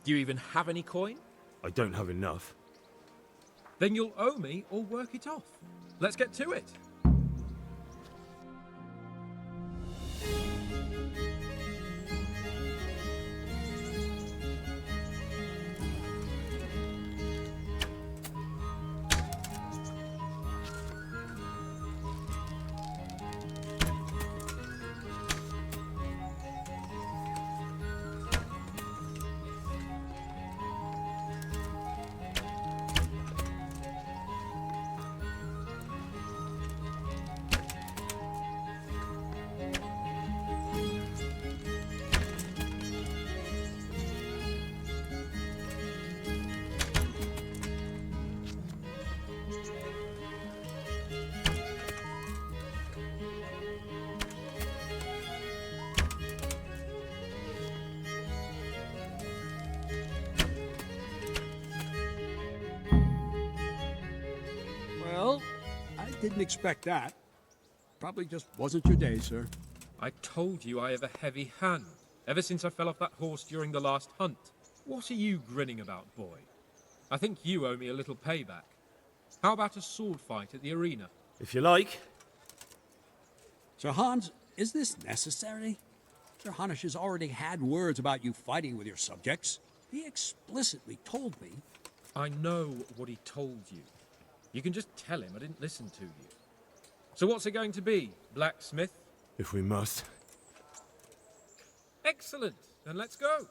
Do you even have any coin? I don't have enough. Then you'll owe me or work it off. Let's get to it. Well, I didn't expect that. Probably just wasn't your day, sir. I told you I have a heavy hand, ever since I fell off that horse during the last hunt. What are you grinning about, boy? I think you owe me a little payback. How about a sword fight at the arena? If you like. Sir Hans, is this necessary? Sir Hanush has already had words about you fighting with your subjects. He explicitly told me. I know what he told you. You can just tell him I didn't listen to you. So what's it going to be, blacksmith? If we must. Excellent. Then let's go.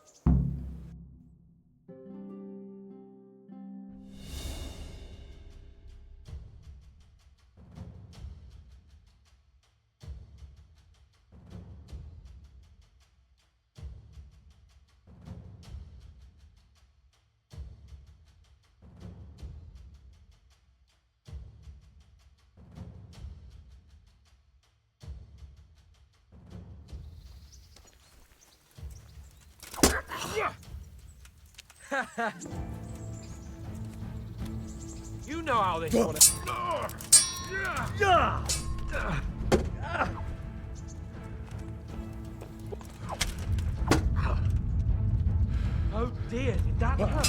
You know how this one is. Oh dear, did that hurt?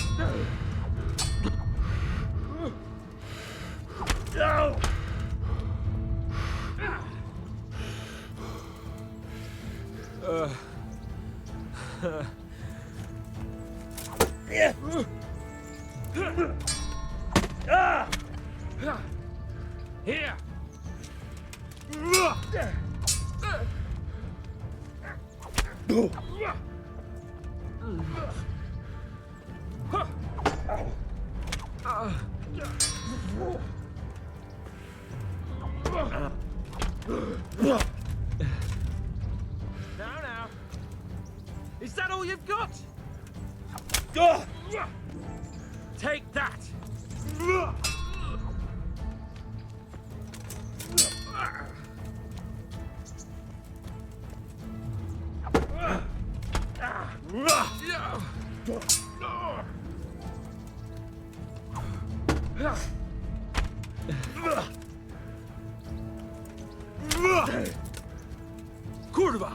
Here. Now. Is that all you've got? Take that. Kurwa!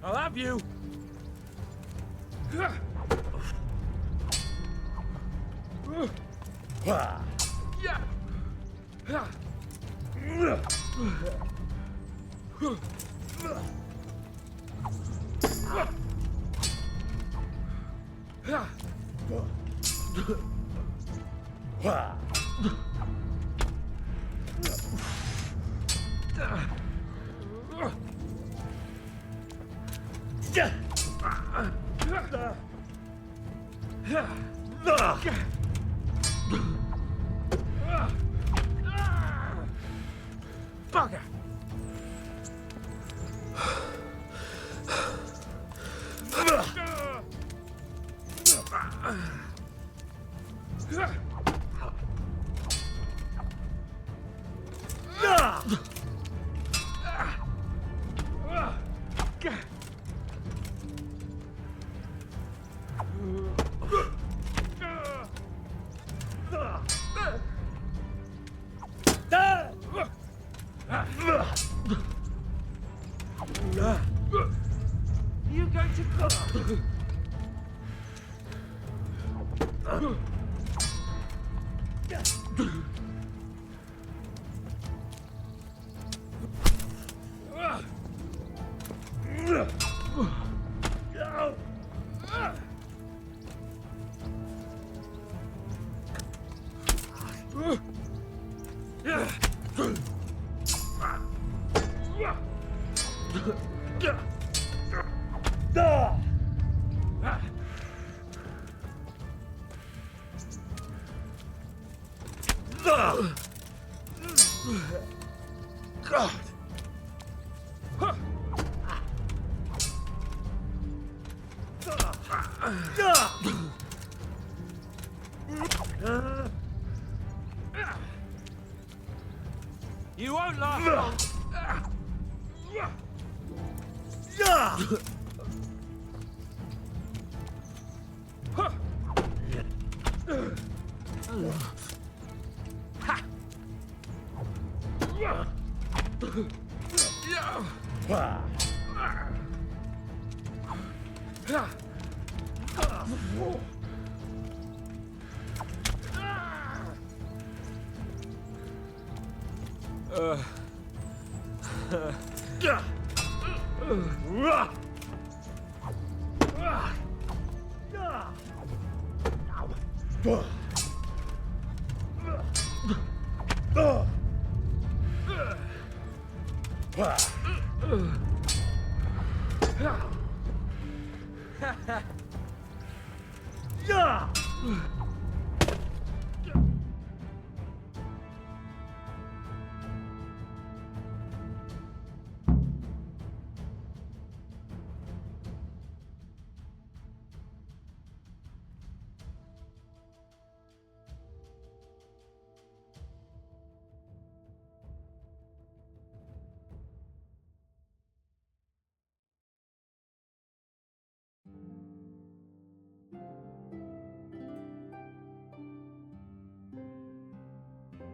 I'll have you. Bugger! You going to go? God! You won't last long.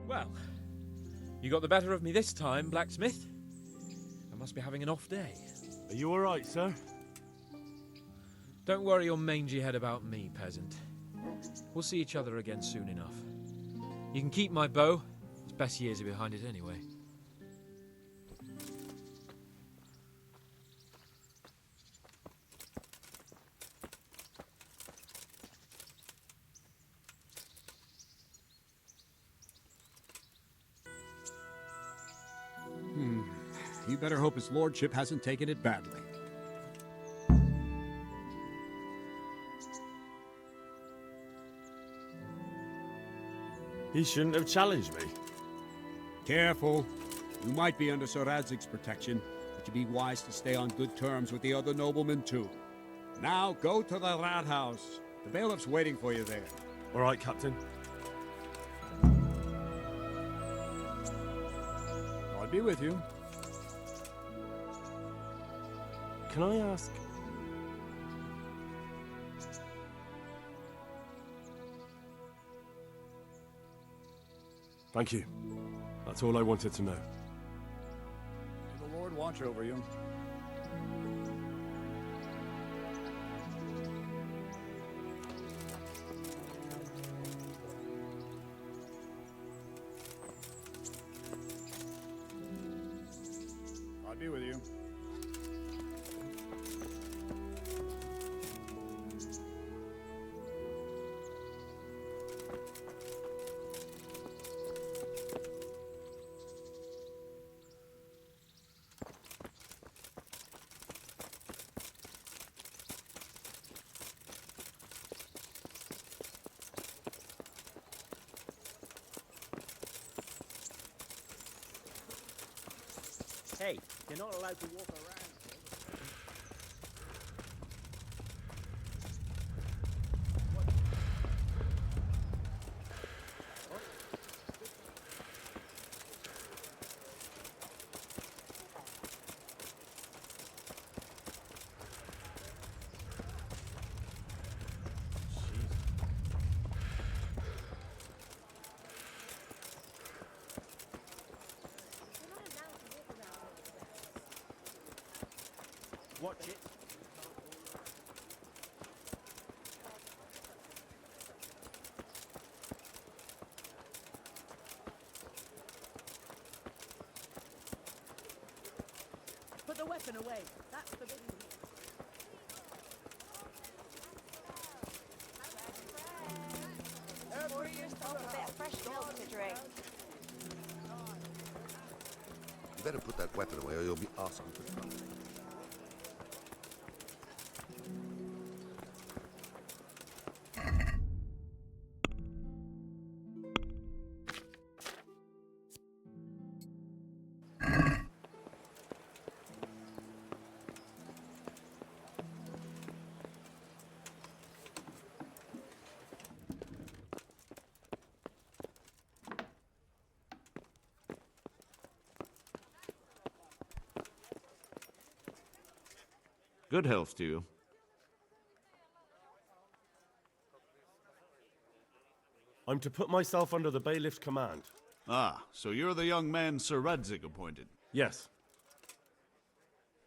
Well, you got the better of me this time, blacksmith. I must be having an off day. Are you all right, sir? Don't worry your mangy head about me, peasant. We'll see each other again soon enough. You can keep my bow. Its best years are behind it anyway. You better hope his lordship hasn't taken it badly. He shouldn't have challenged me. Careful. You might be under Sir Radzig's protection, but you'd be wise to stay on good terms with the other noblemen too. Now go to the rat house. The bailiff's waiting for you there. All right, Captain. I'll be with you. Can I ask? Thank you. That's all I wanted to know. May the Lord watch over you. I'll be with you. Hey, you're not allowed to walk around. weapon away. That's forbidden here. Pour yourself a bit of fresh milk to drink. You better put that weapon away or you'll be asking for trouble. Good health to you. I'm to put myself under the bailiff's command. Ah, so you're the young man Sir Radzig appointed? Yes.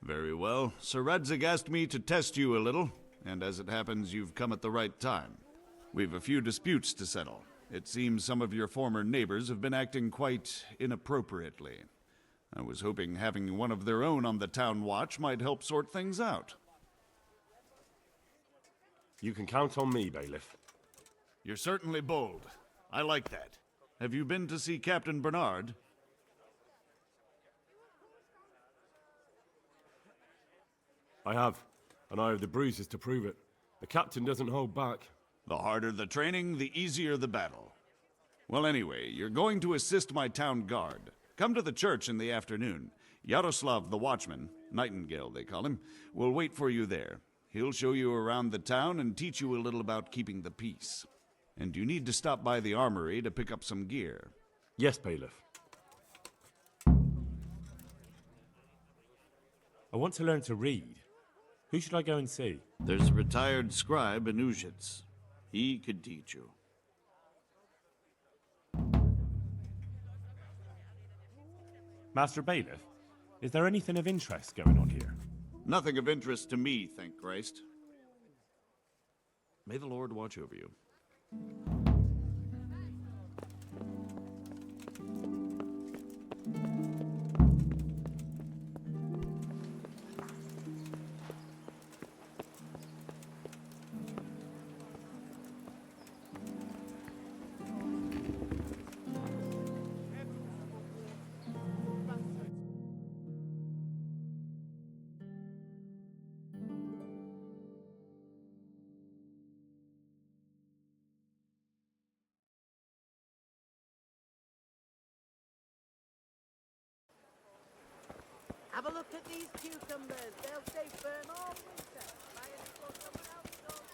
Very well. Sir Radzig asked me to test you a little, and as it happens, you've come at the right time. We've a few disputes to settle. It seems some of your former neighbors have been acting quite inappropriately. I was hoping having one of their own on the town watch might help sort things out. You can count on me, bailiff. You're certainly bold. I like that. Have you been to see Captain Bernard? I have, and I have the bruises to prove it. The captain doesn't hold back. The harder the training, the easier the battle. Well, anyway, you're going to assist my town guard. Come to the church in the afternoon. Yaroslav the watchman, Nightingale they call him, will wait for you there. He'll show you around the town and teach you a little about keeping the peace. And you need to stop by the armory to pick up some gear. Yes, bailiff. I want to learn to read. Who should I go and see? There's a retired scribe in Uzhitz. He could teach you. Master Bailiff, is there anything of interest going on here? Nothing of interest to me, thank Christ. May the Lord watch over you. Have a look at these cucumbers. They'll stay firm all winter. Buy any for someone else, though.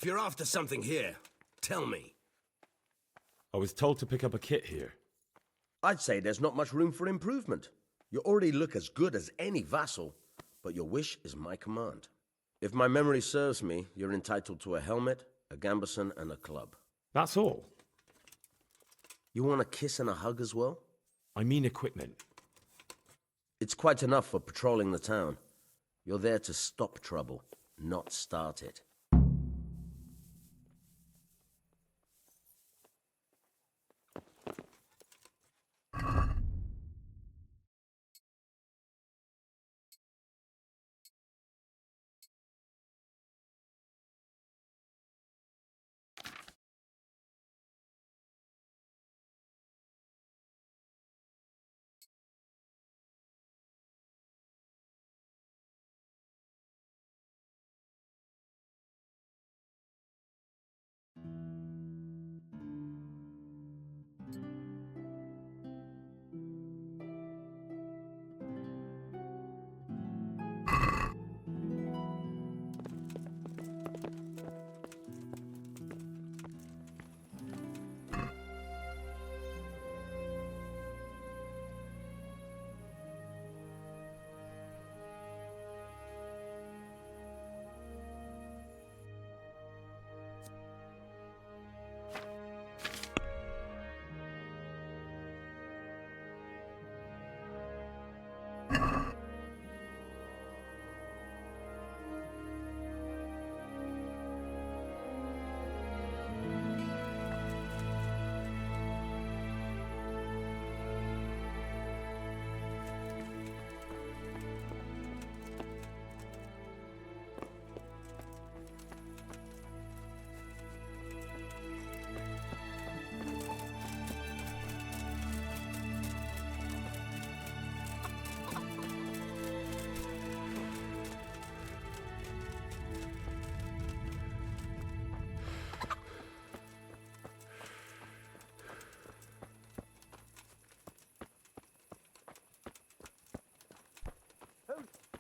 you're after something here, tell me. I was told to pick up a kit here. I'd say there's not much room for improvement. You already look as good as any vassal, but your wish is my command. If my memory serves me, you're entitled to a helmet, a gambeson, and a club. That's all? You want a kiss and a hug as well? I mean equipment. It's quite enough for patrolling the town. You're there to stop trouble, not start it.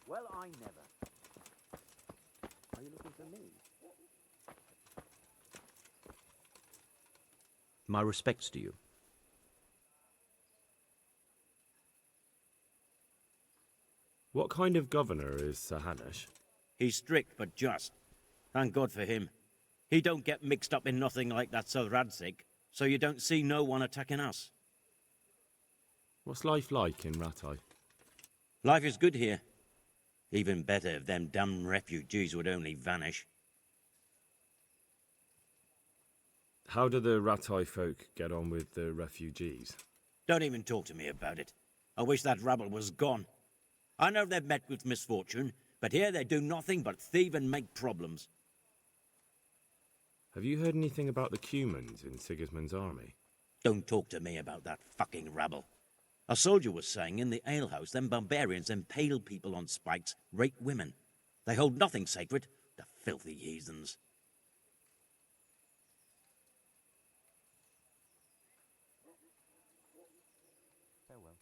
Well, I never. Are you looking for me? My respects to you. What kind of governor is Sir Hanush? He's strict but just. Thank God for him. He don't get mixed up in nothing like that Sir Radzig, so you don't see no one attacking us. What's life like in Rattay? Life is good here. Even better if them damn refugees would only vanish. How do the Rattay folk get on with the refugees? Don't even talk to me about it. I wish that rabble was gone. I know they've met with misfortune, but here they do nothing but thieve and make problems. Have you heard anything about the Cumans in Sigismund's army? Don't talk to me about that fucking rabble. A soldier was saying in the alehouse them barbarians impale people on spikes, rape women. They hold nothing sacred, the filthy heathens. Farewell.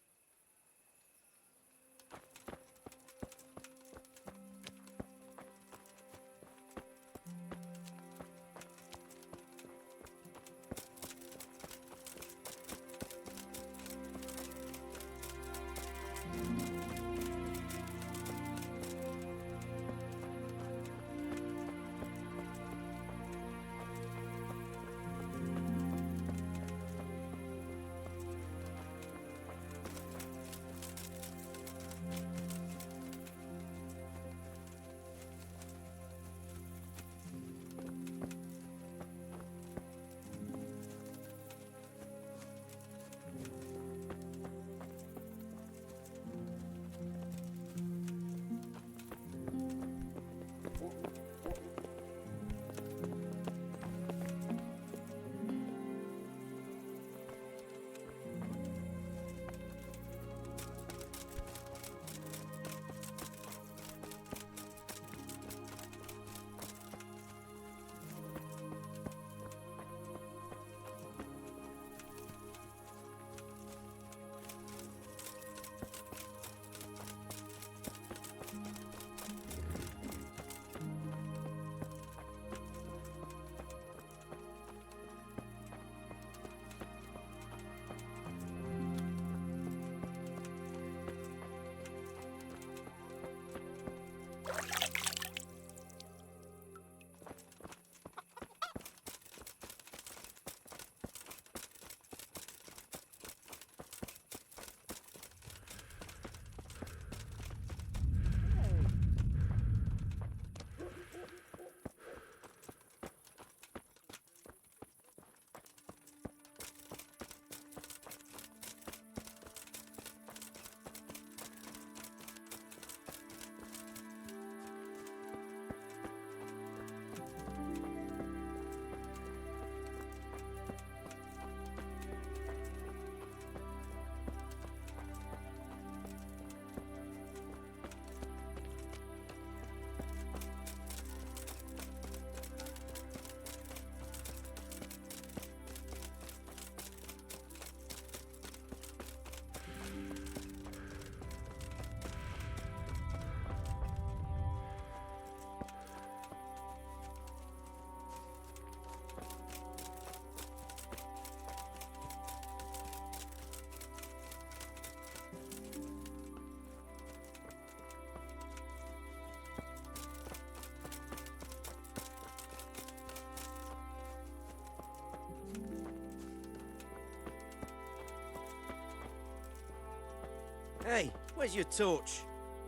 Hey, where's your torch?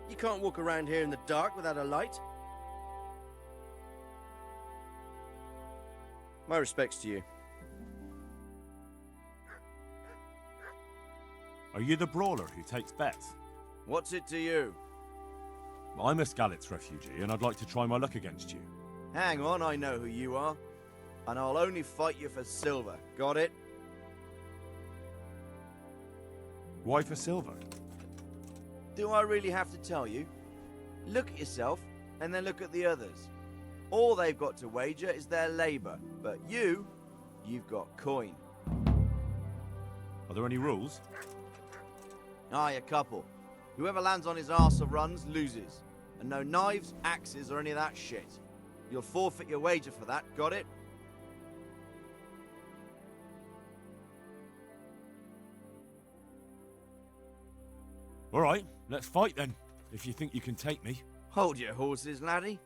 You can't walk around here in the dark without a light. My respects to you. Are you the brawler who takes bets? What's it to you? I'm a Skalitz refugee, and I'd like to try my luck against you. Hang on, I know who you are. And I'll only fight you for silver. Got it? Why for silver? Do I really have to tell you? Look at yourself, and then look at the others. All they've got to wager is their labor. But you've got coin. Are there any rules? Aye, a couple. Whoever lands on his arse or runs loses. And no knives, axes, or any of that shit. You'll forfeit your wager for that, got it? All right, let's fight then, if you think you can take me. Hold your horses, laddie.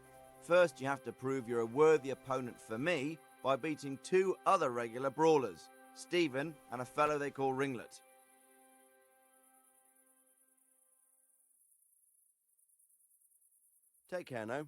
First, you have to prove you're a worthy opponent for me by beating 2 other regular brawlers, Stephen and a fellow they call Ringlet. Take care now.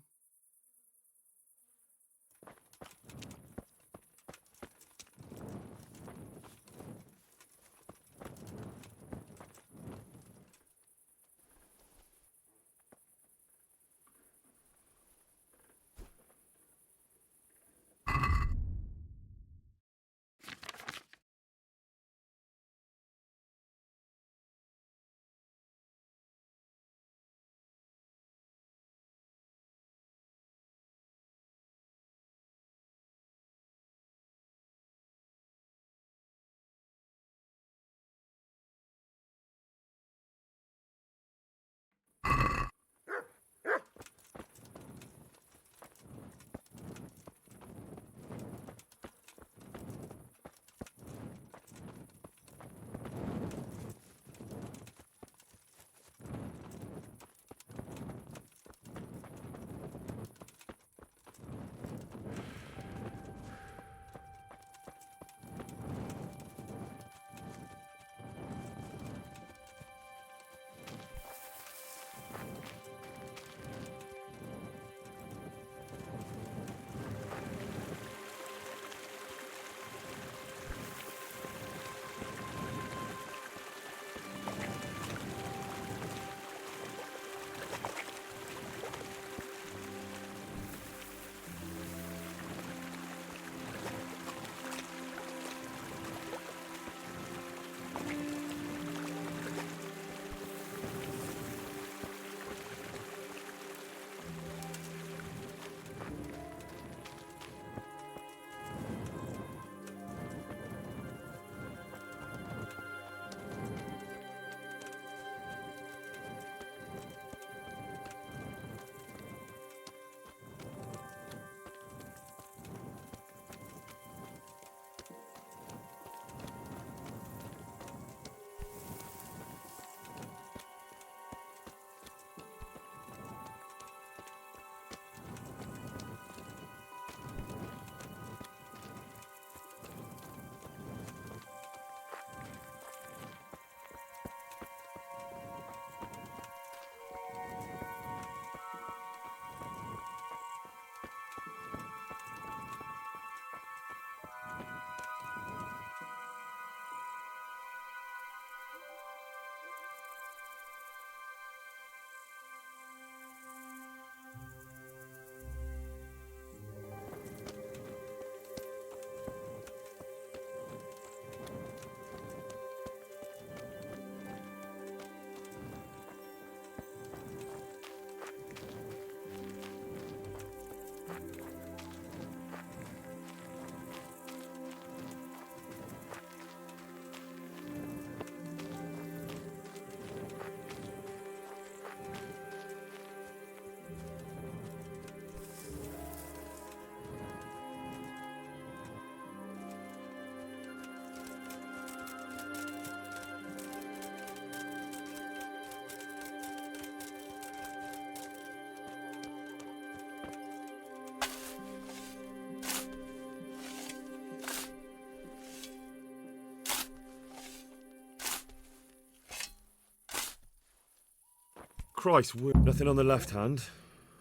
Christ, nothing on the left hand.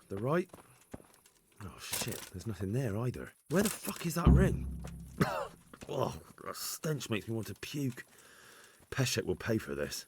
The right? Oh shit, there's nothing there either. Where the fuck is that ring? Oh, that stench makes me want to puke. Peshek will pay for this.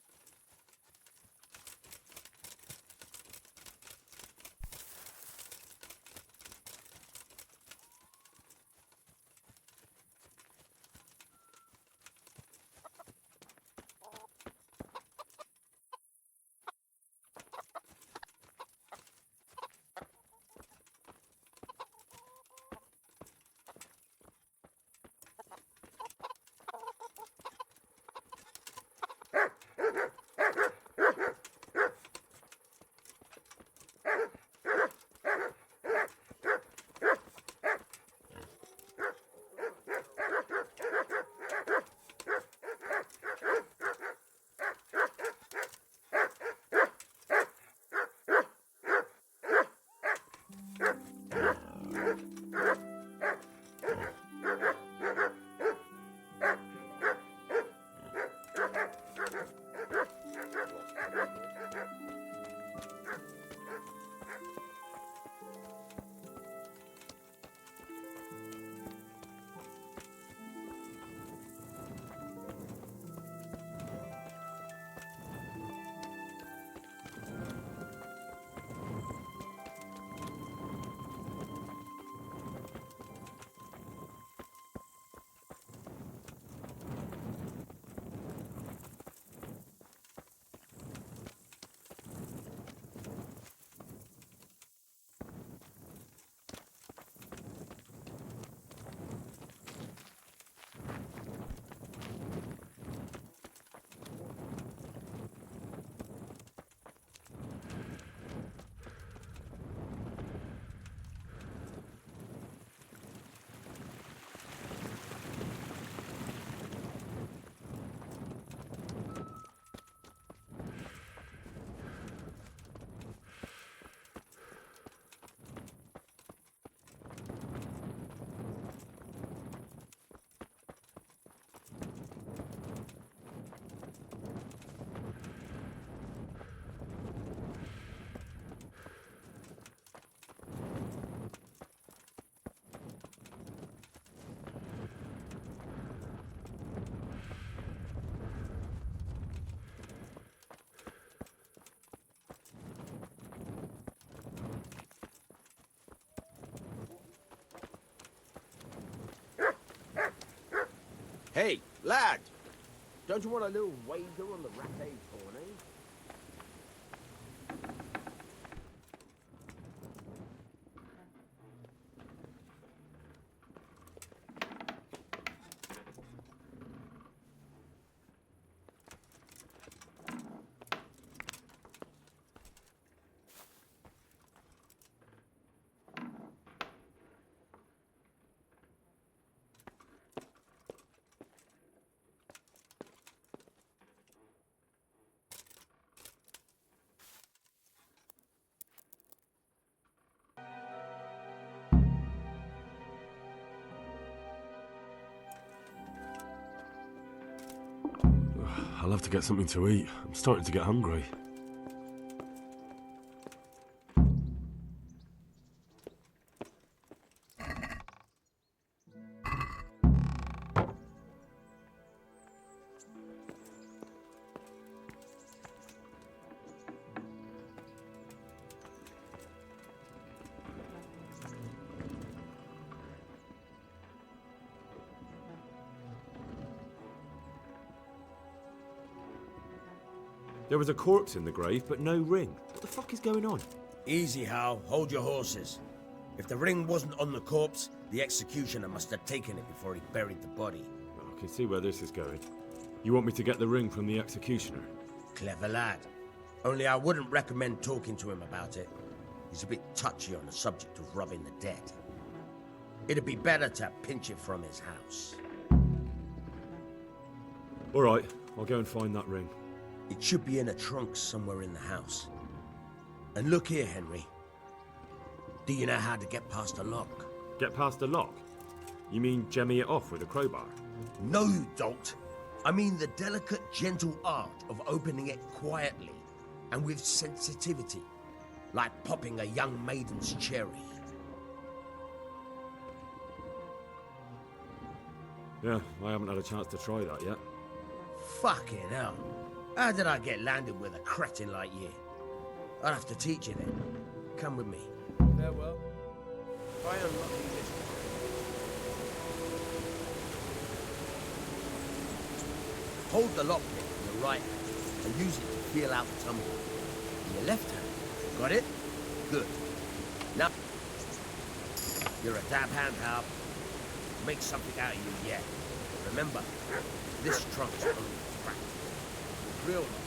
Hey, lad! Don't you want a little wager on the ratte corner? I'll have to get something to eat. I'm starting to get hungry. There was a corpse in the grave, but no ring. What the fuck is going on? Easy, Hal. Hold your horses. If the ring wasn't on the corpse, the executioner must have taken it before he buried the body. I can see where this is going. You want me to get the ring from the executioner? Clever lad. Only I wouldn't recommend talking to him about it. He's a bit touchy on the subject of robbing the dead. It'd be better to pinch it from his house. All right, I'll go and find that ring. It should be in a trunk somewhere in the house. And look here, Henry. Do you know how to get past a lock? Get past a lock? You mean jemmy it off with a crowbar? No, you don't. I mean the delicate, gentle art of opening it quietly and with sensitivity, like popping a young maiden's cherry. Yeah, I haven't had a chance to try that yet. Fucking hell. How did I get landed with a cretin like you? I'll have to teach you then. Come with me. Farewell. Try unlocking this one. Hold the lockpick in your right hand and use it to feel out the tumble. In your left hand. Got it? Good. Now, you're a dab hand, pal. Make something out of you yet. But remember, this trunk's only practice. Real ones.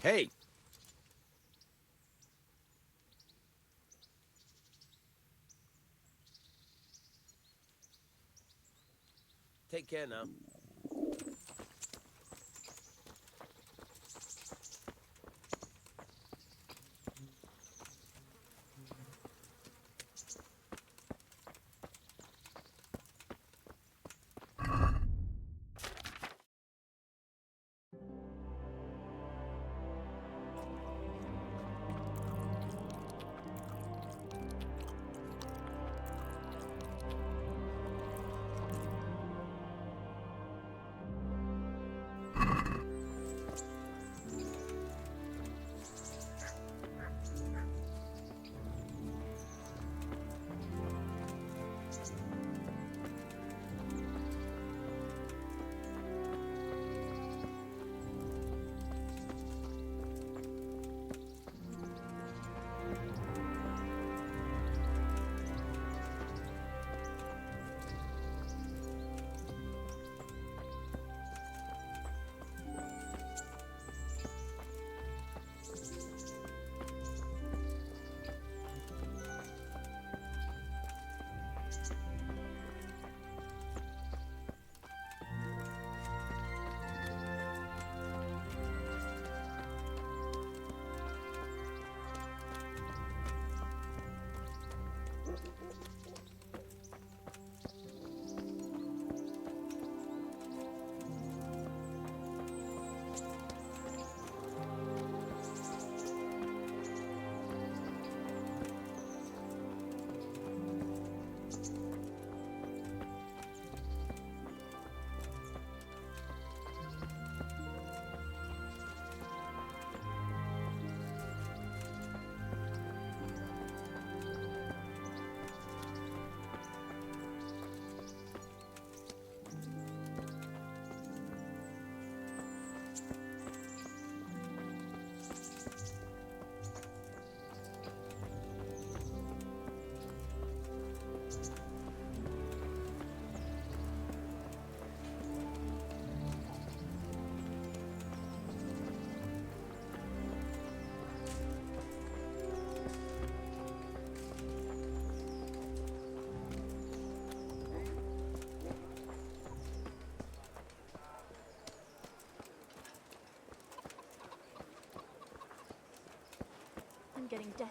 Hey! Take care now.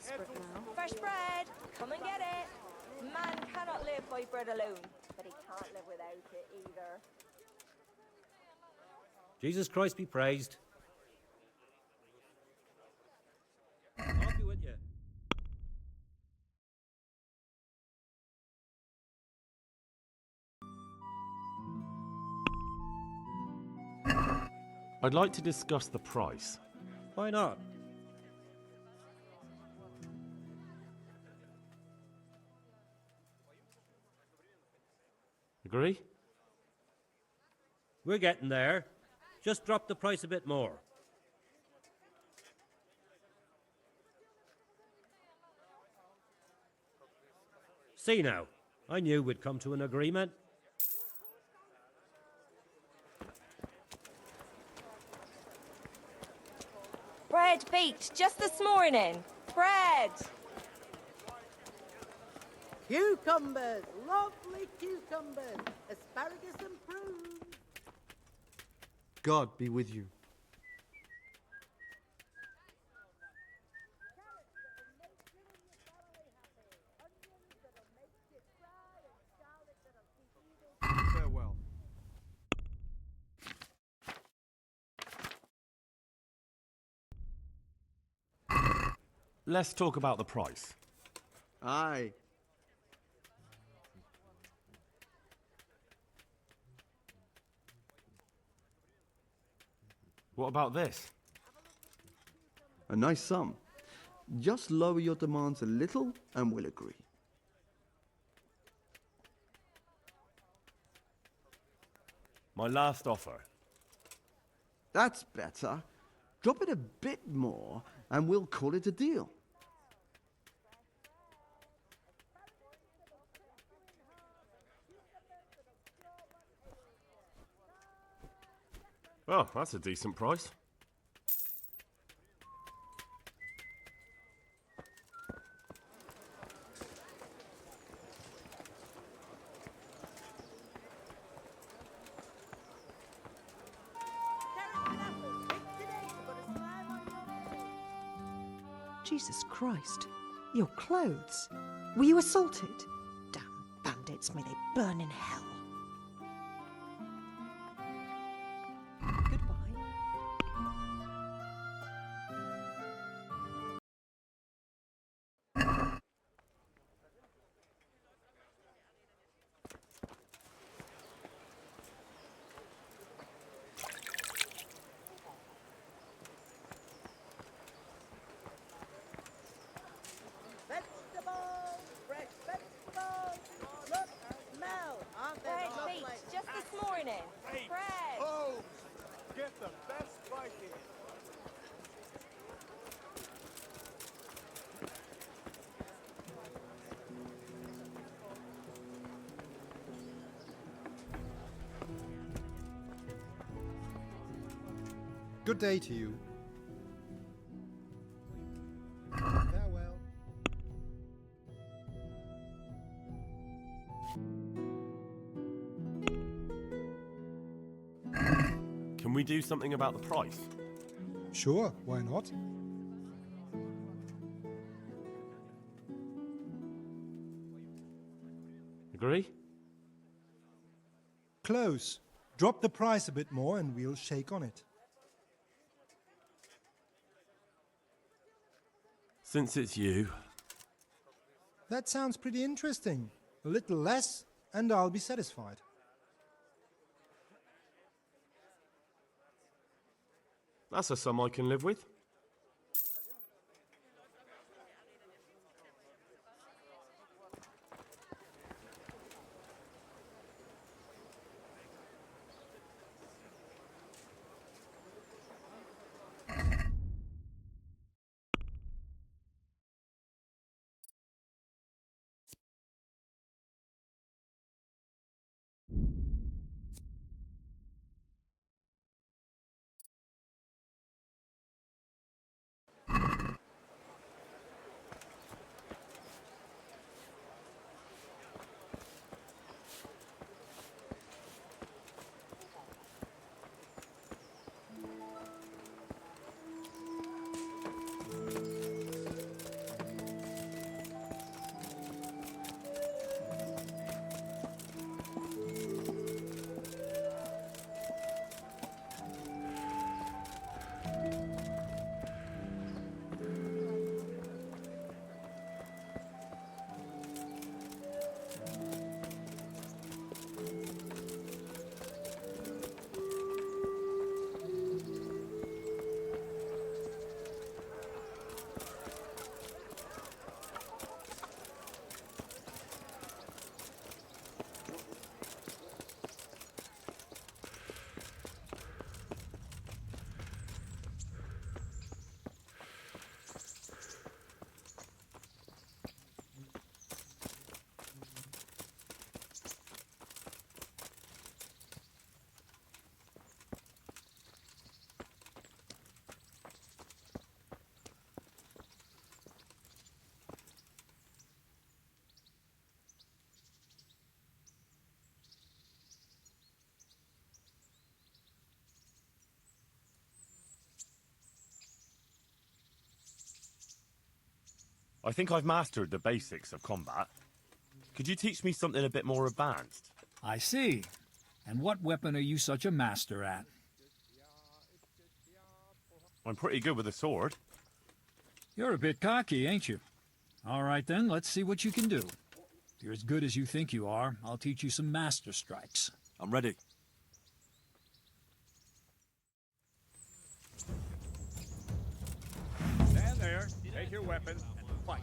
desperate now. Fresh bread! Come and get it! Man cannot live by bread alone. But he can't live without it either. Jesus Christ be praised. Off you with you. I'd like to discuss the price. Why not? Agree? We're getting there. Just drop the price a bit more. See now, I knew we'd come to an agreement. Bread baked just this morning. Bread! Cucumbers, lovely cucumbers, asparagus and prunes. God be with you. Farewell. Let's talk about the price. Aye. What about this? A nice sum. Just lower your demands a little and we'll agree. My last offer. That's better. Drop it a bit more and we'll call it a deal. Oh, that's a decent price. Jesus Christ. Your clothes. Were you assaulted? Damn bandits, may they burn in hell. Vegetables, fresh vegetables. Look, smell. Aren't they Bread lovely? baked just this morning. Bread! Oh, get the best bite here. Good day to you. Farewell. Can we do something about the price? Sure, why not? Agree? Close. Drop the price a bit more and we'll shake on it. Since it's you. That sounds pretty interesting. A little less and I'll be satisfied. That's a sum I can live with. I think I've mastered the basics of combat. Could you teach me something a bit more advanced? I see. And what weapon are you such a master at? I'm pretty good with a sword. You're a bit cocky, ain't you? All right then, let's see what you can do. If you're as good as you think you are, I'll teach you some master strikes. I'm ready. Stand there, take your weapon, and fight.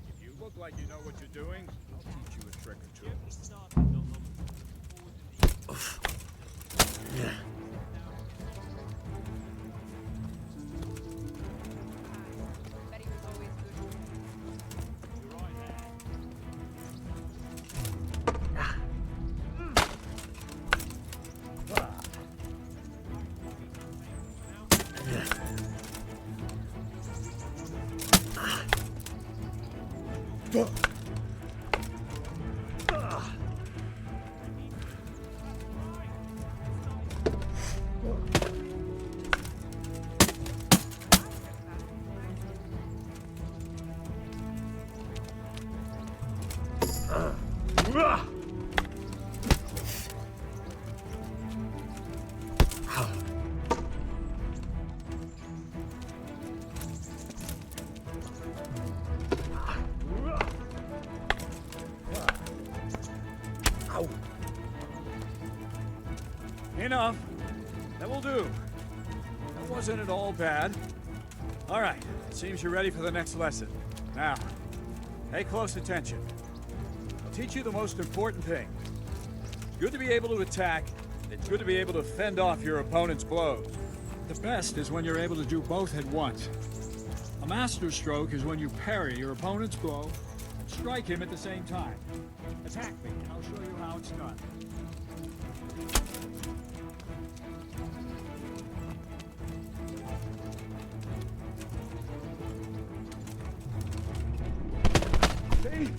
If you look like you know what you're doing, I'll teach you a trick or two. Enough. That will do. That wasn't at all bad. All right, it seems you're ready for the next lesson. Now, pay close attention. I'll teach you the most important thing. It's good to be able to attack. It's good to be able to fend off your opponent's blows. The best is when you're able to do both at once. A master stroke is when you parry your opponent's blow and strike him at the same time. Attack me, and I'll show you how it's done. See?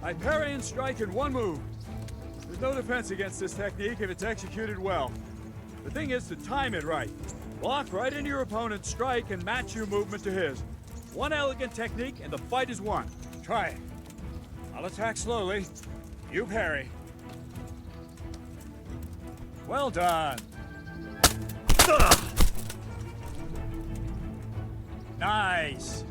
I parry and strike in one move. There's no defense against this technique if it's executed well. The thing is to time it right. Block right into your opponent's strike and match your movement to his. One elegant technique and the fight is won. Try it. I'll attack slowly. You parry. Well done. Nice.